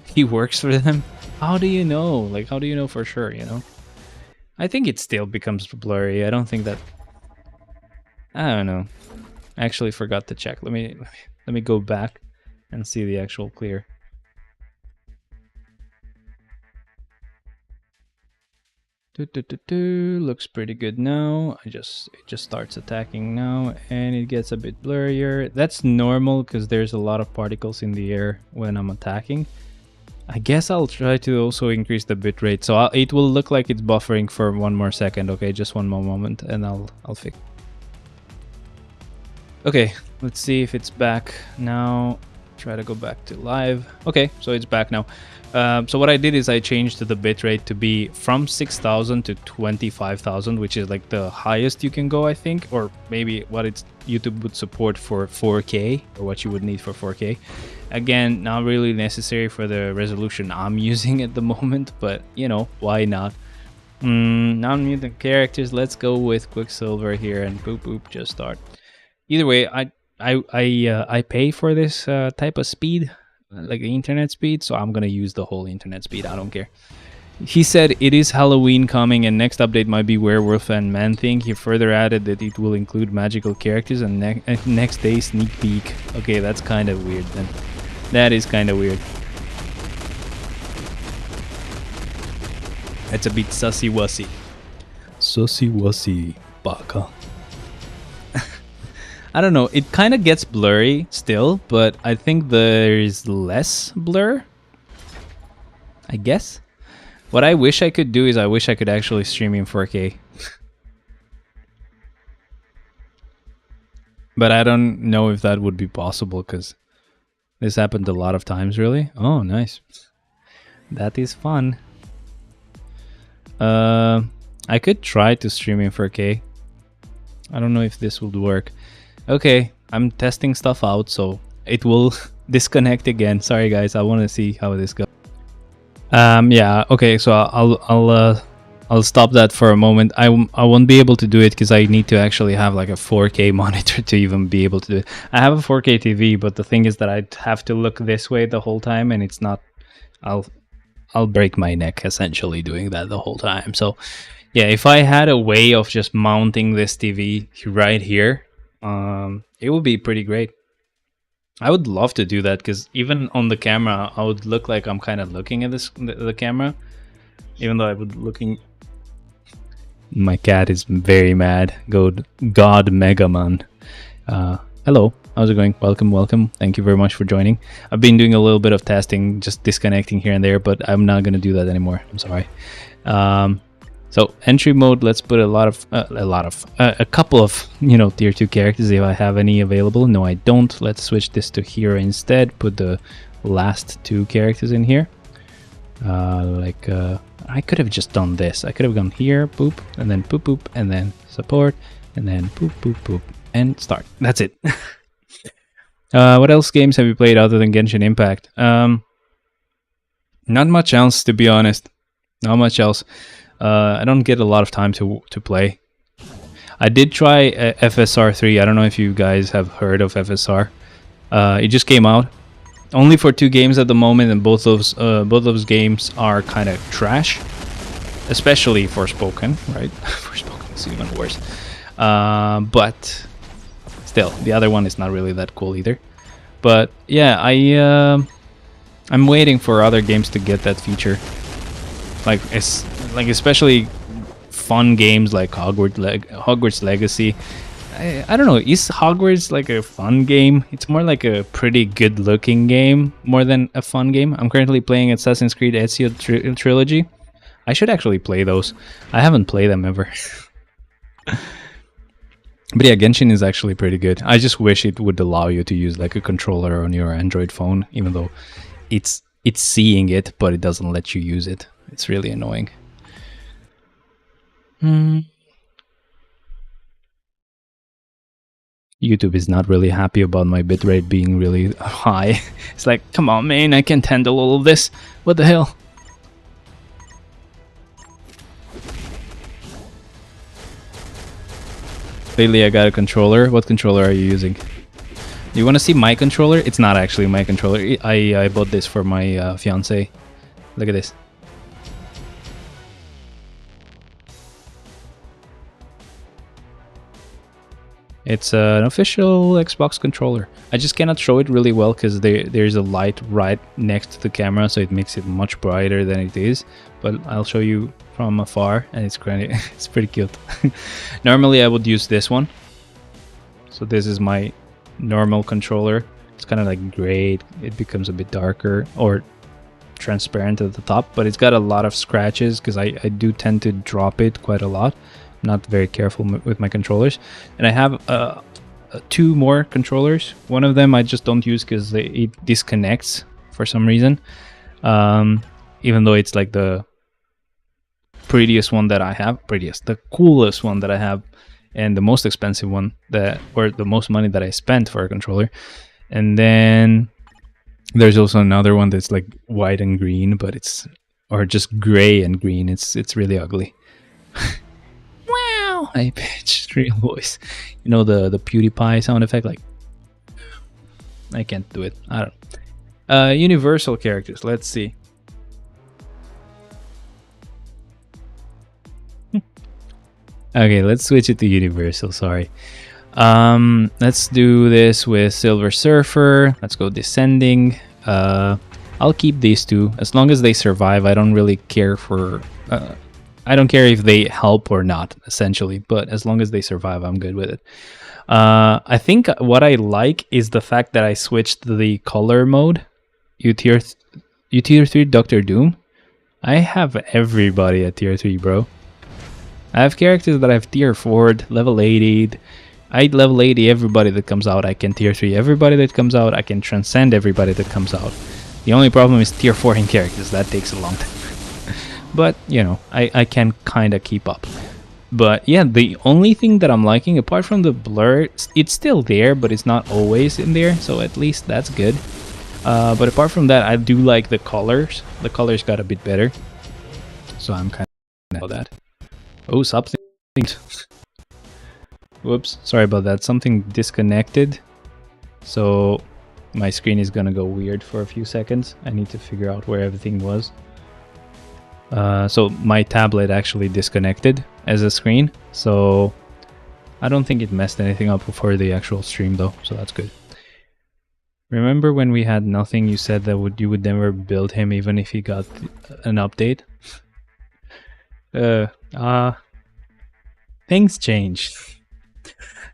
He works for them. How do you know? Like, how do you know for sure, you know? I think it still becomes blurry. I don't think that... I don't know. I actually forgot to check. Let me go back and see the actual clear. Looks pretty good now. It just starts attacking now, and it gets a bit blurrier. That's normal because there's a lot of particles in the air when I'm attacking. I guess I'll try to also increase the bitrate, so it will look like it's buffering for 1 more second. Okay, just 1 more moment, and I'll fix. Okay, let's see if it's back now. Try to go back to live. Okay, so it's back now. So what I did is I changed the bitrate to be from 6,000 to 25,000, which is like the highest you can go, I think, or maybe what YouTube would support for 4K, or what you would need for 4K. Again, not really necessary for the resolution I'm using at the moment, but you know, why not? Non-mutant characters, let's go with Quicksilver here, and boop boop, just start. Either way, I pay for this type of speed, like the internet speed, so I'm gonna use the whole internet speed. I don't care. He said it is Halloween coming and next update might be Werewolf and Man-Thing. He further added that it will include magical characters and next day sneak peek. Okay, that's kind of weird then. That is kind of weird. It's a bit sussy-wussy. Sussy-wussy, baka. I don't know, it kind of gets blurry still, but I think there's less blur, I guess. What I wish I could do is I wish I could actually stream in 4K. But I don't know if that would be possible because this happened a lot of times, really. Oh, nice. That is fun. I could try to stream in 4K. I don't know if this would work. Okay, I'm testing stuff out, so it will disconnect again. Sorry guys, I want to see how this goes. Yeah, okay, so I'll stop that for a moment. I won't be able to do it because I need to actually have like a 4K monitor to even be able to do it. I have a 4K TV, but the thing is that I'd have to look this way the whole time, and it's not. I'll break my neck essentially doing that the whole time. So yeah, if I had a way of just mounting this TV right here, it would be pretty great. I would love to do that because even on the camera, I would look like I'm kind of looking at the camera, even though I would looking. My cat is very mad. God Mega Man. Hello, how's it going? Welcome. Thank you very much for joining. I've been doing a little bit of testing, just disconnecting here and there, but I'm not gonna do that anymore. I'm sorry. So entry mode, let's put a couple of, you know, tier 2 characters if I have any available. No, I don't. Let's switch this to hero instead. Put the last 2 characters in here. I could have just done this. I could have gone here, boop, and then boop, boop, and then support, and then boop, boop, boop, and start. That's it. What else games have you played other than Genshin Impact? Not much else, to be honest. Not much else. I don't get a lot of time to play. I did try FSR 3. I don't know if you guys have heard of FSR. It just came out. Only for 2 games at the moment, and both those games are kind of trash. Especially Forspoken, right? Forspoken is even worse. But still, the other one is not really that cool either. But yeah, I'm waiting for other games to get that feature. Like especially fun games like Hogwarts Legacy. I don't know, is Hogwarts like a fun game? It's more like a pretty good looking game more than a fun game. I'm currently playing Assassin's Creed Ezio Trilogy. I should actually play those. I haven't played them ever. But yeah, Genshin is actually pretty good. I just wish it would allow you to use like a controller on your Android phone, even though it's seeing it, but it doesn't let you use it. It's really annoying. YouTube is not really happy about my bitrate being really high. It's like, come on, man, I can't handle all of this. What the hell? Lately, I got a controller. What controller are you using? Do you want to see my controller? It's not actually my controller. I bought this for my fiance. Look at this. It's an official Xbox controller. I just cannot show it really well because there's a light right next to the camera, so it makes it much brighter than it is. But I'll show you from afar, and it's pretty cute. Normally, I would use this one. So this is my normal controller. It's kind of like gray. It becomes a bit darker or transparent at the top, but it's got a lot of scratches because I do tend to drop it quite a lot. Not very careful with my controllers, and I have 2 more controllers. One of them I just don't use because it disconnects for some reason, even though it's like the prettiest one that I have, the coolest one that I have, and the most expensive one or the most money that I spent for a controller. And then there's also another one that's like white and green, but or just gray and green. It's really ugly. Wow! I pitched real voice. You know the PewDiePie sound effect, like I can't do it. I don't know. Universal characters. Let's see. Okay, let's switch it to universal. Sorry. Let's do this with Silver Surfer. Let's go descending. I'll keep these two as long as they survive. I don't really care for. I don't care if they help or not, essentially. But as long as they survive, I'm good with it. I think what I like is the fact that I switched the color mode. You tier 3 Doctor Doom. I have everybody at tier 3, bro. I have characters that I've tier 4'd, level 80'd. I level 80 everybody that comes out. I can tier 3 everybody that comes out. I can transcend everybody that comes out. The only problem is tier 4 in characters. That takes a long time. But, you know, I can kind of keep up. But yeah, the only thing that I'm liking, apart from the blur, it's still there, but it's not always in there. So at least that's good. But apart from that, I do like the colors. The colors got a bit better. So I'm kind of about that. Oh, something. Whoops, sorry about that. Something disconnected. So my screen is gonna go weird for a few seconds. I need to figure out where everything was. So my tablet actually disconnected as a screen. So I don't think it messed anything up for the actual stream though. So that's good. Remember when we had nothing, you said that you would never build him even if he got an update? Things changed.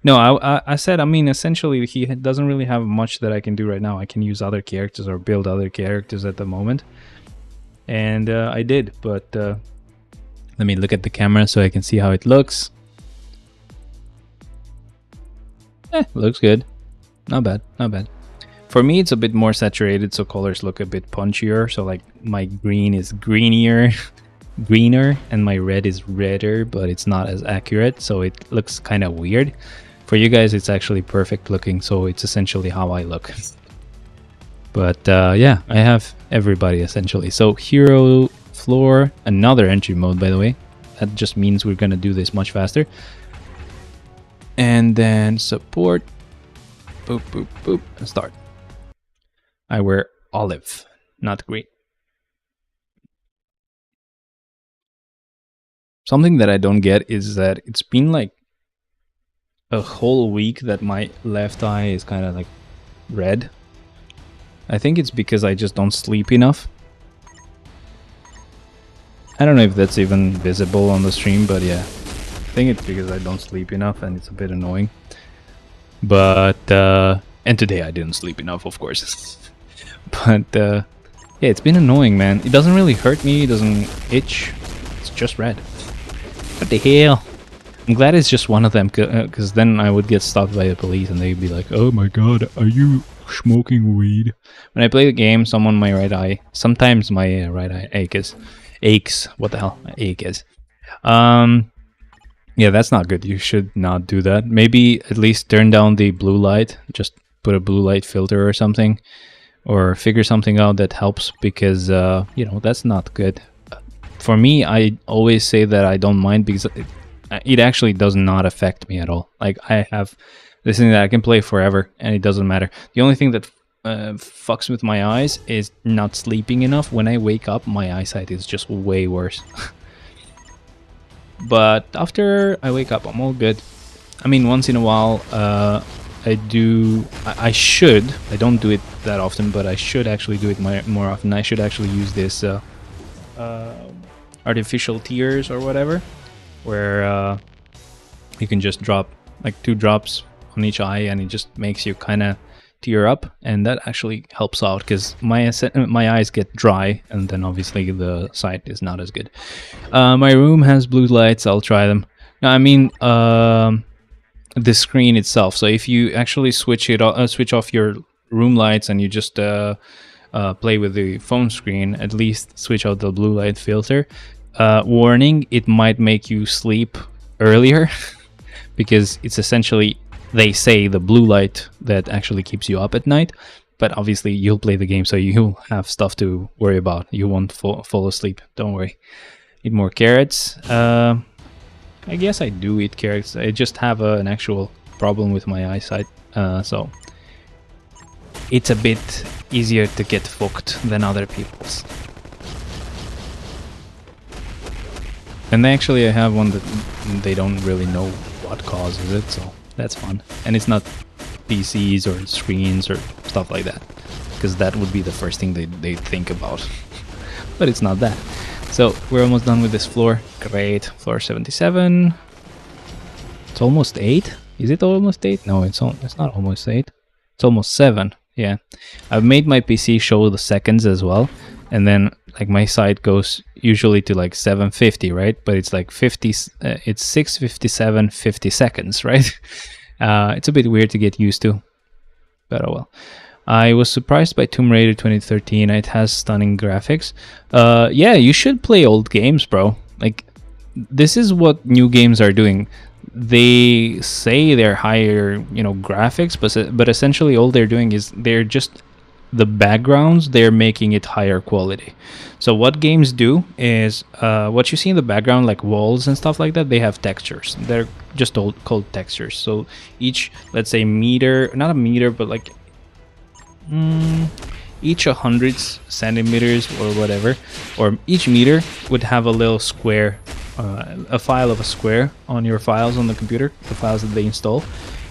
No, I said, I mean, essentially, he doesn't really have much that I can do right now. I can use other characters or build other characters at the moment. And I did, but let me look at the camera so I can see how it looks. Looks good. Not bad, not bad. For me, it's a bit more saturated, so colors look a bit punchier. So like my green is greener, and my red is redder, but it's not as accurate, so it looks kind of weird. For you guys, it's actually perfect looking, so it's essentially how I look. But yeah, I have everybody essentially. So hero floor, another entry mode, by the way. That just means we're gonna do this much faster. And then support, boop, boop, boop, and start. I wear olive, not green. Something that I don't get is that it's been like a whole week that my left eye is kind of like red. I think it's because I just don't sleep enough. I don't know if that's even visible on the stream, but yeah. I think it's because I don't sleep enough and it's a bit annoying. But, and today I didn't sleep enough, of course. But, yeah, it's been annoying, man. It doesn't really hurt me, it doesn't itch. It's just red. What the hell? I'm glad it's just one of them, because then I would get stopped by the police and they'd be like, oh my god, are you smoking weed? When I play the game, someone my right eye, sometimes my right eye aches. What the hell? Ache is. Yeah, that's not good. You should not do that. Maybe at least turn down the blue light. Just put a blue light filter or something. Or figure something out that helps, because, you know, that's not good. For me, I always say that I don't mind because it actually does not affect me at all. Like, I have this thing that I can play forever and it doesn't matter. The only thing that fucks with my eyes is not sleeping enough. When I wake up, my eyesight is just way worse. But after I wake up, I'm all good. I mean, once in a while, I don't do it that often, but I should actually do it more often. I should actually use this artificial tears or whatever, where you can just drop like 2 drops on each eye and it just makes you kind of tear up, and that actually helps out because my eyes get dry and then obviously the sight is not as good. My room has blue lights. I'll try them. No, I mean the screen itself. So if you actually switch off your room lights and you just play with the phone screen, at least switch out the blue light filter. Warning, it might make you sleep earlier because it's essentially, they say, the blue light that actually keeps you up at night. But obviously you'll play the game, so you'll have stuff to worry about. You won't fall asleep, don't worry. Eat more carrots. I guess I do eat carrots. I just have an actual problem with my eyesight. So it's a bit easier to get fucked than other people's. And actually I have one that they don't really know what causes it, so that's fun. And it's not PCs or screens or stuff like that, because that would be the first thing they think about. But it's not that. So we're almost done with this floor. Great. Floor 77. It's almost 8. Is it almost 8? No, it's not almost 8. It's almost 7. Yeah. I've made my PC show the seconds as well. And then like my site goes usually to like 750, right? But it's like 50, it's 657, 50 seconds, right? It's a bit weird to get used to, but oh well. I was surprised by Tomb Raider 2013. It has stunning graphics. Yeah, you should play old games, bro. Like, this is what new games are doing. They say they're higher, you know, graphics, but essentially all they're doing is they're just the backgrounds, they're making it higher quality. So what games do is what you see in the background, like walls and stuff like that, they have textures. They're just called textures. So each, let's say meter, not a meter, but like each 100 centimeters or whatever, or each meter would have a little square, a file of a square on your files on the computer, the files that they install.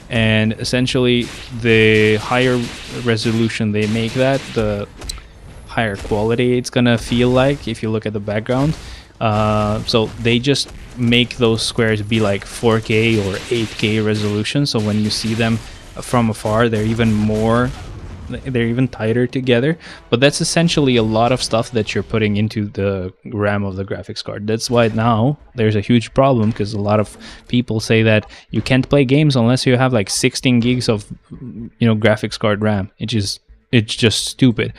And essentially the higher resolution they make that, the higher quality it's gonna feel like if you look at the background. So they just make those squares be like 4K or 8K resolution, so when you see them from afar they're even tighter together. But that's essentially a lot of stuff that you're putting into the RAM of the graphics card. That's why now there's a huge problem, because a lot of people say that you can't play games unless you have like 16 gigs of, you know, graphics card RAM. It's just stupid.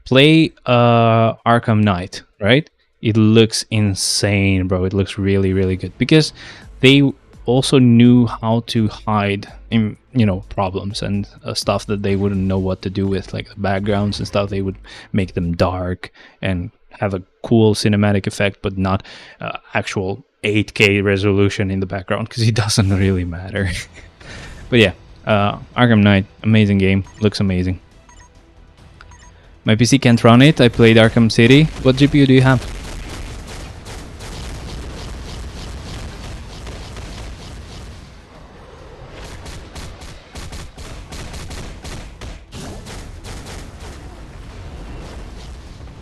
Play Arkham Knight, right? It looks insane, bro. It looks really, really good, because they also knew how to hide, you know, problems and stuff that they wouldn't know what to do with, like the backgrounds and stuff. They would make them dark and have a cool cinematic effect, but not actual 8K resolution in the background, because it doesn't really matter. But yeah, Arkham Knight, amazing game, looks amazing. My PC can't run it. I played Arkham City. What GPU do you have?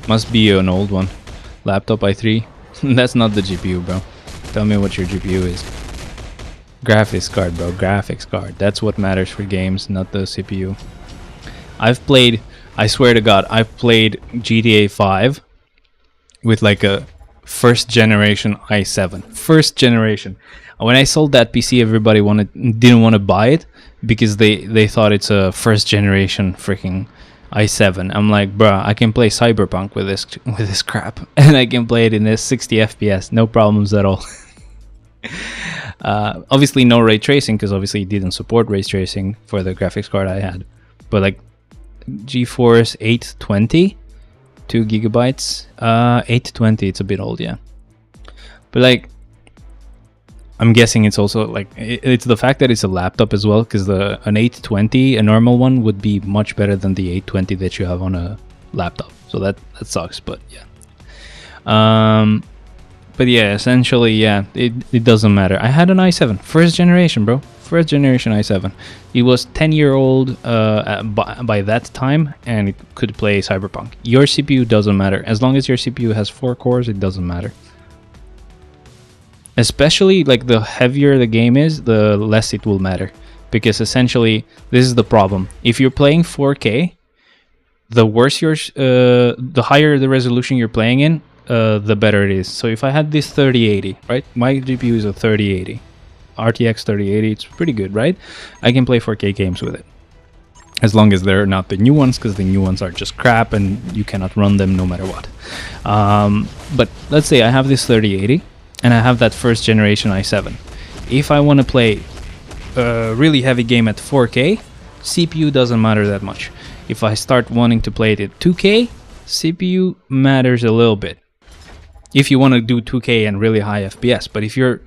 Must be an old one. Laptop i3. That's not the GPU, bro. Tell me what your GPU is. Graphics card, bro. Graphics card. That's what matters for games, not the CPU. I've played, I swear to God, I've played GTA 5 with like a first generation i7. First generation. When I sold that PC, everybody didn't want to buy it because they thought it's a first generation freaking i7. I'm like, bruh, I can play Cyberpunk with this crap, and I can play it in this 60 FPS, no problems at all. Obviously no ray tracing, because obviously it didn't support ray tracing for the graphics card I had. But like GeForce 820, 2 gigabytes, 820, it's a bit old, yeah. But like, I'm guessing it's also like, it's the fact that it's a laptop as well, because an 820, a normal one, would be much better than the 820 that you have on a laptop. So that sucks, but yeah. But yeah, essentially, yeah, it doesn't matter. I had an i7, first generation, bro. First generation i7. It was 10-year-old by that time, and it could play Cyberpunk. Your CPU doesn't matter. As long as your CPU has 4 cores, it doesn't matter. Especially like the heavier the game is, the less it will matter, because essentially this is the problem. If you're playing 4K, the worse the higher the resolution you're playing in, the better it is. So if I had this 3080, right? My GPU is a 3080, RTX 3080. It's pretty good, right? I can play 4K games with it, as long as they're not the new ones, because the new ones are just crap and you cannot run them no matter what. But let's say I have this 3080. And I have that first generation i7. If I want to play a really heavy game at 4K, CPU doesn't matter that much. If I start wanting to play it at 2K, CPU matters a little bit. if you want to do 2K and really high FPS. But if you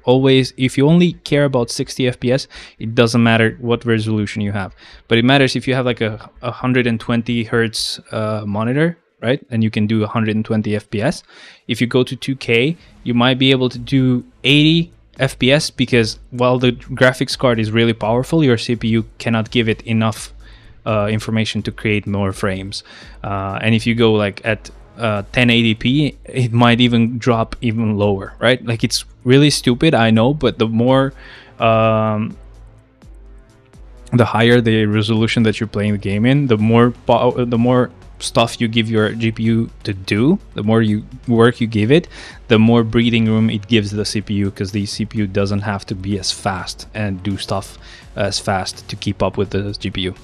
only care about 60 FPS, it doesn't matter what resolution you have. But it matters if you have like a 120 hertz monitor, right? And you can do 120 FPS. If you go to 2K, you might be able to do 80 FPS, because while the graphics card is really powerful, your CPU cannot give it enough information to create more frames. And if you go like at 1080p, it might even drop even lower, right? Like, it's really stupid, I know, but the more the higher the resolution that you're playing the game in, the more stuff you give your GPU to do, the more work you give it, the more breathing room it gives the CPU, because the CPU doesn't have to be as fast and do stuff as fast to keep up with the GPU.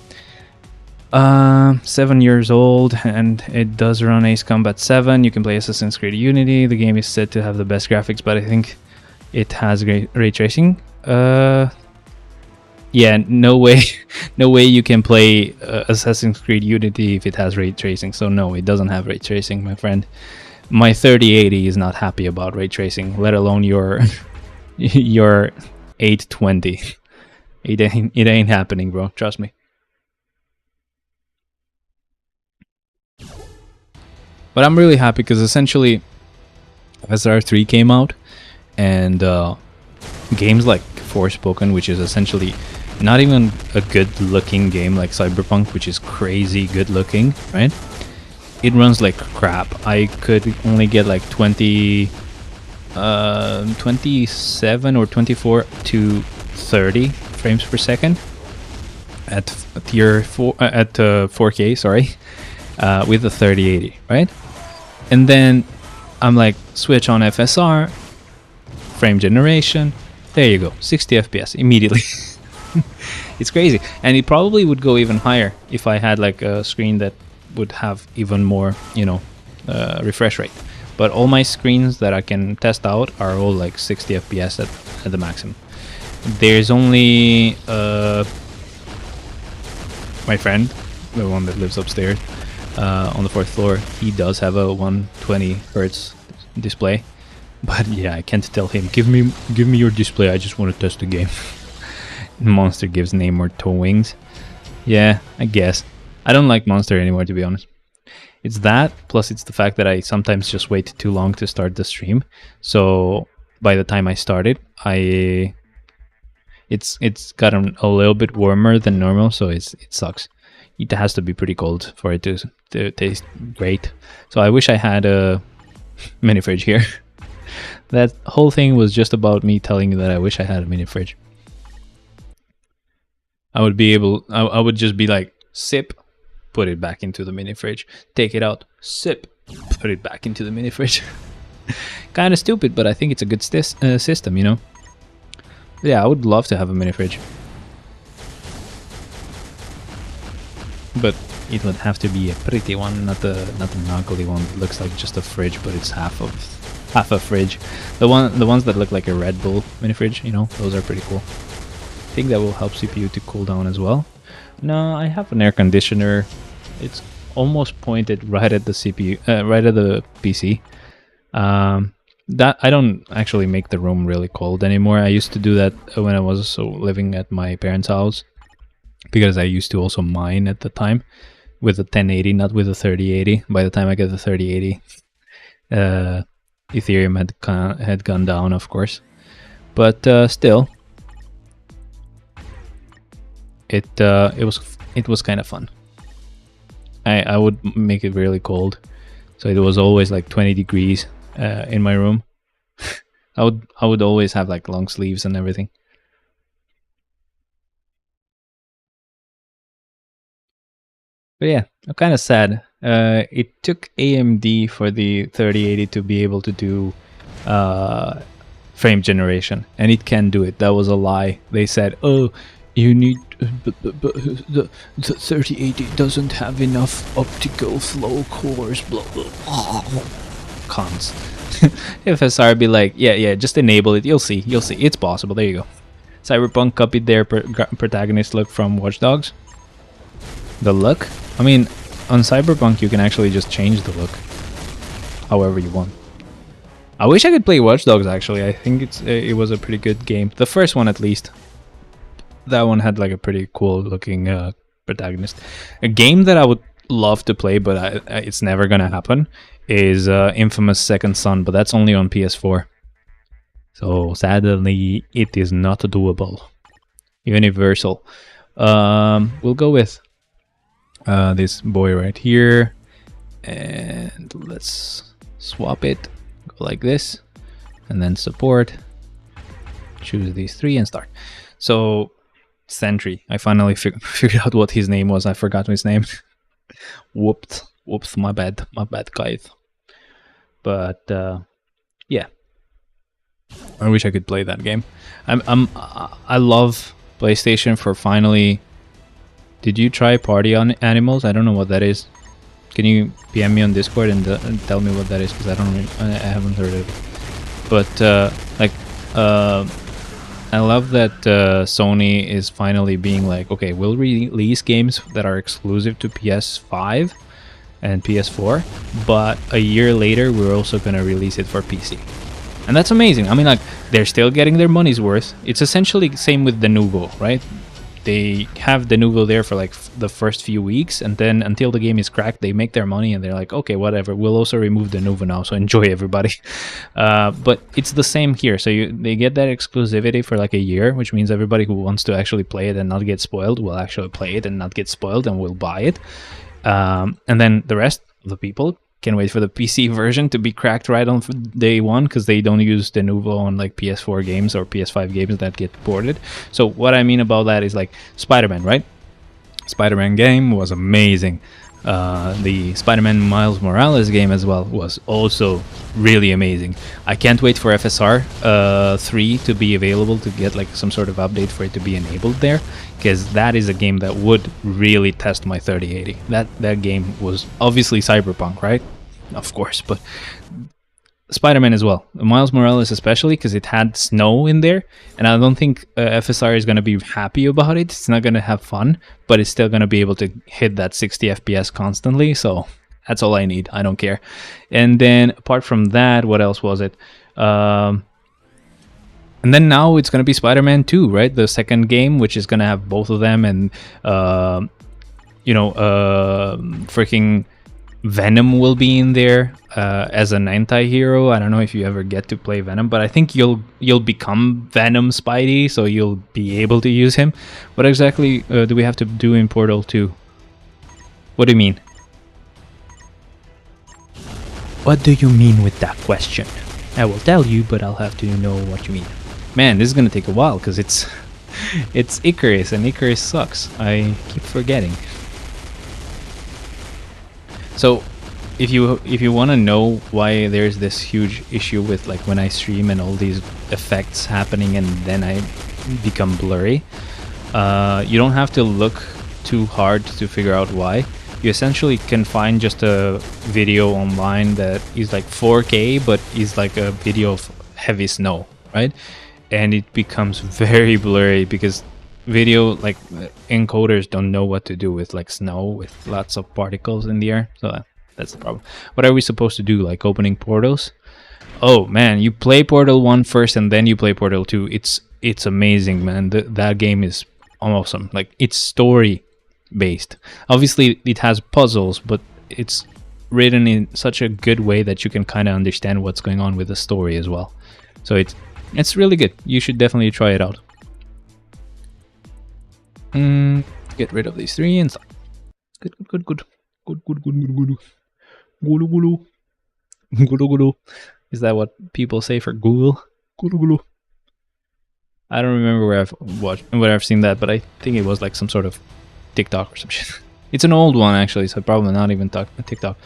7 years old, and it does run Ace Combat 7. You can play Assassin's Creed Unity. The game is said to have the best graphics, but I think it has great ray tracing. Yeah, no way you can play Assassin's Creed Unity if it has ray tracing. So no, it doesn't have ray tracing, my friend. My 3080 is not happy about ray tracing, let alone your 820. It ain't happening, bro. Trust me. But I'm really happy because essentially SR3 came out, and games like Forspoken, which is essentially not even a good looking game like Cyberpunk, which is crazy good looking, right? It runs like crap. I could only get like 27 or 24 to 30 frames per second at tier 4 at 4K, sorry, with the 3080, right? And then I'm like, switch on FSR, frame generation, there you go, 60 FPS immediately. It's crazy. And it probably would go even higher if I had like a screen that would have even more, refresh rate. But all my screens that I can test out are all like 60 FPS at the maximum. There's only my friend, the one that lives upstairs, on the 4th floor, he does have a 120 hertz display, but yeah, I can't tell him, give me your display, I just want to test the game. Monster gives Namor toe wings. Yeah, I guess I don't like Monster anymore, to be honest. It's that, plus it's the fact that I sometimes just wait too long to start the stream, so by the time I start it, it's gotten a little bit warmer than normal, so it sucks. It has to be pretty cold for it to taste great. So I wish I had a mini fridge here. That whole thing was just about me telling you that I wish I had a mini fridge. I would just be like, sip, put it back into the mini fridge. Take it out, sip, put it back into the mini fridge. Kind of stupid, but I think it's a good system, you know? Yeah, I would love to have a mini fridge. But it would have to be a pretty one, not the ugly one that looks like just a fridge, but it's half a fridge. The ones that look like a Red Bull mini fridge, you know, those are pretty cool. I think that will help CPU to cool down as well. No, I have an air conditioner. It's almost pointed right at the CPU, right at the PC. That I don't actually make the room really cold anymore. I used to do that when I was also living at my parents' house, because I used to also mine at the time with the 1080, not with the 3080. By the time I get the 3080, Ethereum had gone down, of course, but still, it was kind of fun. I would make it really cold, so it was always like 20 degrees in my room. I would always have like long sleeves and everything. But yeah, I'm kind of sad. It took AMD for the 3080 to be able to do frame generation, and it can do it. That was a lie. They said, "Oh, you need, but the 3080 doesn't have enough optical flow cores." Blah blah. Cons. FSR be like, yeah, just enable it. You'll see. It's possible. There you go. Cyberpunk copied their protagonist look from Watch Dogs. The look? I mean, on Cyberpunk you can actually just change the look however you want. I wish I could play Watch Dogs, actually. I think it was a pretty good game. The first one, at least. That one had like a pretty cool looking protagonist. A game that I would love to play, but it's never gonna happen, is Infamous Second Son, but that's only on PS4. So sadly, it is not doable. Universal. We'll go with this boy right here, and let's swap it. Go like this, and then support. Choose these three and start. So Sentry. I finally figured out what his name was. I forgot his name. Whoops, my bad, guys. But yeah, I wish I could play that game. I love PlayStation for finally. Did you try Party on Animals? I don't know what that is. Can you PM me on Discord and tell me what that is? Because I haven't heard of it. But I love that Sony is finally being like, okay, we'll release games that are exclusive to PS5 and PS4, but a year later we're also going to release it for PC. And that's amazing. I mean, like, they're still getting their money's worth. It's essentially the same with Denuvo, right? They have Denuvo there for like the first few weeks, and then until the game is cracked, they make their money and they're like, okay, whatever, we'll also remove Denuvo now, so enjoy, everybody. But it's the same here. So they get that exclusivity for like a year, which means everybody who wants to actually play it and not get spoiled will actually play it and not get spoiled and will buy it. And then the rest of the people can wait for the PC version to be cracked right on day one, because they don't use Denuvo on like PS4 games or PS5 games that get ported. So what I mean about that is like Spider-Man, right? Spider-Man game was amazing. The Spider-Man Miles Morales game as well was also really amazing. I can't wait for FSR 3 to be available, to get like some sort of update for it to be enabled there, because that is a game that would really test my 3080. That game was obviously Cyberpunk, right? Of course, but Spider-Man as well. Miles Morales especially, because it had snow in there, and I don't think FSR is going to be happy about it. It's not going to have fun, but it's still going to be able to hit that 60 FPS constantly, so that's all I need. I don't care. And then apart from that, what else was it? And then now it's going to be Spider-Man 2, right? The second game, which is going to have both of them, and freaking Venom will be in there as an anti-hero. I don't know if you ever get to play Venom, but I think you'll become Venom Spidey, so you'll be able to use him. What exactly do we have to do in Portal 2? What do you mean? What do you mean with that question? I will tell you, but I'll have to know what you mean. Man, this is gonna take a while, because it's Icarus, and Icarus sucks. I keep forgetting. So, if you want to know why there's this huge issue with like when I stream and all these effects happening and then I become blurry, you don't have to look too hard to figure out why. You essentially can find just a video online that is like 4K, but is like a video of heavy snow, right? And it becomes very blurry because video like encoders don't know what to do with like snow with lots of particles in the air. So that's the problem. What are we supposed to do, like opening portals? Oh man, you play Portal 1 first and then you play Portal 2. It's amazing, man. That game is awesome. Like, it's story based. Obviously it has puzzles, but it's written in such a good way that you can kind of understand what's going on with the story as well. So it's really good. You should definitely try it out. Get rid of these three and good. Gulu. Is that what people say for Google? Gulu. I don't remember where I've seen that, but I think it was like some sort of TikTok or some shit. It's an old one actually, so probably not even TikTok.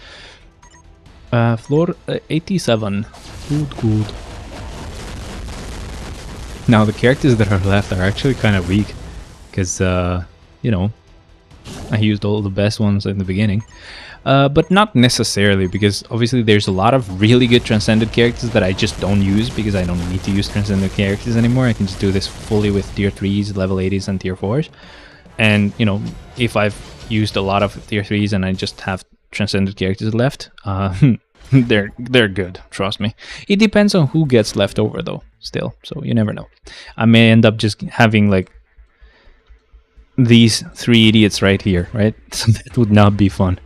Floor 87. Good. Now the characters that are left are actually kind of weak, because I used all the best ones in the beginning. But not necessarily, because obviously there's a lot of really good transcended characters that I just don't use because I don't need to use transcended characters anymore. I can just do this fully with tier 3s, level 80s, and tier 4s. And, if I've used a lot of tier 3s and I just have transcended characters left, they're good, trust me. It depends on who gets left over though, still, so you never know. I may end up just having like these 3 idiots right here, right? So that would not be fun.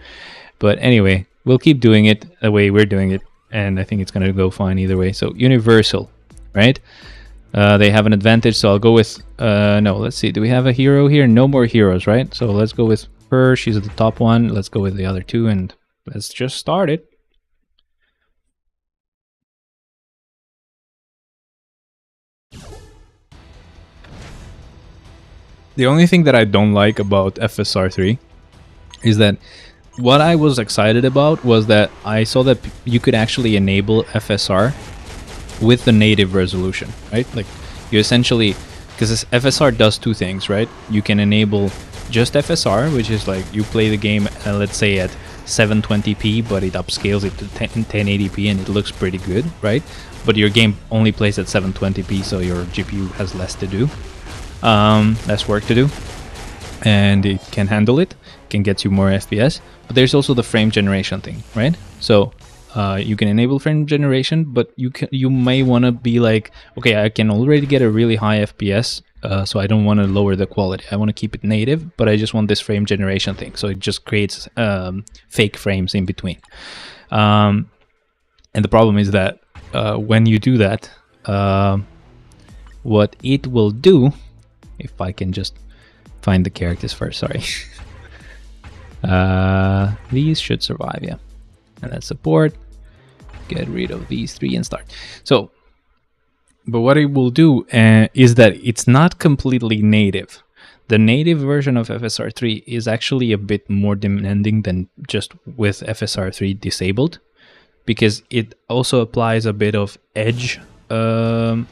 But anyway, we'll keep doing it the way we're doing it, and I think it's gonna go fine either way. So universal, right? They have an advantage, so I'll go with no, let's see, do we have a hero here? No more heroes, right? So let's go with her. She's the top one. Let's go with the other two, and let's just start it. The only thing that I don't like about FSR3 is that what I was excited about was that I saw that you could actually enable FSR with the native resolution, right? Like you essentially, because FSR does 2 things, right? You can enable just FSR, which is like you play the game, let's say at 720p, but it upscales it to 1080p and it looks pretty good, right? But your game only plays at 720p, so your GPU has less to do. Less work to do, and it can handle it, can get you more FPS. But there's also the frame generation thing, right? So you can enable frame generation, but you may want to be like, okay, I can already get a really high FPS, so I don't want to lower the quality. I want to keep it native, but I just want this frame generation thing. So it just creates fake frames in between. And the problem is that when you do that, what it will do, if I can just find the characters first, sorry. These should survive, yeah. And that's support. Get rid of these 3 and start. So, but what it will do is that it's not completely native. The native version of FSR3 is actually a bit more demanding than just with FSR3 disabled, because it also applies a bit of edge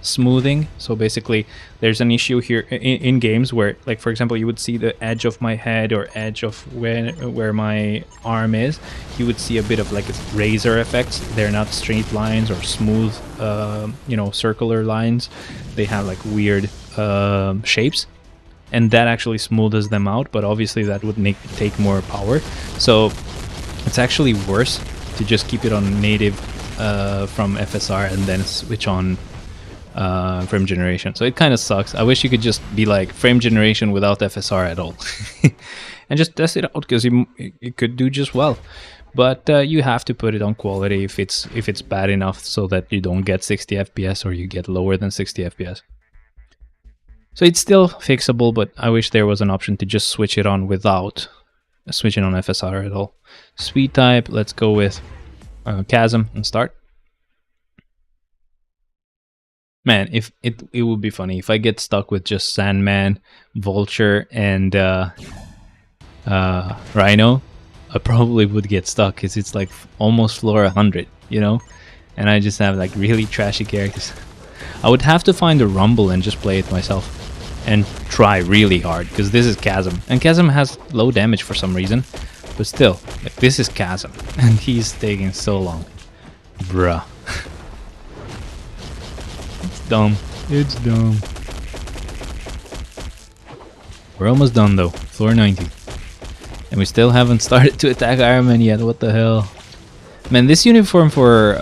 smoothing. So basically there's an issue here in games where, like for example, you would see the edge of my head or edge of where my arm is, you would see a bit of like razor effects. They're not straight lines or smooth you know, circular lines. They have like weird shapes, and that actually smoothes them out, but obviously that would take more power. So it's actually worse to just keep it on native from FSR and then switch on frame generation. So it kind of sucks. I wish you could just be like frame generation without FSR at all and just test it out, because it could do just well. But you have to put it on quality if it's bad enough, so that you don't get 60 FPS or you get lower than 60 FPS. So it's still fixable, but I wish there was an option to just switch it on without switching on FSR at all. Speed type, let's go with Chasm and start. Man, if it would be funny if I get stuck with just Sandman, Vulture, and Rhino. I probably would get stuck because it's like almost floor 100, you know, and I just have like really trashy characters. I would have to find a Rumble and just play it myself and try really hard, because this is Chasm, and Chasm has low damage for some reason. But still, like, this is Chasm, and he's taking so long. Bruh. It's dumb. It's dumb. We're almost done though. Floor 90. And we still haven't started to attack Iron Man yet. What the hell? Man, this uniform for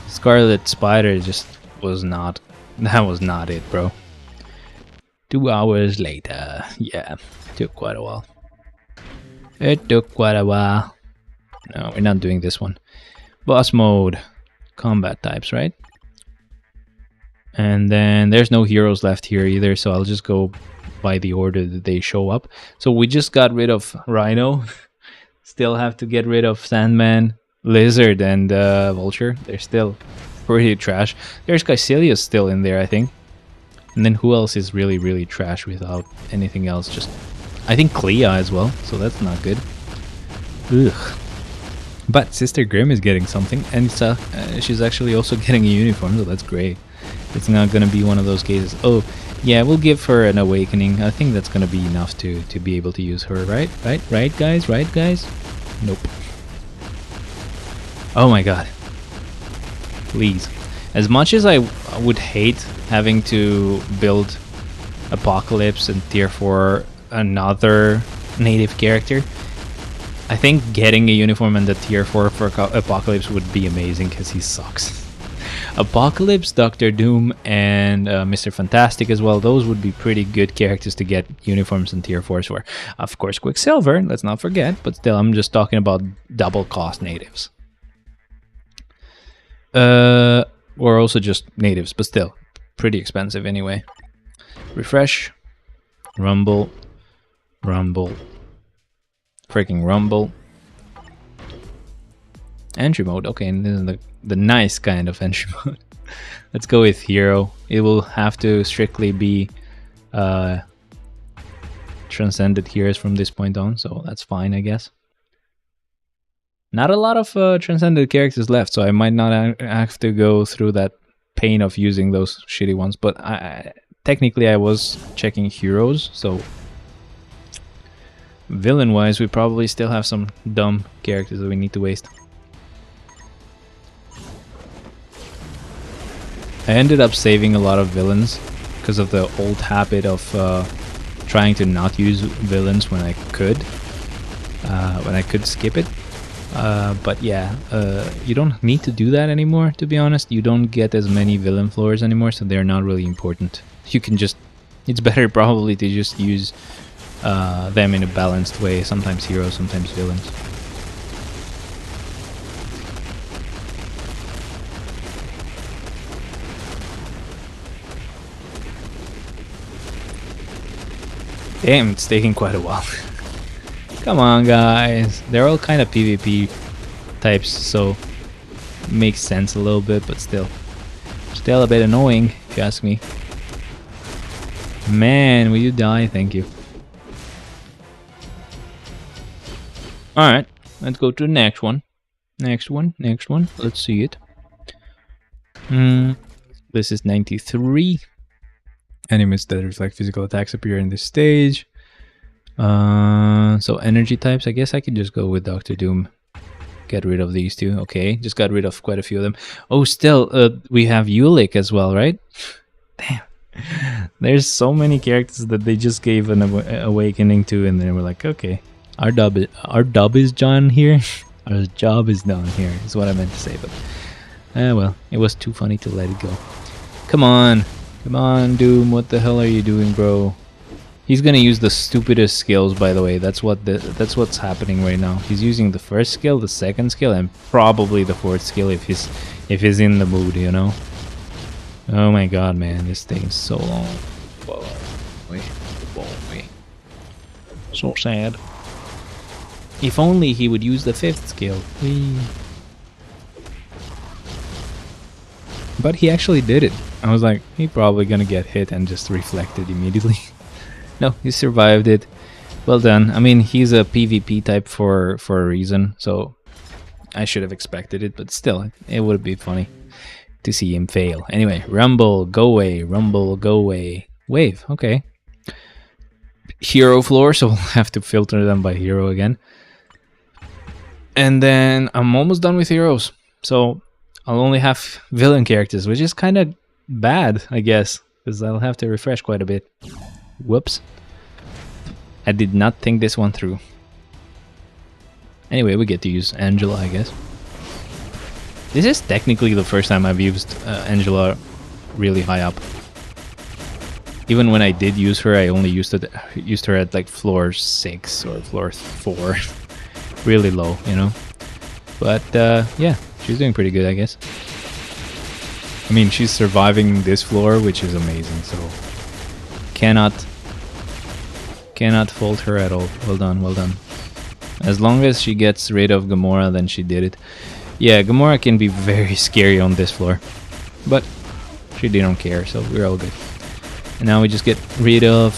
Scarlet Spider just was not... That was not it, bro. 2 hours later. Yeah, took quite a while. It took quite a while. No, we're not doing this one. Boss mode. Combat types, right? And then there's no heroes left here either, so I'll just go by the order that they show up. So we just got rid of Rhino. Still have to get rid of Sandman, Lizard, and Vulture. They're still pretty trash. There's Caecilius still in there, I think. And then who else is really, really trash without anything else? Just... I think Clea as well, so that's not good. Ugh. But Sister Grimm is getting something, and she's actually also getting a uniform, so that's great. It's not gonna be one of those cases. Oh, yeah, we'll give her an awakening. I think that's gonna be enough to be able to use her, right? Right, guys? Right, guys? Nope. Oh my god. Please. As much as I would hate having to build Apocalypse and Tier 4 another native character, I think getting a uniform and the tier 4 for Apocalypse would be amazing because he sucks. Apocalypse, Doctor Doom, and Mr. Fantastic as well. Those would be pretty good characters to get uniforms and tier 4s for. Of course, Quicksilver, let's not forget, but still, I'm just talking about double cost natives. Or also just natives, but still, pretty expensive anyway. Refresh. Rumble. Rumble. Freaking Rumble. Entry mode. Okay, and this is the nice kind of entry mode. Let's go with hero. It will have to strictly be transcended heroes from this point on, so that's fine, I guess. Not a lot of transcended characters left, so I might not have to go through that pain of using those shitty ones, but technically I was checking heroes, so villain-wise we probably still have some dumb characters that we need to waste. I ended up saving a lot of villains because of the old habit of trying to not use villains when I could skip it. But yeah, you don't need to do that anymore, to be honest. You don't get as many villain floors anymore, so they're not really important. You can just... It's better probably to just use them in a balanced way. Sometimes heroes, sometimes villains. Damn, it's taking quite a while. Come on, guys. They're all kind of PvP types, so makes sense a little bit, but still a bit annoying, if you ask me. Man, will you die? Thank you. Alright, let's go to the next one. Next one. Let's see it. This is 93. Enemies that reflect physical attacks appear in this stage. So energy types, I guess I could just go with Doctor Doom. Get rid of these two. Okay, just got rid of quite a few of them. Oh, still, we have Ulick as well, right? Damn. There's so many characters that they just gave an awakening to, and then we're like, okay, our dub is done here. Our job is done here, is what I meant to say, but well, it was too funny to let it go. Come on, Doom, what the hell are you doing, bro? He's gonna use the stupidest skills, by the way. That's what's happening right now. He's using the first skill, the second skill, and probably the fourth skill if he's in the mood, you know. Oh my god, man, this thing's so long. Whoa, wait. So sad. If only he would use the fifth skill. Whee. But he actually did it. I was like, he's probably gonna get hit and just reflected immediately. No, he survived it. Well done. I mean, he's a PvP type for a reason, so I should have expected it, but still, it would be funny to see him fail. Anyway, Rumble, go away. Rumble, go away. Wave, okay. Hero floor, so we'll have to filter them by hero again. And then I'm almost done with heroes, so I'll only have villain characters, which is kind of bad, I guess, because I'll have to refresh quite a bit. Whoops. I did not think this one through. Anyway, we get to use Angela, I guess. This is technically the first time I've used Angela really high up. Even when I did use her, I only used her at like floor 6 or floor 4. Really low, you know. But yeah, she's doing pretty good, I guess. I mean, she's surviving this floor, which is amazing, so cannot fault her at all. Well done, well done. As long as she gets rid of Gamora, then she did it. Yeah, Gamora can be very scary on this floor, but she didn't care, so we're all good. And now we just get rid of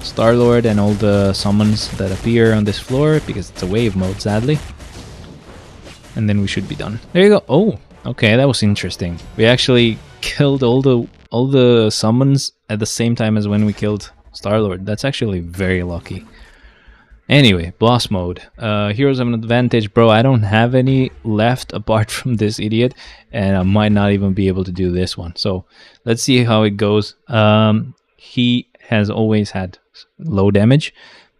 Star-Lord and all the summons that appear on this floor, because it's a wave mode, sadly. And then we should be done. There you go. Oh, okay, that was interesting. We actually killed all the summons at the same time as when we killed Star-Lord. That's actually very lucky. Anyway, boss mode. Heroes have an advantage. Bro, I don't have any left apart from this idiot, and I might not even be able to do this one. So let's see how it goes. He has always had low damage,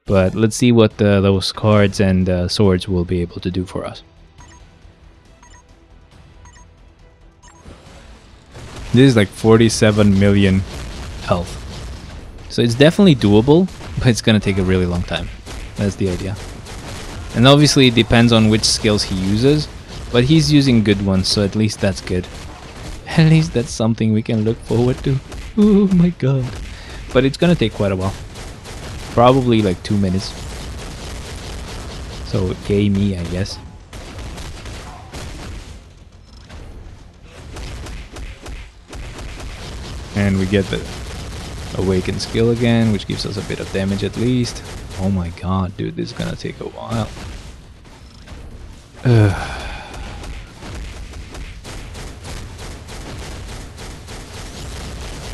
But let's see what those cards and swords will be able to do for us. This is like 47 million health. So it's definitely doable, but it's gonna take a really long time. That's the idea. And obviously it depends on which skills he uses, but he's using good ones, so at least that's good. At least that's something we can look forward to. Oh my god. But it's gonna take quite a while. Probably like 2 minutes. So yay me, I guess. And we get the awakened skill again, which gives us a bit of damage at least. Oh my god, dude, this is gonna take a while.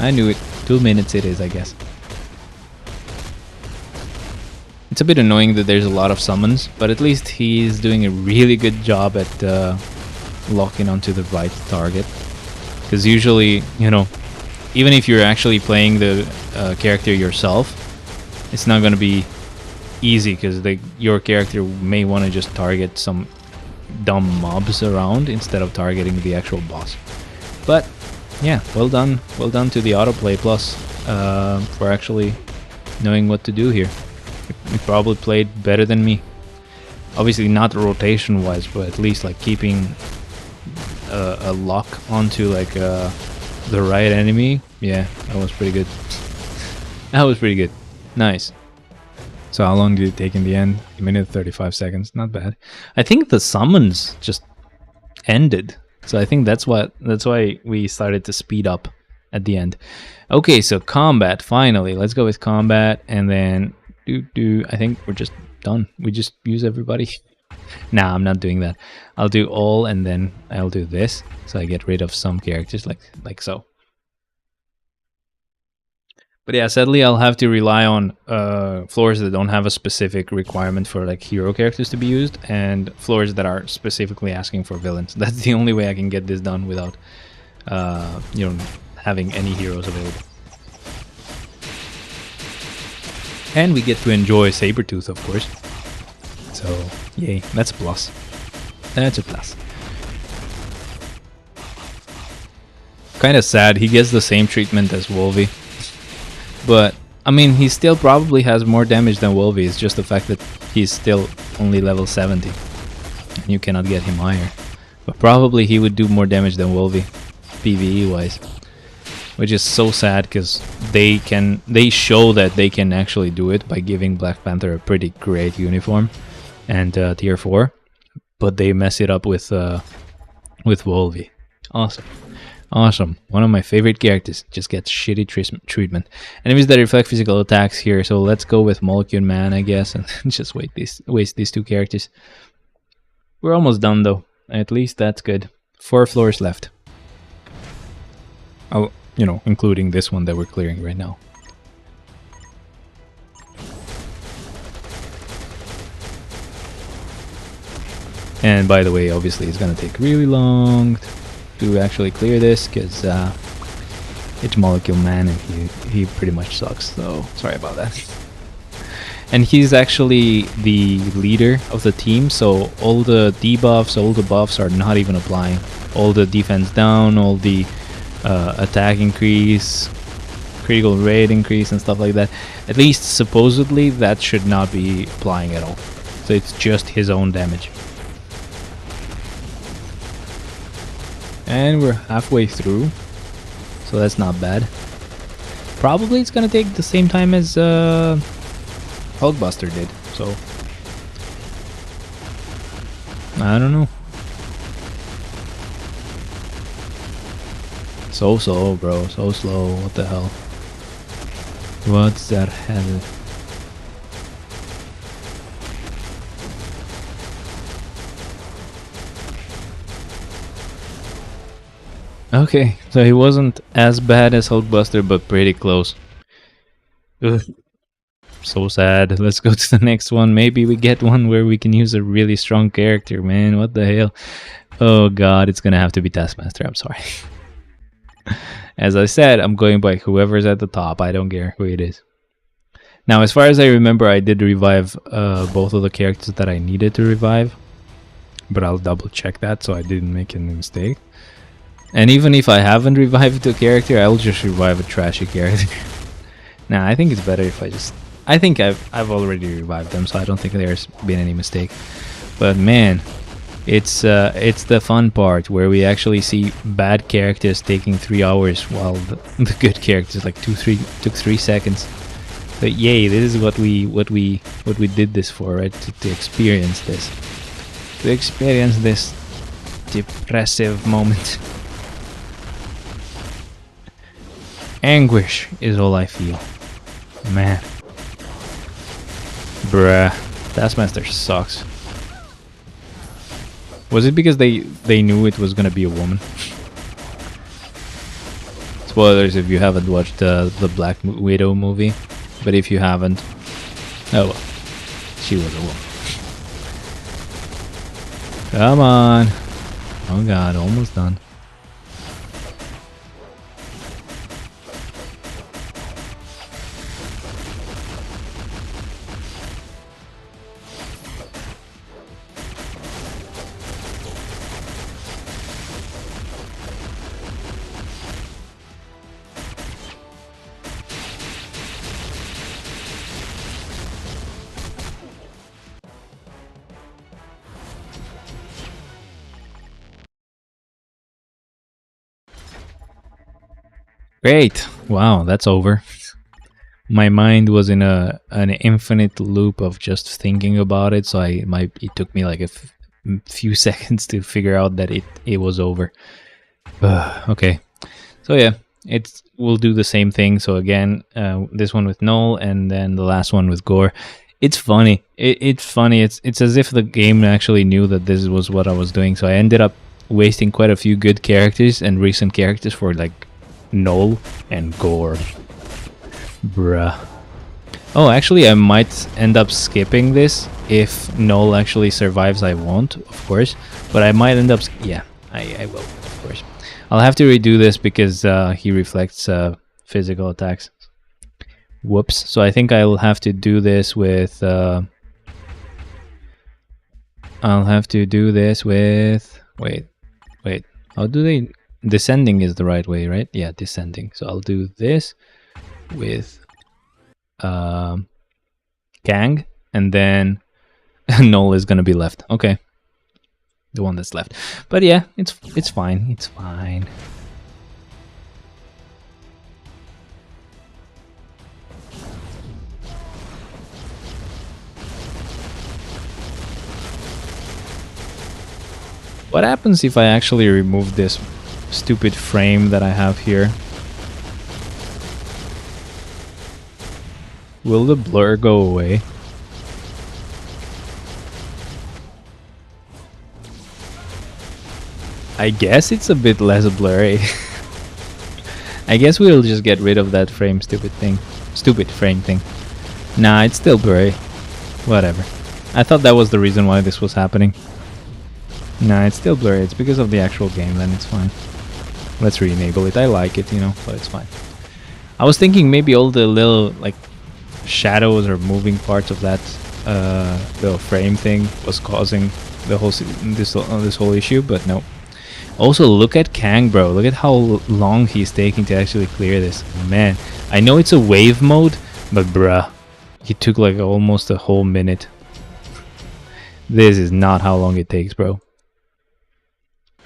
I knew it. 2 minutes it is, I guess. It's a bit annoying that there's a lot of summons, but at least he's doing a really good job at locking onto the right target. Because usually, you know, even if you're actually playing the character yourself, it's not going to be easy because your character may want to just target some dumb mobs around instead of targeting the actual boss. But yeah, well done to the autoplay plus for actually knowing what to do here. You probably played better than me. Obviously not rotation wise, but at least like keeping a lock onto like the right enemy. Yeah, that was pretty good. That was pretty good. Nice. So how long did it take in the end? A minute 35 seconds. Not bad. I think the summons just ended. So I think that's why we started to speed up at the end. Okay, so combat finally. Let's go with combat and then I think we're just done. We just use everybody. Nah, I'm not doing that. I'll do all and then I'll do this. So I get rid of some characters like so. But yeah, sadly I'll have to rely on floors that don't have a specific requirement for like hero characters to be used, and floors that are specifically asking for villains. That's the only way I can get this done without you know, having any heroes available. And we get to enjoy Sabertooth, of course. So yay, that's a plus. That's a plus. Kind of sad, he gets the same treatment as Wolvie. But, I mean, he still probably has more damage than Wolvie. It's just the fact that he's still only level 70. And you cannot get him higher. But probably he would do more damage than Wolvie, PvE-wise. Which is so sad, because they show that they can actually do it by giving Black Panther a pretty great uniform. And tier 4. But they mess it up with Wolvie. Awesome. Awesome. One of my favorite characters just gets shitty treatment. Enemies that reflect physical attacks here. So let's go with Molecule Man, I guess, and just waste these two characters. We're almost done though. At least that's good. 4 floors left. Oh, you know, including this one that we're clearing right now. And by the way, obviously it's gonna take really long to actually clear this, because it's Molecule Man and he pretty much sucks, so sorry about that. And he's actually the leader of the team, so all the debuffs, all the buffs are not even applying. All the defense down, all the attack increase, critical rate increase and stuff like that. At least supposedly that should not be applying at all. So it's just his own damage. And we're halfway through, so that's not bad. Probably it's gonna take the same time as Hulkbuster did, so I don't know. So slow, bro, so slow. What the hell? What's that hell? Okay, so he wasn't as bad as Hulkbuster, but pretty close. Ugh. So sad. Let's go to the next one. Maybe we get one where we can use a really strong character, man. What the hell? Oh god, it's gonna have to be Taskmaster. I'm sorry. As I said, I'm going by whoever's at the top. I don't care who it is. Now, as far as I remember, I did revive both of the characters that I needed to revive, but I'll double check that so I didn't make any mistake. And even if I haven't revived a character, I'll just revive a trashy character. Nah, I think it's better if I just... I think I've already revived them, so I don't think there's been any mistake. But man, it's the fun part where we actually see bad characters taking 3 hours while the good characters like took 3 seconds. But yay, this is what we did this for, right? To experience this. To experience this depressive moment. Anguish is all I feel. Man. Bruh. Taskmaster sucks. Was it because they knew it was gonna be a woman? Spoilers if you haven't watched the Black Widow movie. But if you haven't... Oh well. She was a woman. Come on. Oh god, almost done. Great! Wow, that's over. My mind was in an infinite loop of just thinking about it, so it took me like a few seconds to figure out that it was over. Okay, so yeah, we'll do the same thing. So again, this one with Null, and then the last one with Gore. It's funny. It's funny. It's as if the game actually knew that this was what I was doing. So I ended up wasting quite a few good characters and recent characters for like Null and Gore. Bruh. Oh, actually I might end up skipping this. If Null actually survives, I won't, of course. But I might end up... yeah, I will, of course. I'll have to redo this because he reflects physical attacks. Whoops. So I think I'll have to do this with... I'll have to do this with... Wait. How do they... Descending is the right way, right? Yeah, descending. So I'll do this with Kang, and then Null is gonna be left. Okay, the one that's left. But yeah, it's fine. It's fine. What happens if I actually remove this stupid frame that I have here? Will the blur go away? I guess it's a bit less blurry. I guess we'll just get rid of that frame stupid frame thing. Nah, it's still blurry. Whatever. I thought that was the reason why this was happening. Nah, it's still blurry. It's because of the actual game, then it's fine. Let's re-enable it. I like it, you know, but it's fine. I was thinking maybe all the little, like, shadows or moving parts of that little frame thing was causing the whole this whole issue, but no. Also, look at Kang, bro. Look at how long he's taking to actually clear this. Man, I know it's a wave mode, but bruh, he took like almost a whole minute. This is not how long it takes, bro.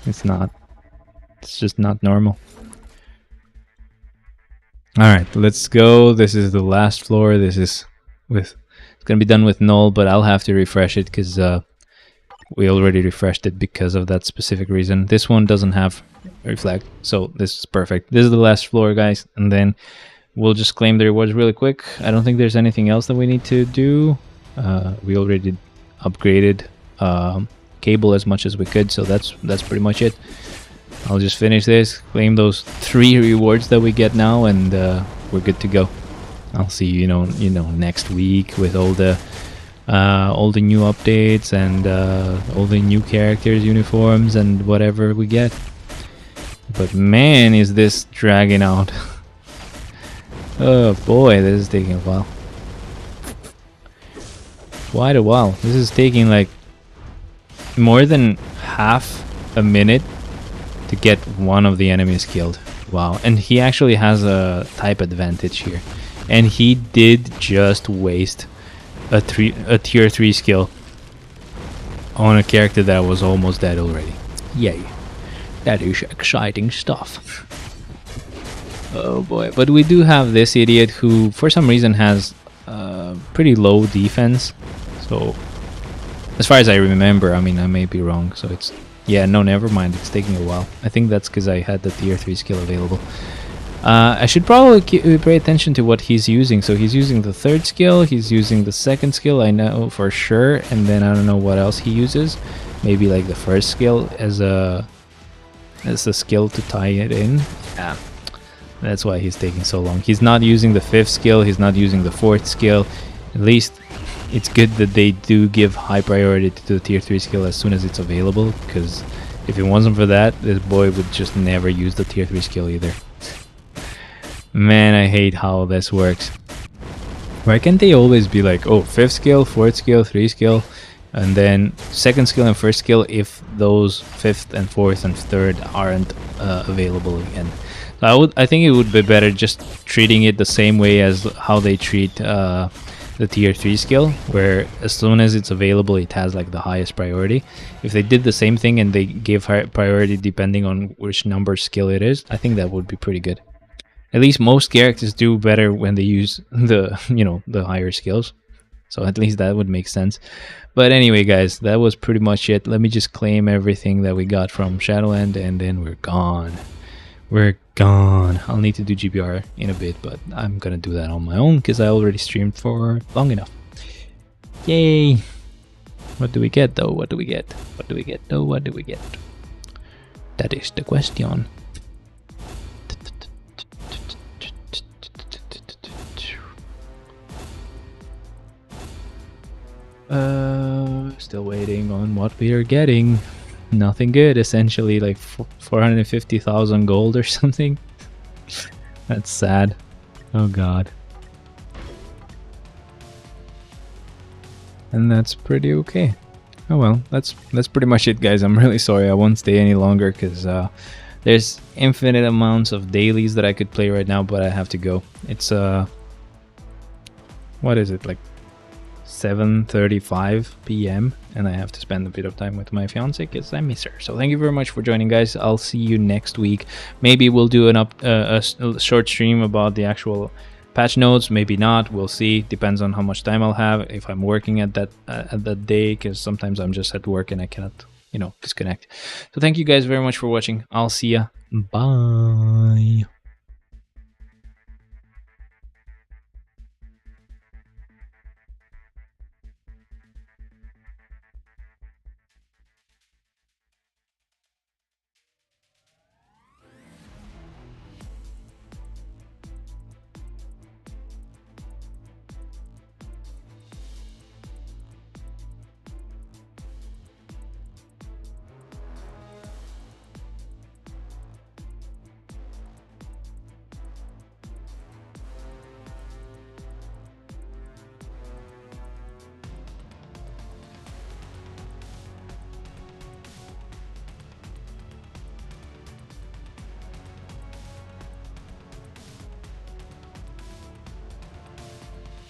It's not. It's just not normal. Alright, let's go. This is the last floor. This is with... It's gonna be done with Null, but I'll have to refresh it because we already refreshed it because of that specific reason. This one doesn't have reflect, so this is perfect. This is the last floor, guys, and then we'll just claim the rewards really quick. I don't think there's anything else that we need to do. We already upgraded Cable as much as we could, so that's pretty much it. I'll just finish this, claim those 3 rewards that we get now, and we're good to go. I'll see you, you know, next week with all the new updates and all the new characters, uniforms, and whatever we get. But man, is this dragging out. Oh boy, this is taking a while. quite a while. This is taking like more than half a minute to get one of the enemies killed. Wow. And he actually has a type advantage here. And he did just waste a tier 3 skill on a character that was almost dead already. Yay. That is exciting stuff. Oh boy. But we do have this idiot who for some reason has pretty low defense. So as far as I remember, I mean, I may be wrong. So it's, yeah, no, never mind. It's taking a while. I think that's because I had the tier 3 skill available. I should probably pay attention to what he's using. So he's using the 3rd skill, he's using the 2nd skill, I know for sure, and then I don't know what else he uses. Maybe like the 1st skill as a skill to tie it in. Yeah, that's why he's taking so long. He's not using the 5th skill, he's not using the 4th skill. At least it's good that they do give high priority to the tier 3 skill as soon as it's available, because if it wasn't for that, this boy would just never use the tier 3 skill either. Man, I hate how this works. Why can't they always be like, oh, 5th skill, 4th skill, 3 skill, and then 2nd skill and 1st skill if those 5th and 4th and 3rd aren't available again. So I think it would be better just treating it the same way as how they treat the tier 3 skill, where as soon as it's available it has like the highest priority. If they did the same thing and they gave high priority depending on which number skill it is, I think that would be pretty good. At least most characters do better when they use the, you know, the higher skills. So at least that would make sense. But anyway, guys, that was pretty much it. Let me just claim everything that we got from Shadowland and then we're gone. We're gone. I'll need to do GBR in a bit, but I'm gonna do that on my own because I already streamed for long enough. Yay! What do we get though? What do we get? What do we get though? What do we get? That is the question. Still waiting on what we are getting. Nothing good, essentially, like 450,000 gold or something. That's sad. Oh god. And that's pretty okay. Oh well, that's pretty much it, guys. I'm really sorry I won't stay any longer because there's infinite amounts of dailies that I could play right now, but I have to go. It's what is it, like 7:35 p.m. and I have to spend a bit of time with my fiance because I miss her. So thank you very much for joining, guys. I'll see you next week. Maybe we'll do a short stream about the actual patch notes, maybe not, we'll see. Depends on how much time I'll have, if I'm working at that day, because sometimes I'm just at work and I cannot, you know, disconnect. So thank you guys very much for watching. I'll see ya. Bye.